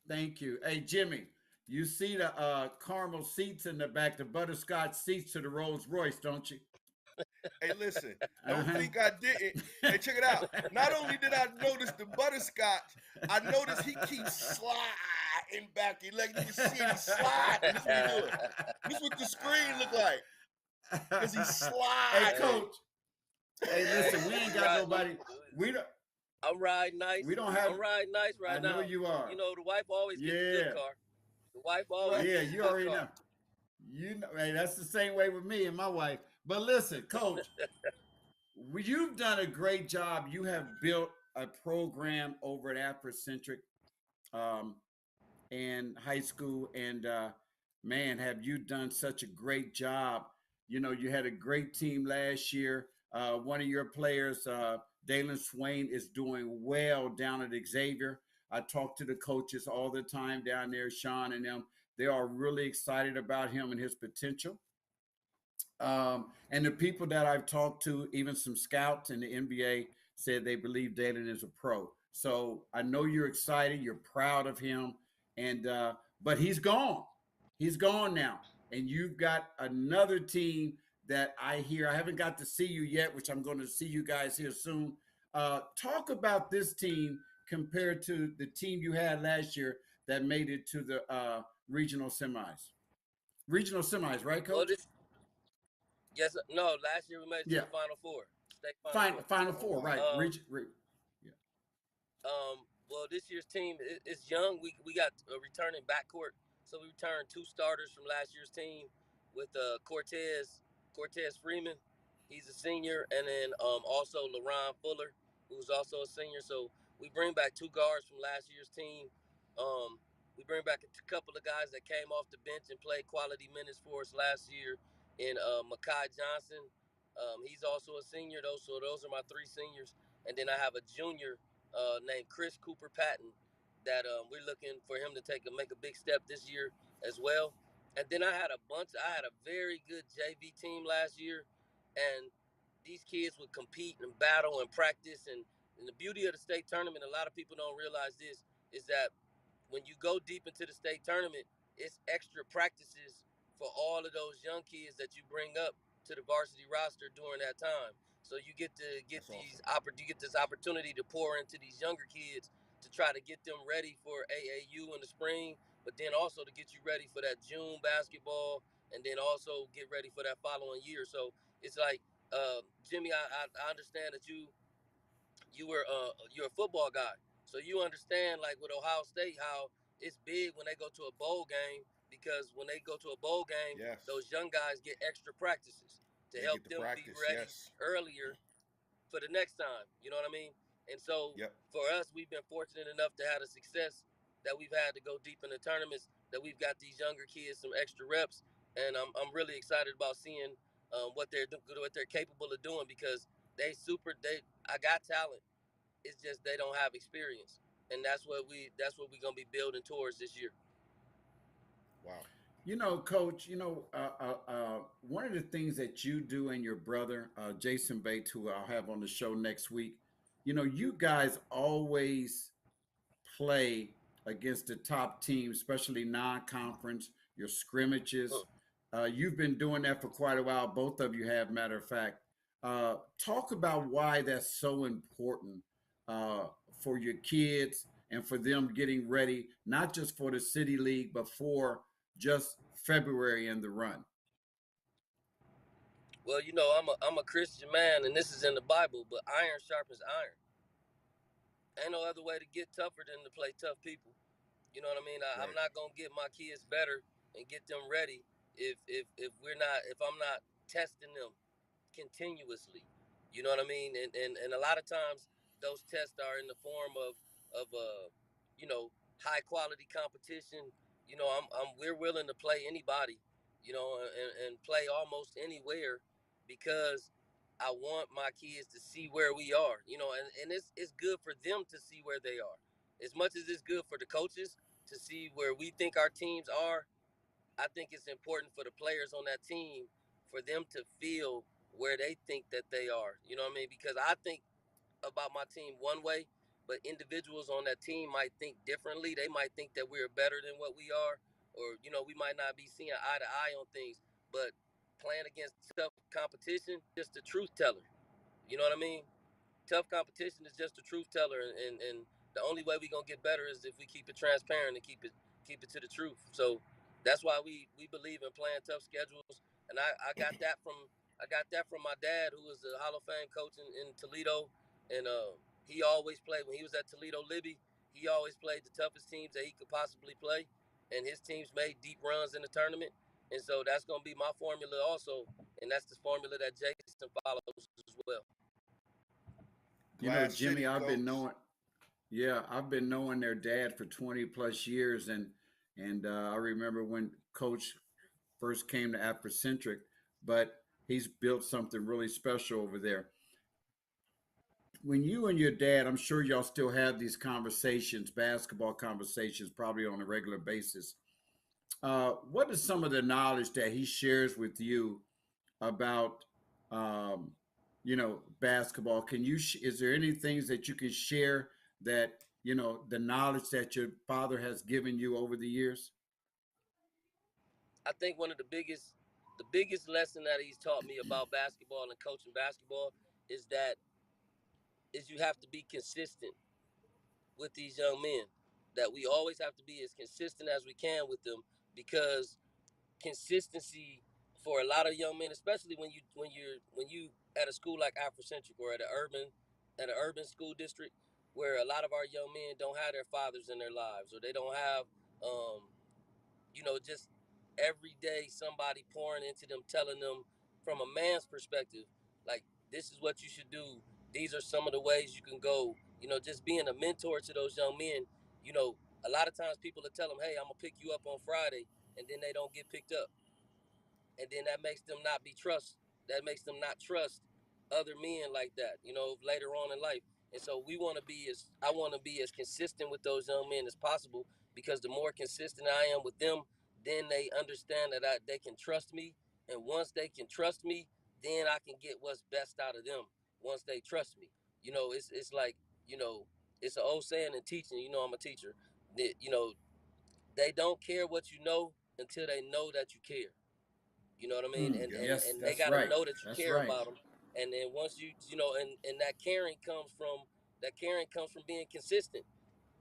Thank you. Hey, Jimmy, you see the caramel seats in the back, the butterscotch seats to the Rolls Royce, don't you? Hey, listen, don't Uh-huh. think I didn't. Hey, check it out. Not only did I notice the butterscotch, I noticed he keeps sliding back. You can see it, he's sliding. This is what he's doing. This is what the screen look like. Because he's Hey, sliding. Hey, coach. Hey, listen, we ain't got nobody. We don't. I'm riding nice. We don't have. I'm riding nice right I know now. you are. You know, the wife always gets the Yeah. good car. The wife always Yeah, gets the you good already car. know. You know, hey, that's the same way with me and my wife. But listen, coach, you've done a great job. You have built a program over at Afrocentric um, and high school, and man, have you done such a great job. You know, you had a great team last year. One of your players, Dalen Swain, is doing well down at Xavier. I talk to the coaches all the time down there, Sean and them. They are really excited about him and his potential. And the people that I've talked to, even some scouts in the NBA, said they believe Dalen is a pro. So I know you're excited, you're proud of him, and but he's gone. He's gone now, and you've got another team that I hear. I haven't got to see you yet, which I'm going to see you guys here soon. Talk about this team compared to the team you had last year that made it to the regional semis. Regional semis, right, Well, Coach? this yes, no. Last year we made it to Yeah. the Final Four, state Final Final Four. Final Four, right? Um, Yeah. Well, this year's team is young. We got a returning backcourt, so we returned two starters from last year's team with Cortez Freeman. He's a senior, and then also LaRon Fuller, who's also a senior. So we bring back two guards from last year's team. Um, we bring back a couple of guys that came off the bench and played quality minutes for us last year in Makai Johnson. He's also a senior, though. So those are my three seniors, and then I have a junior named Chris Cooper Patton that we're looking for him to make a big step this year as well. And then I had a very good JV team last year, and these kids would compete and battle and practice. And the beauty of the state tournament, a lot of people don't realize this, is that when you go deep into the state tournament, it's extra practices for all of those young kids that you bring up to the varsity roster during that time. So you get to That's awesome. you get this opportunity to pour into these younger kids to try to get them ready for AAU in the spring, but then also to get you ready for that June basketball, and then also get ready for that following year. So it's like, Jimmy, I understand that you're a football guy, so you understand, like with Ohio State, how it's big when they go to a bowl game, because when they go to a bowl game, Yes. those young guys get extra practices to They help get to them be practice. ready Yes. earlier for the next time. You know what I mean? And so Yep. for us, we've been fortunate enough to have the success that we've had to go deep in the tournaments. That we've got these younger kids some extra reps, and I'm really excited about seeing what they're capable of doing, because they I got talent. It's just they don't have experience, and that's what we're gonna be building towards this year. Wow. You know, Coach. One of the things that you do and your brother, Jason Bates, who I'll have on the show next week. You know, you guys always play against the top teams, especially non-conference. Your scrimmages. You've been doing that for quite a while. Both of you have, matter of fact. Talk about why that's so important uh, for your kids and for them getting ready, not just for the city league, but for just February and the run. Well, I'm a Christian man, and this is in the Bible, but iron sharpens iron. Ain't no other way to get tougher than to play tough people. You know what I mean? I'm Right. not gonna get my kids better and get them ready if I'm not testing them continuously. You know what I mean? And a lot of times those tests are in the form of you know, high quality competition. You know, we're willing to play anybody, you know, and play almost anywhere because I want my kids to see where we are, you know, and it's good for them to see where they are. As much as it's good for the coaches to see where we think our teams are, I think it's important for the players on that team for them to feel where they think that they are. You know what I mean? Because I think about my team one way, but individuals on that team might think differently. They might think that we're better than what we are, or you know, we might not be seeing eye to eye on things. But playing against tough competition, just the truth teller. You know what I mean? Tough competition is just a truth teller, and the only way we're gonna get better is if we keep it transparent and keep it to the truth. So that's why we believe in playing tough schedules. And I got that from my dad, who was a Hall of Fame coach in Toledo, and he always played when he was at Toledo Libby. He always played the toughest teams that he could possibly play, and his teams made deep runs in the tournament. And so that's gonna be my formula also, and that's the formula that Jason follows as well. You know, Glass Jimmy, City, I've been coach. knowing, yeah, I've been knowing their dad for 20 plus years, and I remember when Coach first came to Afrocentric, but he's built something really special over there. When you and your dad, I'm sure y'all still have these conversations, basketball conversations, probably on a regular basis. What is some of the knowledge that he shares with you about, um, basketball? Is there any things that you can share that, the knowledge that your father has given you over the years? I think one of the biggest lesson that he's taught me about basketball and coaching basketball is that is you have to be consistent with these young men. That we always have to be as consistent as we can with them because consistency for a lot of young men, especially when you at a school like Afrocentric or at an urban school district where a lot of our young men don't have their fathers in their lives or they don't have um, just every day somebody pouring into them, telling them from a man's perspective, like, this is what you should do. These are some of the ways you can go. Just being a mentor to those young men. A lot of times people will tell them, hey, I'm going to pick you up on Friday, and then they don't get picked up, and then that makes them not be trust. That makes them not trust other men like that. Later on in life. And so I want to be as consistent with those young men as possible because the more consistent I am with them, then they understand that they can trust me. And once they can trust me, then I can get what's best out of them. Once they trust me, it's like it's an old saying in teaching. I'm a teacher. That they don't care what you know until they know that you care. You know what I mean? And Yep. and Yes, and they that's got to right. know that you That's care right. about them. And then once and that caring comes from being consistent.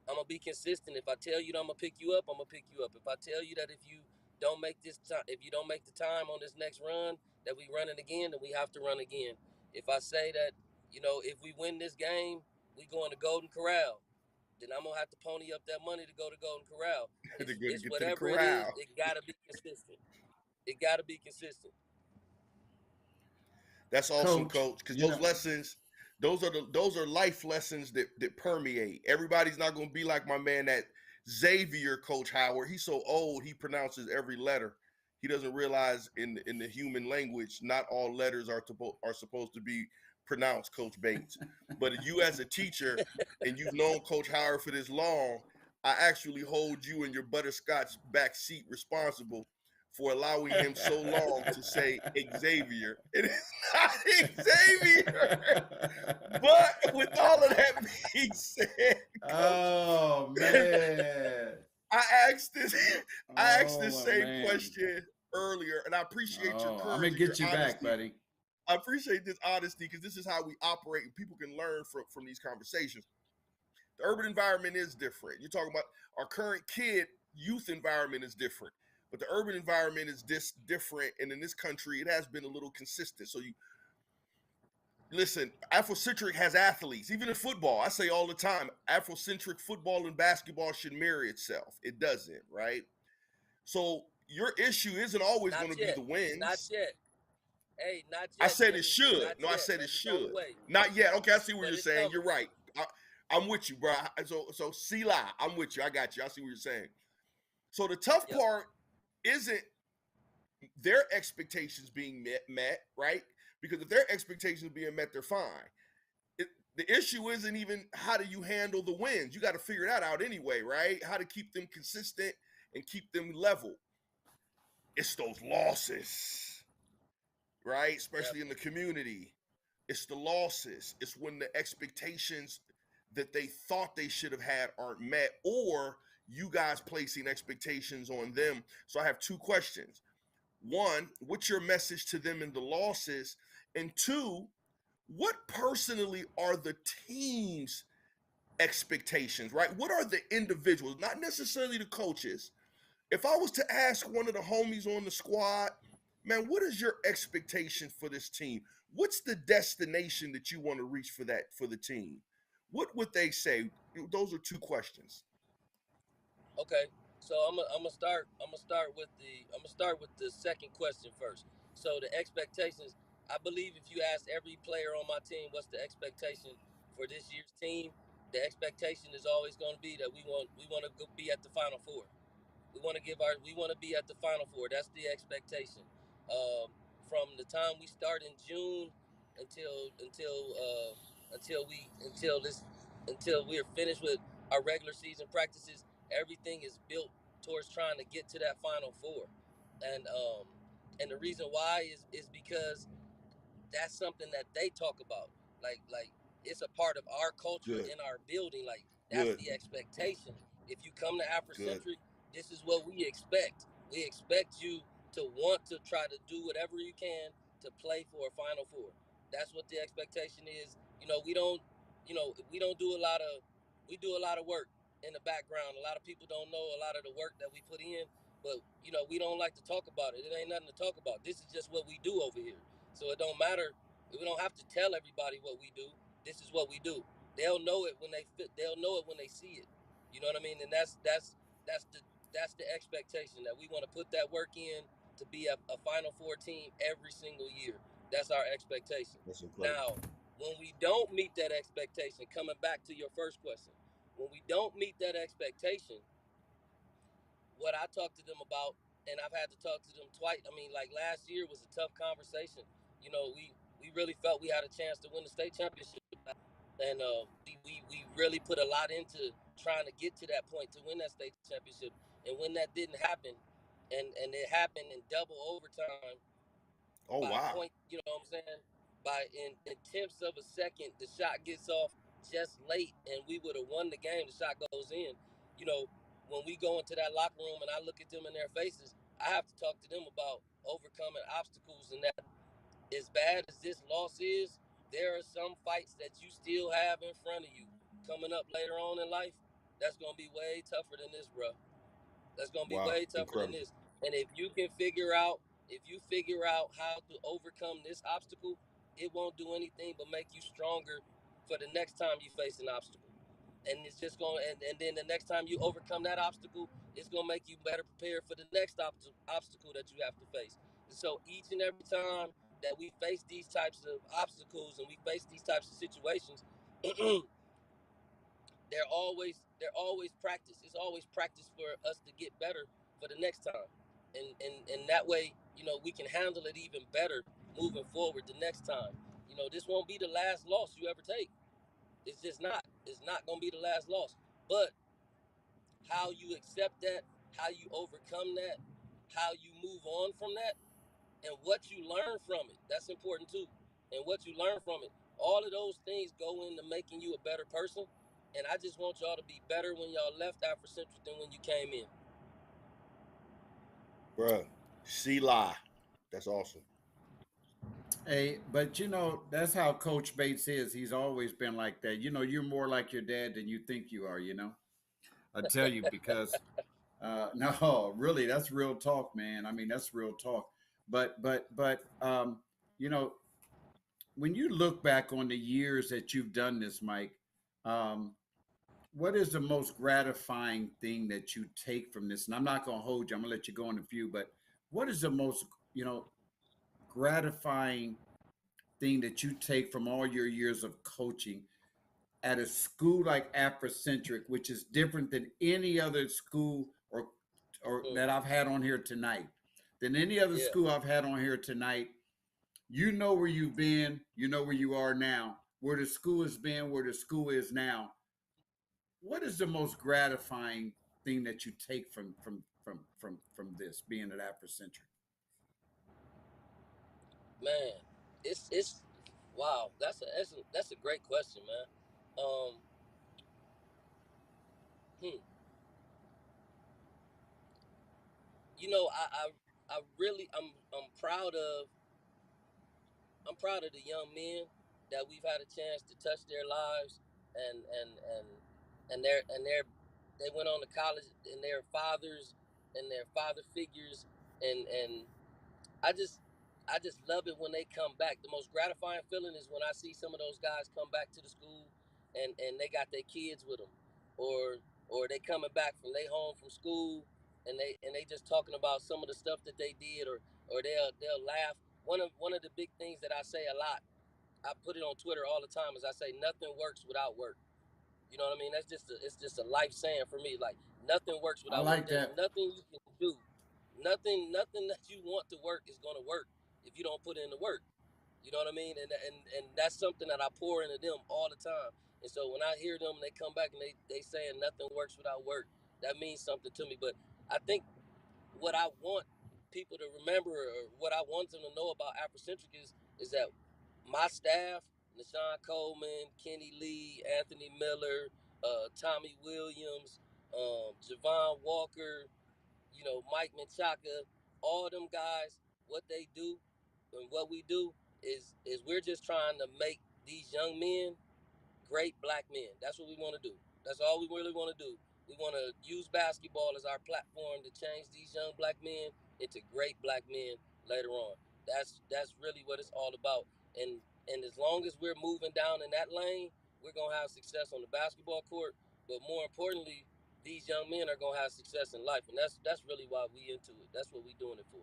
I'm gonna be consistent. If I tell you that I'm gonna pick you up, I'm gonna pick you up. If I tell you that if you don't make the time on this next run, that we run it again, then we have to run again. If I say that, if we win this game, we going to Golden Corral, then I'm gonna have to pony up that money to go to Golden Corral. They're It's going to it's get to the whatever it is. corral. It gotta be consistent. It gotta be consistent. That's awesome, Coach, coach. Because those lessons, those are life lessons that permeate. Everybody's not going to be like my man that Xavier, Coach Howard. He's so old he pronounces every letter. He doesn't realize in the human language, not all letters are supposed to be pronounced, Coach Bates. But you as a teacher, and you've known Coach Howard for this long, I actually hold you and your butterscotch back seat responsible for allowing him so long to say Xavier. It is not Xavier. But with all of that being said, Coach, Oh man. I asked this I asked this Oh same man. question earlier, and I appreciate your Oh, I'm gonna courage and your get you back, honesty. buddy. I appreciate this honesty because this is how we operate and people can learn from these conversations. The urban environment is different. You're talking about our current youth environment is different. But the urban environment is different, and in this country, it has been a little consistent. So you listen, Afrocentric has athletes, even in football. I say all the time, Afrocentric football and basketball should mirror itself. It doesn't, right? So your issue isn't always Not going to be yet. the Not wins. yet. Hey, not I yet, said it Jimmy. should. Not No, I yet, said but it it's on the should. way. Not yet. Okay, I see what But you're it's saying. coming. You're right. I'm with you, bro. So Sila, I'm with you. I got you. I see what you're saying. So the tough Yep. part isn't their expectations being met, right? Because if their expectations are being met, they're fine. The issue isn't even how do you handle the wins. You got to figure that out anyway, right? How to keep them consistent and keep them level. It's those losses, right? Especially in the community. It's the losses. It's when the expectations that they thought they should have had aren't met, or you guys placing expectations on them. So I have two questions. One, what's your message to them in the losses? And two, what personally are the team's expectations, right? What are the individuals, not necessarily the coaches? If I was to ask one of the homies on the squad, man, what is your expectation for this team? What's the destination that you want to reach for the team? What would they say? Those are two questions. Okay, so I'm gonna start with the second question first. So the expectations, I believe if you ask every player on my team what's the expectation for this year's team, the expectation is always going to be that we want to be at the Final Four. We want to be at the Final Four. That's the expectation. Um, from the time we start in June until we're finished with our regular season practices, everything is built towards trying to get to that Final Four, and the reason why is because that's something that they talk about. Like it's a part of our culture Good. in our building. Like that's Good. the expectation. If you come to Good. Afrocentric, this is what we expect. We expect you to want to try to do whatever you can to play for a Final Four. That's what the expectation is. We don't do a lot of we do a lot of work in the background. A lot of people don't know a lot of the work that we put in, but we don't like to talk about it. It ain't nothing to talk about. This is just what we do over here. So it don't matter. We don't have to tell everybody what we do. This is what we do. They'll know it when they'll know it when they see it. You know what I mean? And that's the expectation that we want to put that work in to be a Final Four team every single year. That's our expectation. That's incredible. Now, when we don't meet that expectation, coming back to your first question, when we don't meet that expectation, what I talk to them about, and I've had to talk to them twice. I mean, like last year was a tough conversation. We really felt we had a chance to win the state championship, and we really put a lot into trying to get to that point to win that state championship. And when that didn't happen, and it happened in double overtime Oh, by a wow. point, you know what I'm saying? By in tenths of a second, the shot gets off just late, and we would have won the game. The shot goes in. You know, when we go into that locker room and I look at them in their faces, I have to talk to them about overcoming obstacles, and that as bad as this loss is, there are some fights that you still have in front of you coming up later on in life. That's gonna be way tougher than this, bro. That's gonna be Wow. way tougher than Incredible. this. And if you figure out how to overcome this obstacle, it won't do anything but make you stronger for the next time you face an obstacle. And it's just going and then the next time you overcome that obstacle, it's gonna make you better prepared for the next obstacle that you have to face. And so each and every time that we face these types of obstacles and we face these types of situations, they're always practice. It's always practice for us to get better for the next time, and that way, we can handle it even better moving forward the next time. This won't be the last loss you ever take. It's just not. It's not gonna be the last loss. But how you accept that, how you overcome that, how you move on from that, and what you learn from it. That's important too. And what you learn from it. All of those things go into making you a better person. And I just want y'all to be better when y'all left Afrocentric than when you came in. Bruh. Sila. That's awesome. Hey, but that's how Coach Bates is. He's always been like that. You're more like your dad than you think you are, I tell you, because no, really, that's real talk, man. I mean, that's real talk. But you know, when you look back on the years that you've done this, Mike, um, what is the most gratifying thing that you take from this? And I'm not going to hold you. I'm going to let you go in a few. But what is the most, gratifying thing that you take from all your years of coaching at a school like Afrocentric, which is different than any other school or that I've had on here tonight, than any other Yeah. school I've had on here tonight. You know where you've been, you know where you are now, where the school has been, where the school is now. What is the most gratifying thing that you take from this being at Afrocentric? Man, it's wow. That's a great question, man. Um, hmm. You know, I really I'm proud of the young men that we've had a chance to touch their lives, and and and they went on to college, and their fathers and their father figures, and I just I just love it when they come back. The most gratifying feeling is when I see some of those guys come back to the school, and they got their kids with them, or they coming back from they home from school, and they just talking about some of the stuff that they did, or they'll laugh. One of the big things that I say a lot, I put it on Twitter all the time, is I say nothing works without work. You know what I mean? It's just a life saying for me. Like, nothing works I without work. like There's that. nothing you can do. Nothing that you want to work is gonna work if you don't put in the work. You know what I mean? And that's something that I pour into them all the time. And so when I hear them and they come back and they saying nothing works without work, that means something to me. But I think what I want people to remember, or what I want them to know about Afrocentric, is that my staff, Nashawn Coleman, Kenny Lee, Anthony Miller, Tommy Williams, Javon Walker, Mike Menchaca, all them guys, what they do and what we do is we're just trying to make these young men great black men. That's what we want to do. That's all we really want to do. We want to use basketball as our platform to change these young black men into great black men later on. That's really what it's all about. And as long as we're moving down in that lane, we're gonna have success on the basketball court. But more importantly, these young men are gonna have success in life, and that's really why we into it. That's what we doing it for.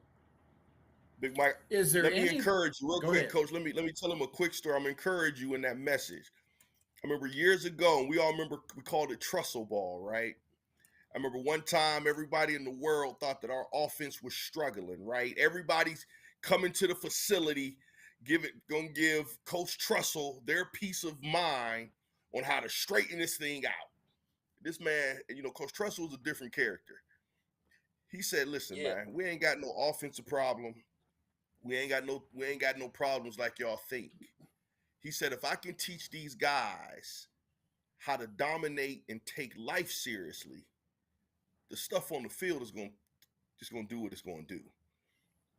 Big Mike, Is there let me any? encourage you real Go quick, ahead. Coach. Let me tell him a quick story. I'm encourage you in that message. I remember years ago, and we all remember we called it trestle ball, right? I remember one time everybody in the world thought that our offense was struggling, right? Everybody's coming to the facility, gonna give Coach Trussell their peace of mind on how to straighten this thing out. This man, Coach Trussell was a different character. He said, "Listen, Yeah, man, we ain't got no offensive problem. We ain't got no problems like y'all think." He said, "If I can teach these guys how to dominate and take life seriously, the stuff on the field is just gonna do what it's gonna do."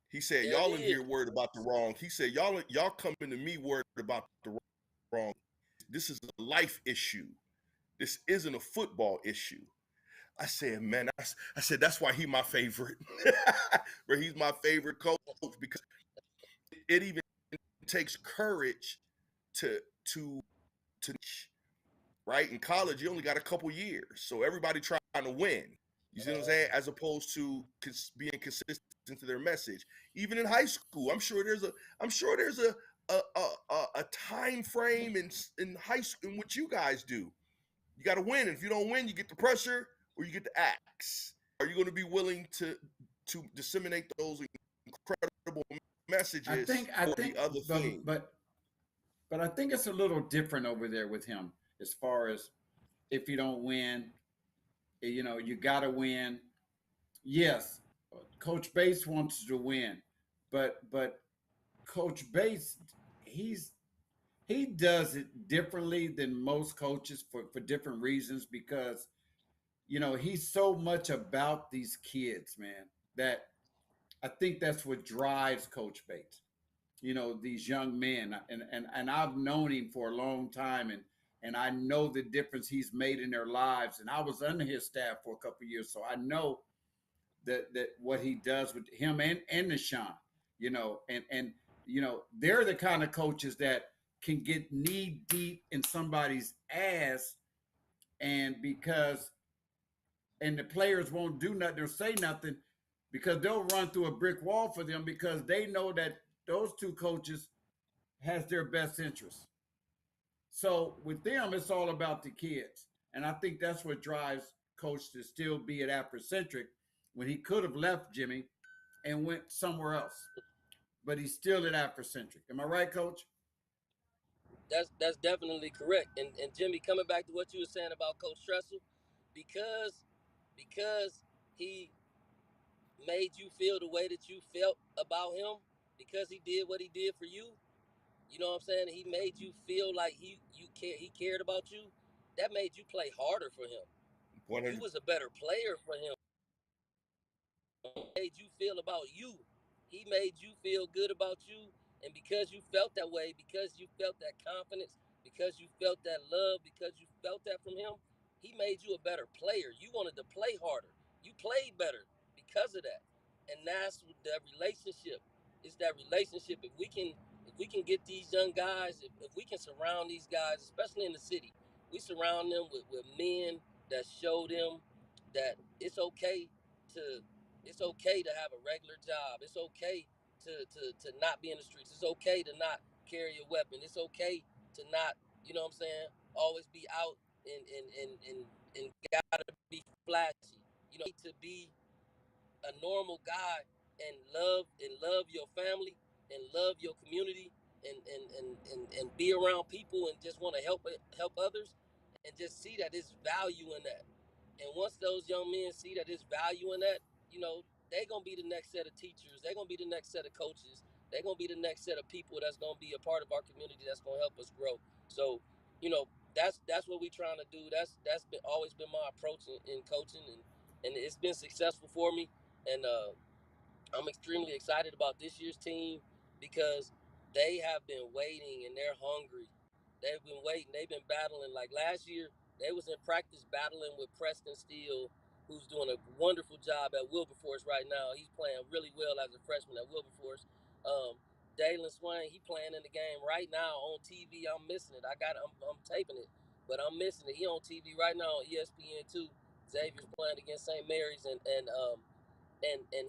He said, yeah, it "Y'all in is. here worried about the wrong." He said, "Y'all coming to me worried about the wrong. This is a life issue. This isn't a football issue." I said, "Man, I said that's why he's my favorite. Where he's my favorite coach, because it even takes courage to right? In college, you only got a couple years, so everybody trying to win. You see what I'm saying? As opposed to being consistent to their message. Even in high school, I'm sure there's a time frame in high school in what you guys do. You got to win. And if you don't win, you get the pressure or you get the axe. Are you going to be willing to disseminate those incredible I messages think I for think the other but thing? but I think it's a little different over there with him as far as if you don't win, you got to win. Yes, Coach Bates wants to win, but Coach Bates, he's he does it differently than most coaches for different reasons because he's so much about these kids, man, that I think that's what drives Coach Bates. These young men, and I've known him for a long time, and I know the difference he's made in their lives. And I was under his staff for a couple of years, so I know that what he does with him and Nashawn, and they're the kind of coaches that can get knee deep in somebody's ass, and the players won't do nothing or say nothing because they'll run through a brick wall for them because they know that those two coaches has their best interests. So with them, it's all about the kids. And I think that's what drives Coach to still be at Afrocentric when he could have left Jimmy and went somewhere else. But he's still at Afrocentric. Am I right, Coach? That's definitely correct. And Jimmy, coming back to what you were saying about Coach Tressel, because he made you feel the way that you felt about him, because he did what he did for you. You know what I'm saying? He made you feel like he cared about you. That made you play harder for him. 100. You was a better player for him. Made you feel about you. He made you feel good about you. And because you felt that way, because you felt that confidence, because you felt that love, because you felt that from him, he made you a better player. You wanted to play harder. You played better because of that. And that's the relationship. It's that relationship. If we can get these young guys, if we can surround these guys, especially in the city, we surround them with men that show them that to it's okay to have a regular job. It's okay to not be in the streets. It's okay to not carry a weapon. It's okay to not, you know what I'm saying, always be out and gotta be flashy. You know, to be a normal guy and love your family and love your community and be around people and just want to help others and just see that there's value in that. And once those young men see that there's value in that, you know, they're gonna be the next set of teachers, they're gonna be the next set of coaches, they're gonna be the next set of people that's gonna be a part of our community that's gonna help us grow. So, you know, that's what we're trying to do. That's been always been my approach in coaching, and it's been successful for me. And I'm extremely excited about this year's team because they have been waiting and they're hungry. They've been waiting. They've been battling. Like last year, they was in practice battling with Preston Steele, who's doing a wonderful job at Wilberforce right now. He's playing really well as a freshman at Wilberforce. Dalen Swain, he playing in the game right now on TV. I'm missing it. I'm taping it, but I'm missing it. He on TV right now on ESPN2. Xavier's playing against St. Mary's and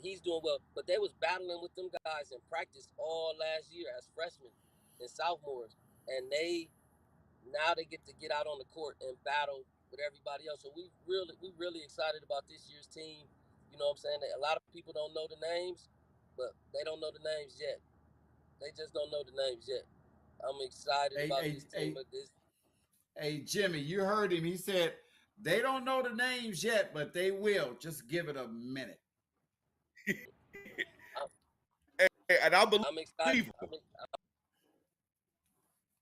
he's doing well. But they was battling with them guys in practice all last year as freshmen and sophomores, and they get to get out on the court and battle with everybody else. So we really excited about this year's team. You know what I'm saying? A lot of people don't know the names, but they don't know the names yet. They just don't know the names yet. I'm excited Hey, about hey, this team. hey, hey, Jimmy, you heard him. He said they don't know the names yet, but they will. Just give it a minute. And I believe I'm excited.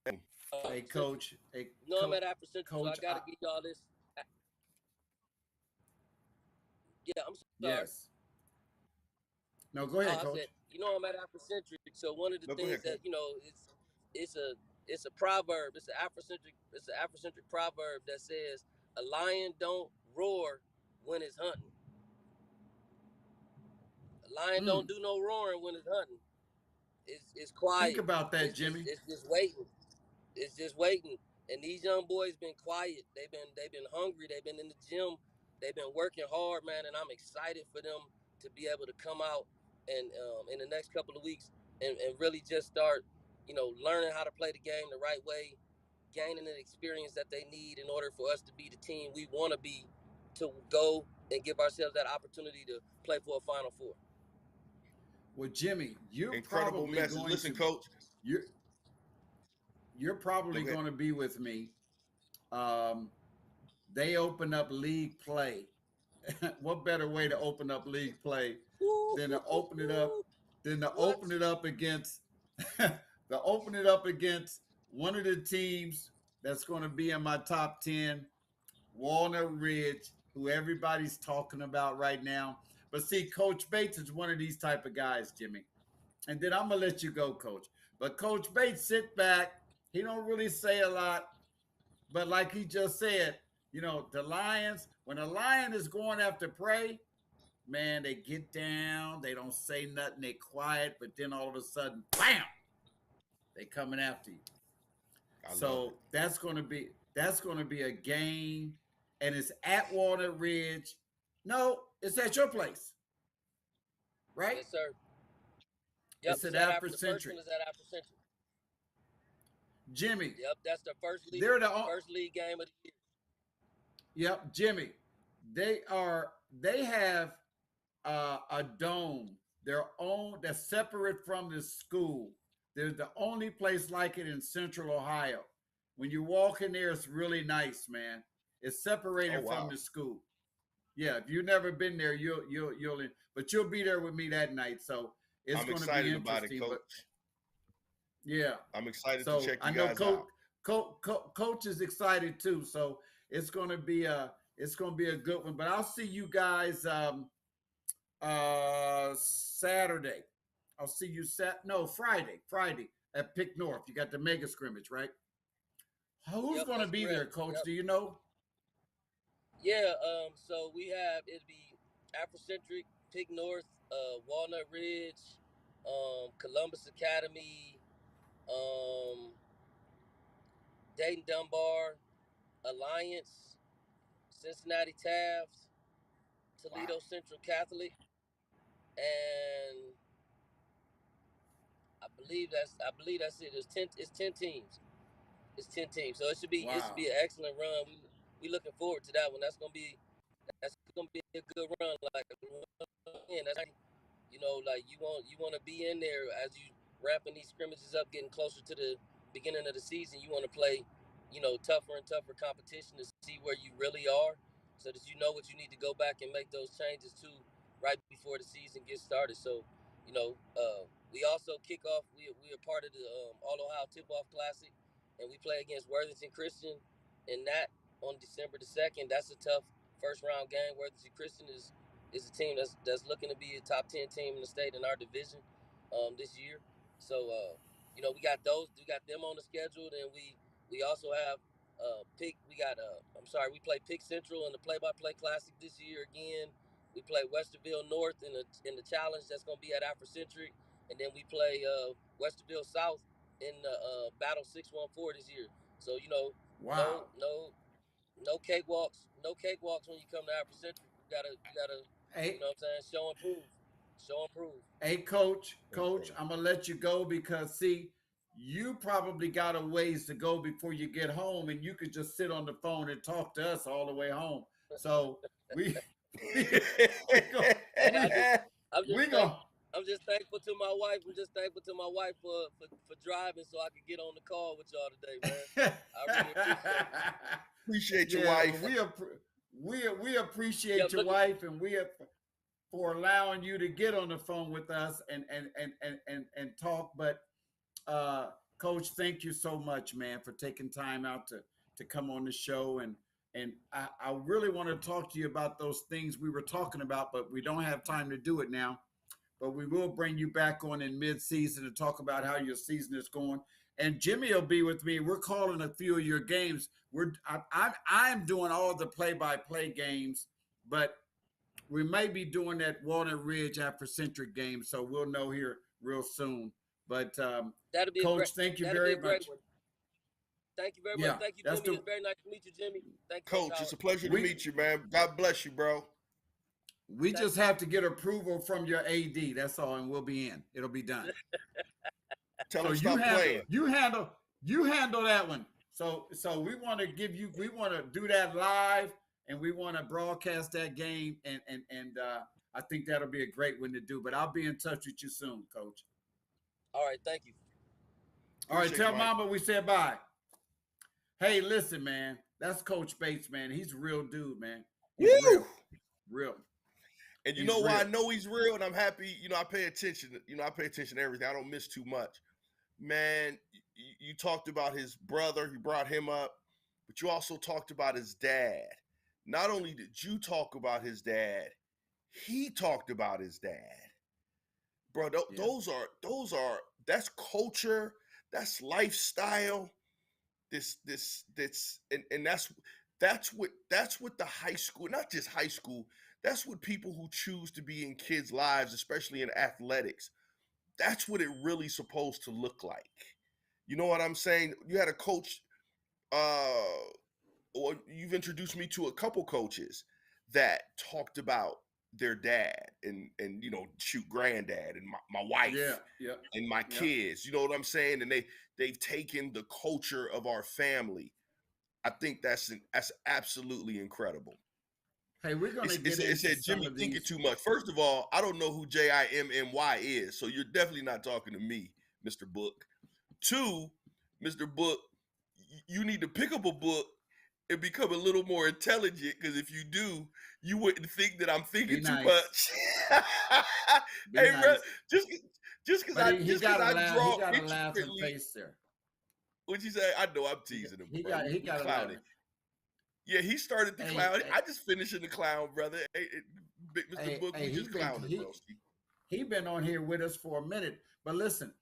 him. Hey, Coach. Hey, You know, I'm at Afrocentric, so I Coach. got to give y'all this. Yeah, I'm sorry. Yes. No, go ahead, I Coach. said, you know, I'm at Afrocentric, so one of the No, go things ahead, that you know, it's a proverb. It's an Afrocentric proverb that says, "A lion don't roar when it's hunting. A lion don't do no roaring when it's hunting. It's Think quiet. about that, Jimmy. It's just waiting. It's just waiting." And these young boys been quiet. They've been hungry. They've been in the gym. They've been working hard, man. And I'm excited for them to be able to come out and in the next couple of weeks and really just start, you know, learning how to play the game the right way, gaining the experience that they need in order for us to be the team we want to be, to go and give ourselves that opportunity to play for a Final Four. Well, Jimmy, you're incredible probably message. going Listen, to Coach. you're probably going to be with me. They open up league play. What better way to open up league play than to open it up against to open it up against one of the teams that's going to be in my top 10, Walnut Ridge, who everybody's talking about right now. But see, Coach Bates is one of these type of guys, Jimmy. And then I'm gonna let you go, Coach. But Coach Bates sit back. He don't really say a lot, but like he just said, you know, the Lions, when a lion is going after prey, man, they get down, they don't say nothing, they quiet, but then all of a sudden, bam, they coming after you. So that's gonna be a game, and it's at Walnut Ridge. No, it's at your place, right? Yes, sir. Yep, It's at Afrocentric. Is at Afrocentric. Jimmy, Yep, that's the they're the first league game of the year. Yep, Jimmy. They have a dome, their own, that's separate from the school. They're the only place like it in Central Ohio. When you walk in there, it's really nice, man. It's Oh separated from wow. the school. Yeah, if you've never been there, but you'll be there with me that night. So it's I'm going to be excited about it, interesting. But Coach. yeah, I'm excited to so check I you know guys out. Coach is excited too. So it's going to be a good one. But I'll see you guys Saturday. I'll see you Friday at Pick North. You got the mega scrimmage, right? Who's Yep, going to that's be there, correct. Coach? Yep. Do you know? Yeah, so it'd be Afrocentric, Pick North, Walnut Ridge, Columbus Academy, um, Dayton Dunbar, Alliance, Cincinnati Taft, Wow. Toledo Central Catholic, and I believe that's it. It's 10 teams. It's 10 teams. So it should Wow. be an excellent run. We looking forward to that one. That's gonna be a good run. Like again, that's like you want to be in there as you wrapping these scrimmages up, getting closer to the beginning of the season. You want to play, tougher and tougher competition to see where you really are, so that you know what you need to go back and make those changes to right before the season gets started. So, we also kick off. We are part of the All Ohio Tip Off Classic, and we play against Worthington Christian, and that on December the 2nd. That's a tough first round game. Worthington Christian is a team that's looking to be a top 10 team in the state in our division this year. So we got those. We got them on the schedule, and we also have Pick. We play Pick Central in the play-by-play classic this year again. We play Westerville North in the challenge that's going to be at Afrocentric, and then we play Westerville South in the Battle 614 this year. So Wow. no cakewalks, when you come to Afrocentric. You gotta, Hey, what I'm saying, show and prove. hey, Coach, I'm gonna let you go because see, you probably got a ways to go before you get home, and you could just sit on the phone and talk to us all the way home. So we we we go Hey, we we go. I'm just thankful to my wife. I'm just thankful to my wife for driving so I could get on the call with y'all today, man. I really appreciate it. Appreciate your Yeah, wife. we appreciate Yep, your wife, and for allowing you to get on the phone with us and talk. But Coach, thank you so much, man, for taking time out to come on the show. And I really want to talk to you about those things we were talking about, but we don't have time to do it now. But we will bring you back on in mid-season to talk about how your season is going. And Jimmy will be with me. We're calling a few of your games. I'm doing all the play-by-play games, but we may be doing that Walnut Ridge Afrocentric game, so we'll know here real soon. But That'll be Coach, thank you that'll be very a great much. one. Thank you very Yeah, much. Thank you, that's Jimmy. the It's very nice to meet you, Jimmy. Thank you, Coach, Coach it's a Howard. pleasure to we meet you, man. God bless you, bro. we Thank just have to get approval from your AD. That's all, and we'll be in. It'll be done. Tell So him stop playing. you handle that one. So we want to do that live, and we want to broadcast that game, and I think that'll be a great one to do. But I'll be in touch with you soon, Coach. All right, thank you. All right, Appreciate tell you, Mike. Mama we said bye. Hey, listen, man, that's Coach Bates, man. He's a real dude, man. He's Woo! real. And you He's know why I real. know he's real, and I'm happy. I pay attention. I pay attention to everything. I don't miss too much. Man, you talked about his brother. You brought him up, but you also talked about his dad. Not only did you talk about his dad, he talked about his dad. Bro, Yeah. that's culture, that's lifestyle. And that's what the high school, not just high school, that's what people who choose to be in kids' lives, especially in athletics, that's what it really supposed to look like. You know what I'm saying? You had a coach, or you've introduced me to a couple coaches that talked about their dad and shoot granddad and my wife Yeah. and my kids. You know what I'm saying? And they've taken the culture of our family. I think that's absolutely incredible. Hey, we're gonna get It into said some Jimmy of thinking these. too much. First of all, I don't know who JIMMY is, so you're definitely not talking to me, Mr. Book. Two, Mr. Book, you need to pick up a book and become a little more intelligent, because if you do, you wouldn't think that I'm Be thinking too nice. much. Be Hey, bro, nice. just because But he got a I laugh. He draw got a laughing intricately. face there. What you say? I know I'm He got teasing him, he bro. got he We got a clowning. laughing. Yeah, he started the Hey, clown. hey, I just finished in the clown, brother. Hey, Big Mr. hey, Book, hey, we just clowning, bro. he been on here with us for a minute. But listen,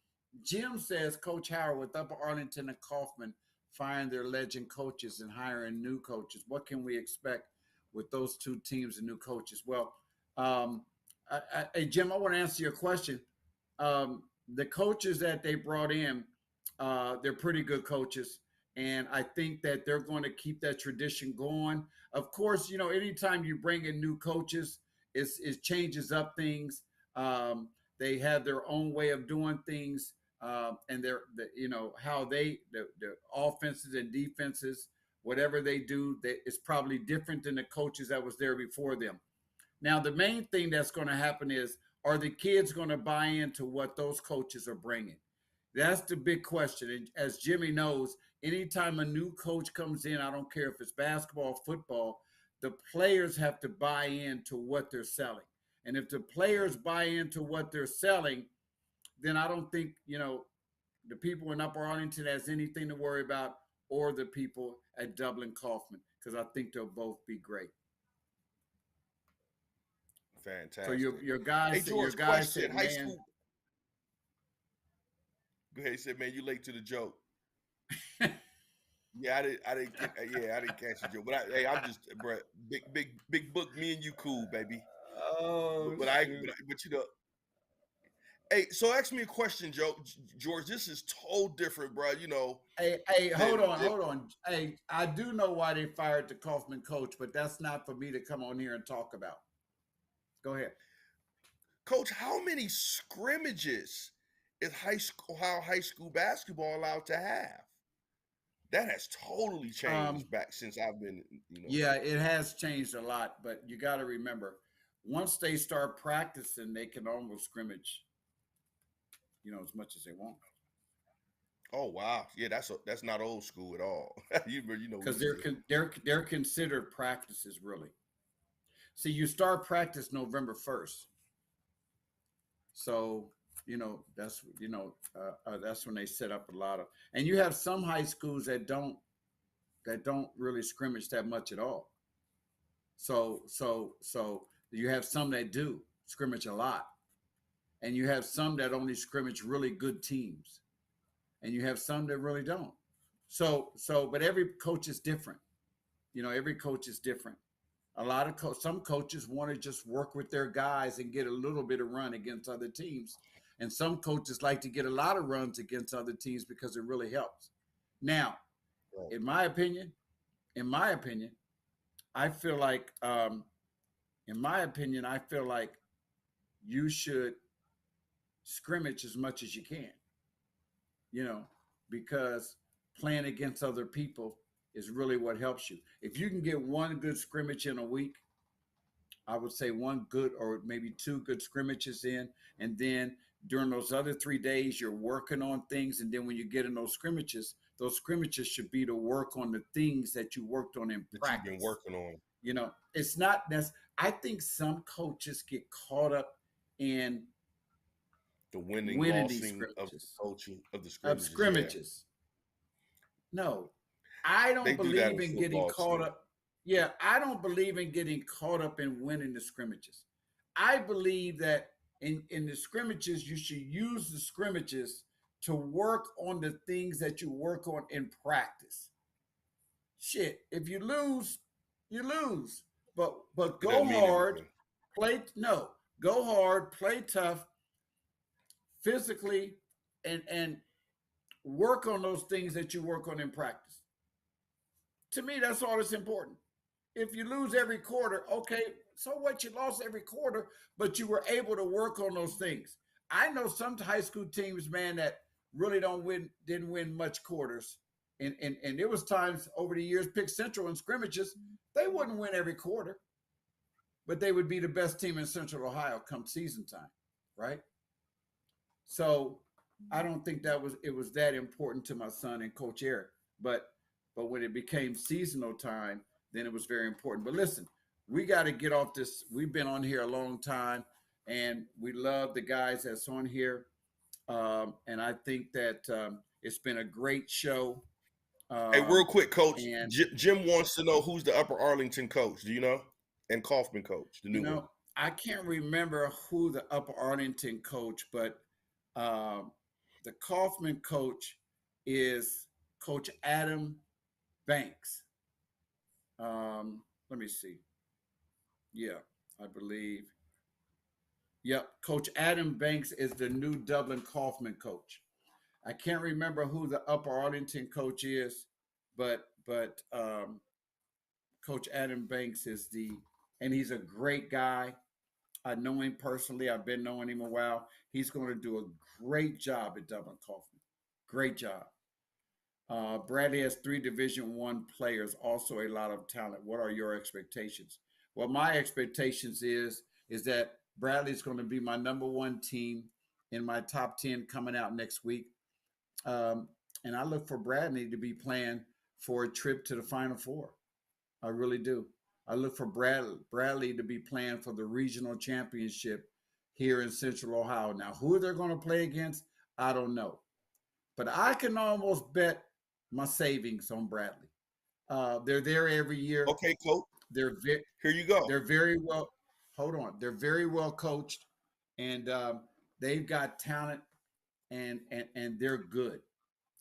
Jim says Coach Howard with Upper Arlington and Kaufman firing their legend coaches and hiring new coaches. What can we expect with those two teams and new coaches? Well, um, hey Jim, I want to answer your question. The coaches that they brought in, they're pretty good coaches, and I think that they're going to keep that tradition going. Of course, anytime you bring in new coaches, it changes up things. They have their own way of doing things, and how the offenses and defenses, whatever they do, it's probably different than the coaches that was there before them. Now, the main thing that's going to happen is, are the kids going to buy into what those coaches are bringing? That's the big question. And as Jimmy knows, anytime a new coach comes in, I don't care if it's basketball, football, the players have to buy into what they're selling. And if the players buy into what they're selling, then I don't think, the people in Upper Arlington has anything to worry about, or the people at Dublin Kaufman, because I think they'll both be great. Fantastic. So your guy, Hey, said, your George, guy question. said, High man, school. Go ahead. He said, man, you late to the joke. Yeah, I didn't catch the joke. But I'm just, bro, big book. Me and you cool, baby. Oh, But hey, so ask me a question, George. This is totally different, bro. Hey, hold on. Hey, I do know why they fired the Kaufman coach, but that's not for me to come on here and talk about. Go ahead. Coach, how many scrimmages is high school basketball allowed to have? That has totally changed back since I've been, Yeah, it has changed a lot, but you got to remember, once they start practicing, they can almost scrimmage, as much as they want. Oh wow, yeah, that's not old school at all. Because they're considered practices, really. See, you start practice November 1st, so that's when they set up a lot of, and you have some high schools that don't really scrimmage that much at all. So you have some that do scrimmage a lot, and you have some that only scrimmage really good teams, and you have some that really don't. But every coach is different. Every coach is different. A lot of some coaches want to just work with their guys and get a little bit of run against other teams, and some coaches like to get a lot of runs against other teams because it really helps. Now, in my opinion, I feel like, you should scrimmage as much as you can, because playing against other people is really what helps you. If you can get one good scrimmage in a week, I would say one good or maybe two good scrimmages in, and then during those other 3 days, you're working on things. And then when you get in those scrimmages should be to work on the things that you worked on in practice. You've been working on. It's not necessarily. I think some coaches get caught up in the winning these scrimmages. Of scrimmages. Yeah. No, I don't believe in getting caught up. Yeah, I don't believe in getting caught up in winning the scrimmages. I believe that in the scrimmages, you should use the scrimmages to work on the things that you work on in practice. Shit, if you lose, you lose. But go hard, go hard, play tough, physically, and work on those things that you work on in practice. To me, that's all that's important. If you lose every quarter, okay, So what? You lost every quarter, but you were able to work on those things. I know some high school teams, man, that really didn't win much quarters. And there was times over the years, Pick Central in scrimmages, they wouldn't win every quarter, but they would be the best team in Central Ohio come season time, right? So I don't think it was that important to my son and Coach Eric. But when it became seasonal time, then it was very important. But listen, we got to get off this. We've been on here a long time, and we love the guys that's on here. And I think that it's been a great show. Hey, real quick, Coach. And Jim wants to know who's the Upper Arlington coach. Do you know? And Kaufman coach, the new one. I can't remember who the Upper Arlington coach, but the Kaufman coach is Coach Adam Banks. Let me see. Yeah, I believe. Yep, Coach Adam Banks is the new Dublin Kaufman coach. I can't remember who the Upper Arlington coach is, but Coach Adam Banks and he's a great guy. I know him personally. I've been knowing him a while. He's going to do a great job at Dublin Kaufman. Great job. Bradley has 3 Division I players, also a lot of talent. What are your expectations? Well, my expectations is that Bradley's going to be my number 1 team in my top 10 coming out next week. And I look for Bradley to be playing for a trip to the Final Four. I really do. I look for Bradley to be playing for the regional championship here in Central Ohio. Now, who they're going to play against, I don't know. But I can almost bet my savings on Bradley. They're there every year. Okay, Coach. Here you go. They're very well. Hold on. They're very well coached, and they've got talent, and they're good.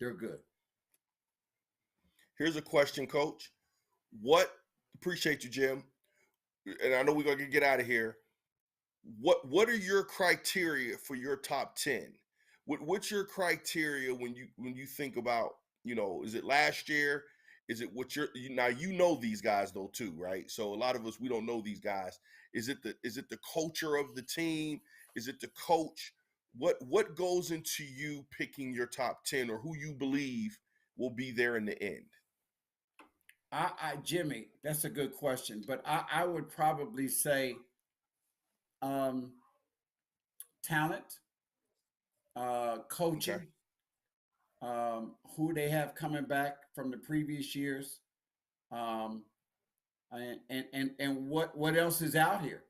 They're good. Here's a question, Coach. Appreciate you, Jim. And I know we're gonna get out of here. What are your criteria for your top 10? What's your criteria when you think about, is it last year? Is it now you know these guys though too, right? So a lot of us, we don't know these guys. Is it the culture of the team? Is it the coach? What goes into you picking your top 10 or who you believe will be there in the end? Jimmy, that's a good question, but I would probably say talent, coaching, okay. Who they have coming back from the previous years, and what else is out here,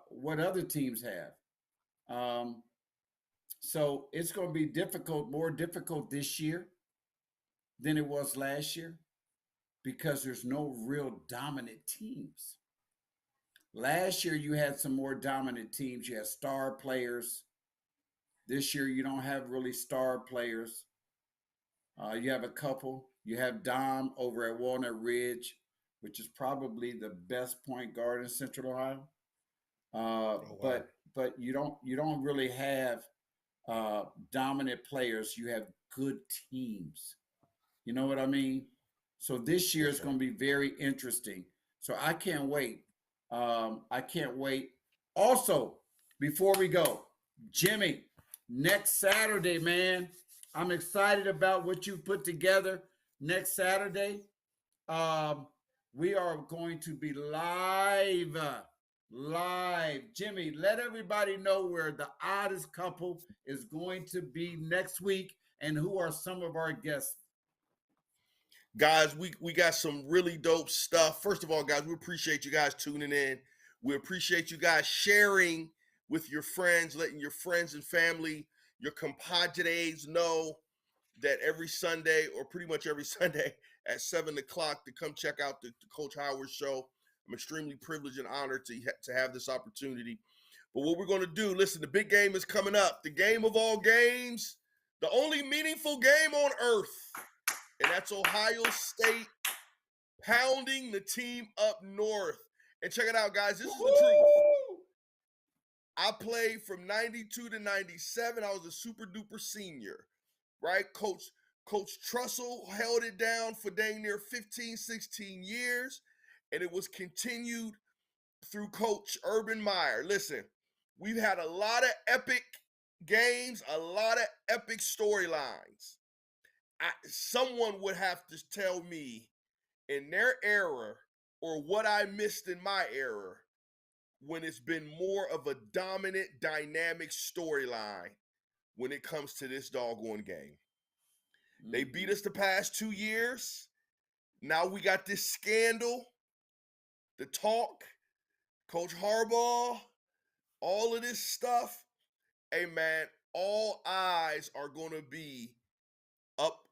what other teams have. So it's going to be more difficult this year than it was last year, because there's no real dominant teams. Last year, you had some more dominant teams. You had star players. This year, you don't have really star players. You have a couple. You have Dom over at Walnut Ridge, which is probably the best point guard in Central Ohio. Wow. But you don't really have dominant players. You have good teams. You know what I mean? So this year is going to be very interesting. So I can't wait. I can't wait. Also, before we go, Jimmy, next Saturday, man, I'm excited about what you put together next Saturday. We are going to be live. Jimmy, let everybody know where the oddest couple is going to be next week and who are some of our guests. Guys, we got some really dope stuff. First of all, guys, we appreciate you guys tuning in. We appreciate you guys sharing with your friends, letting your friends and family, your compadres know that every Sunday, or pretty much every Sunday at 7 o'clock, to come check out the Coach Howard Show. I'm extremely privileged and honored to have this opportunity. But what we're going to do, listen, the big game is coming up. The game of all games, the only meaningful game on earth. And that's Ohio State pounding the team up north. And check it out, guys. This is the truth. I played from 92 to 97. I was a super duper senior, right? Coach Trussell held it down for dang near 15, 16 years. And it was continued through Coach Urban Meyer. Listen, we've had a lot of epic games, a lot of epic storylines. Someone would have to tell me in their era or what I missed in my era when it's been more of a dominant, dynamic storyline when it comes to this doggone game. They beat us the past 2 years. Now we got this scandal, the talk, Coach Harbaugh, all of this stuff. Hey, man, all eyes are going to be up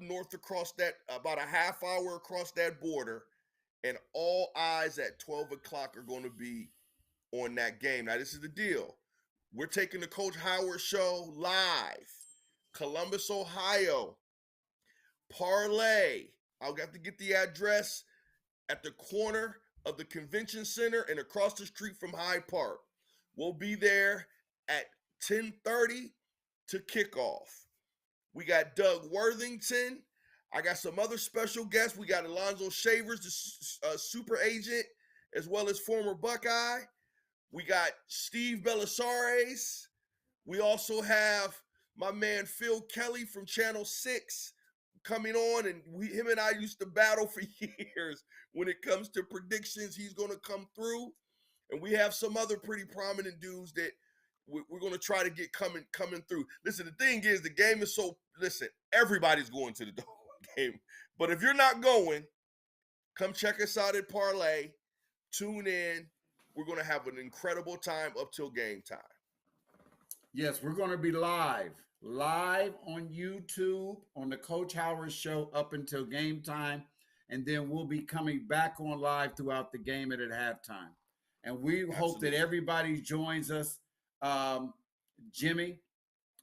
north across that, about a half hour across that border, and all eyes at 12 o'clock are going to be on that game. Now, this is the deal. We're taking the Coach Howard Show live, Columbus, Ohio, Parlay. I'll have to get the address at the corner of the convention center and across the street from Hyde Park. We'll be there at 10:30 to kickoff. We got Doug Worthington. I got some other special guests. We got Alonzo Shavers, the super agent, as well as former Buckeye. We got Steve Belisarius. We also have my man Phil Kelly from Channel 6 coming on, and him and I used to battle for years when it comes to predictions. He's going to come through, and we have some other pretty prominent dudes that we're going to try to get coming through. Listen, the thing is, the game is so, listen, everybody's going to the game. But if you're not going, come check us out at Parlay. Tune in. We're going to have an incredible time up till game time. Yes, we're going to be live on YouTube on the Coach Howard Show up until game time. And then we'll be coming back on live throughout the game and at halftime. And we hope that everybody joins us. Jimmy,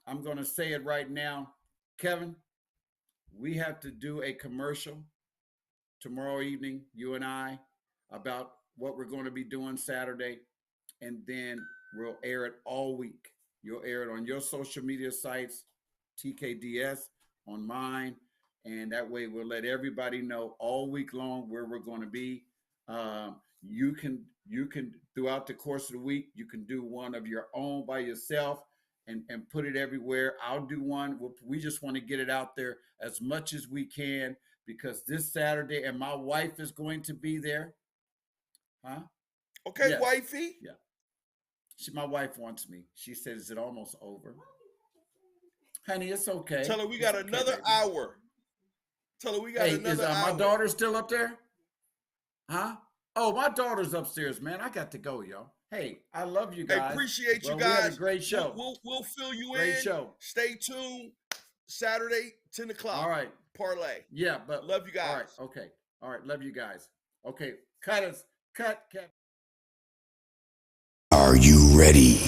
I'm going to say it right now. Kevin, we have to do a commercial tomorrow evening, you and I, about what we're going to be doing Saturday. And then we'll air it all week. You'll air it on your social media sites, TKDS, on mine. And that way we'll let everybody know all week long where we're going to be. You can throughout the course of the week, you can do one of your own by yourself and put it everywhere. I'll do one. We just want to get it out there as much as we can because this Saturday, and my wife is going to be there. Huh? Okay, yes. Wifey. Yeah. My wife wants me. She says, is it almost over? Honey, it's okay. Tell her we got another hour. Tell her we got another hour. My daughter still up there? Huh? Oh, my daughter's upstairs, man. I got to go, yo. Hey, I love you guys. Hey, appreciate you guys. We had a great show. We'll fill you in. Great show. Stay tuned. Saturday, 10 o'clock. All right. Parlay. Yeah, but love you guys. All right. Okay. All right. Love you guys. Okay. Cut us. Cut. Are you ready?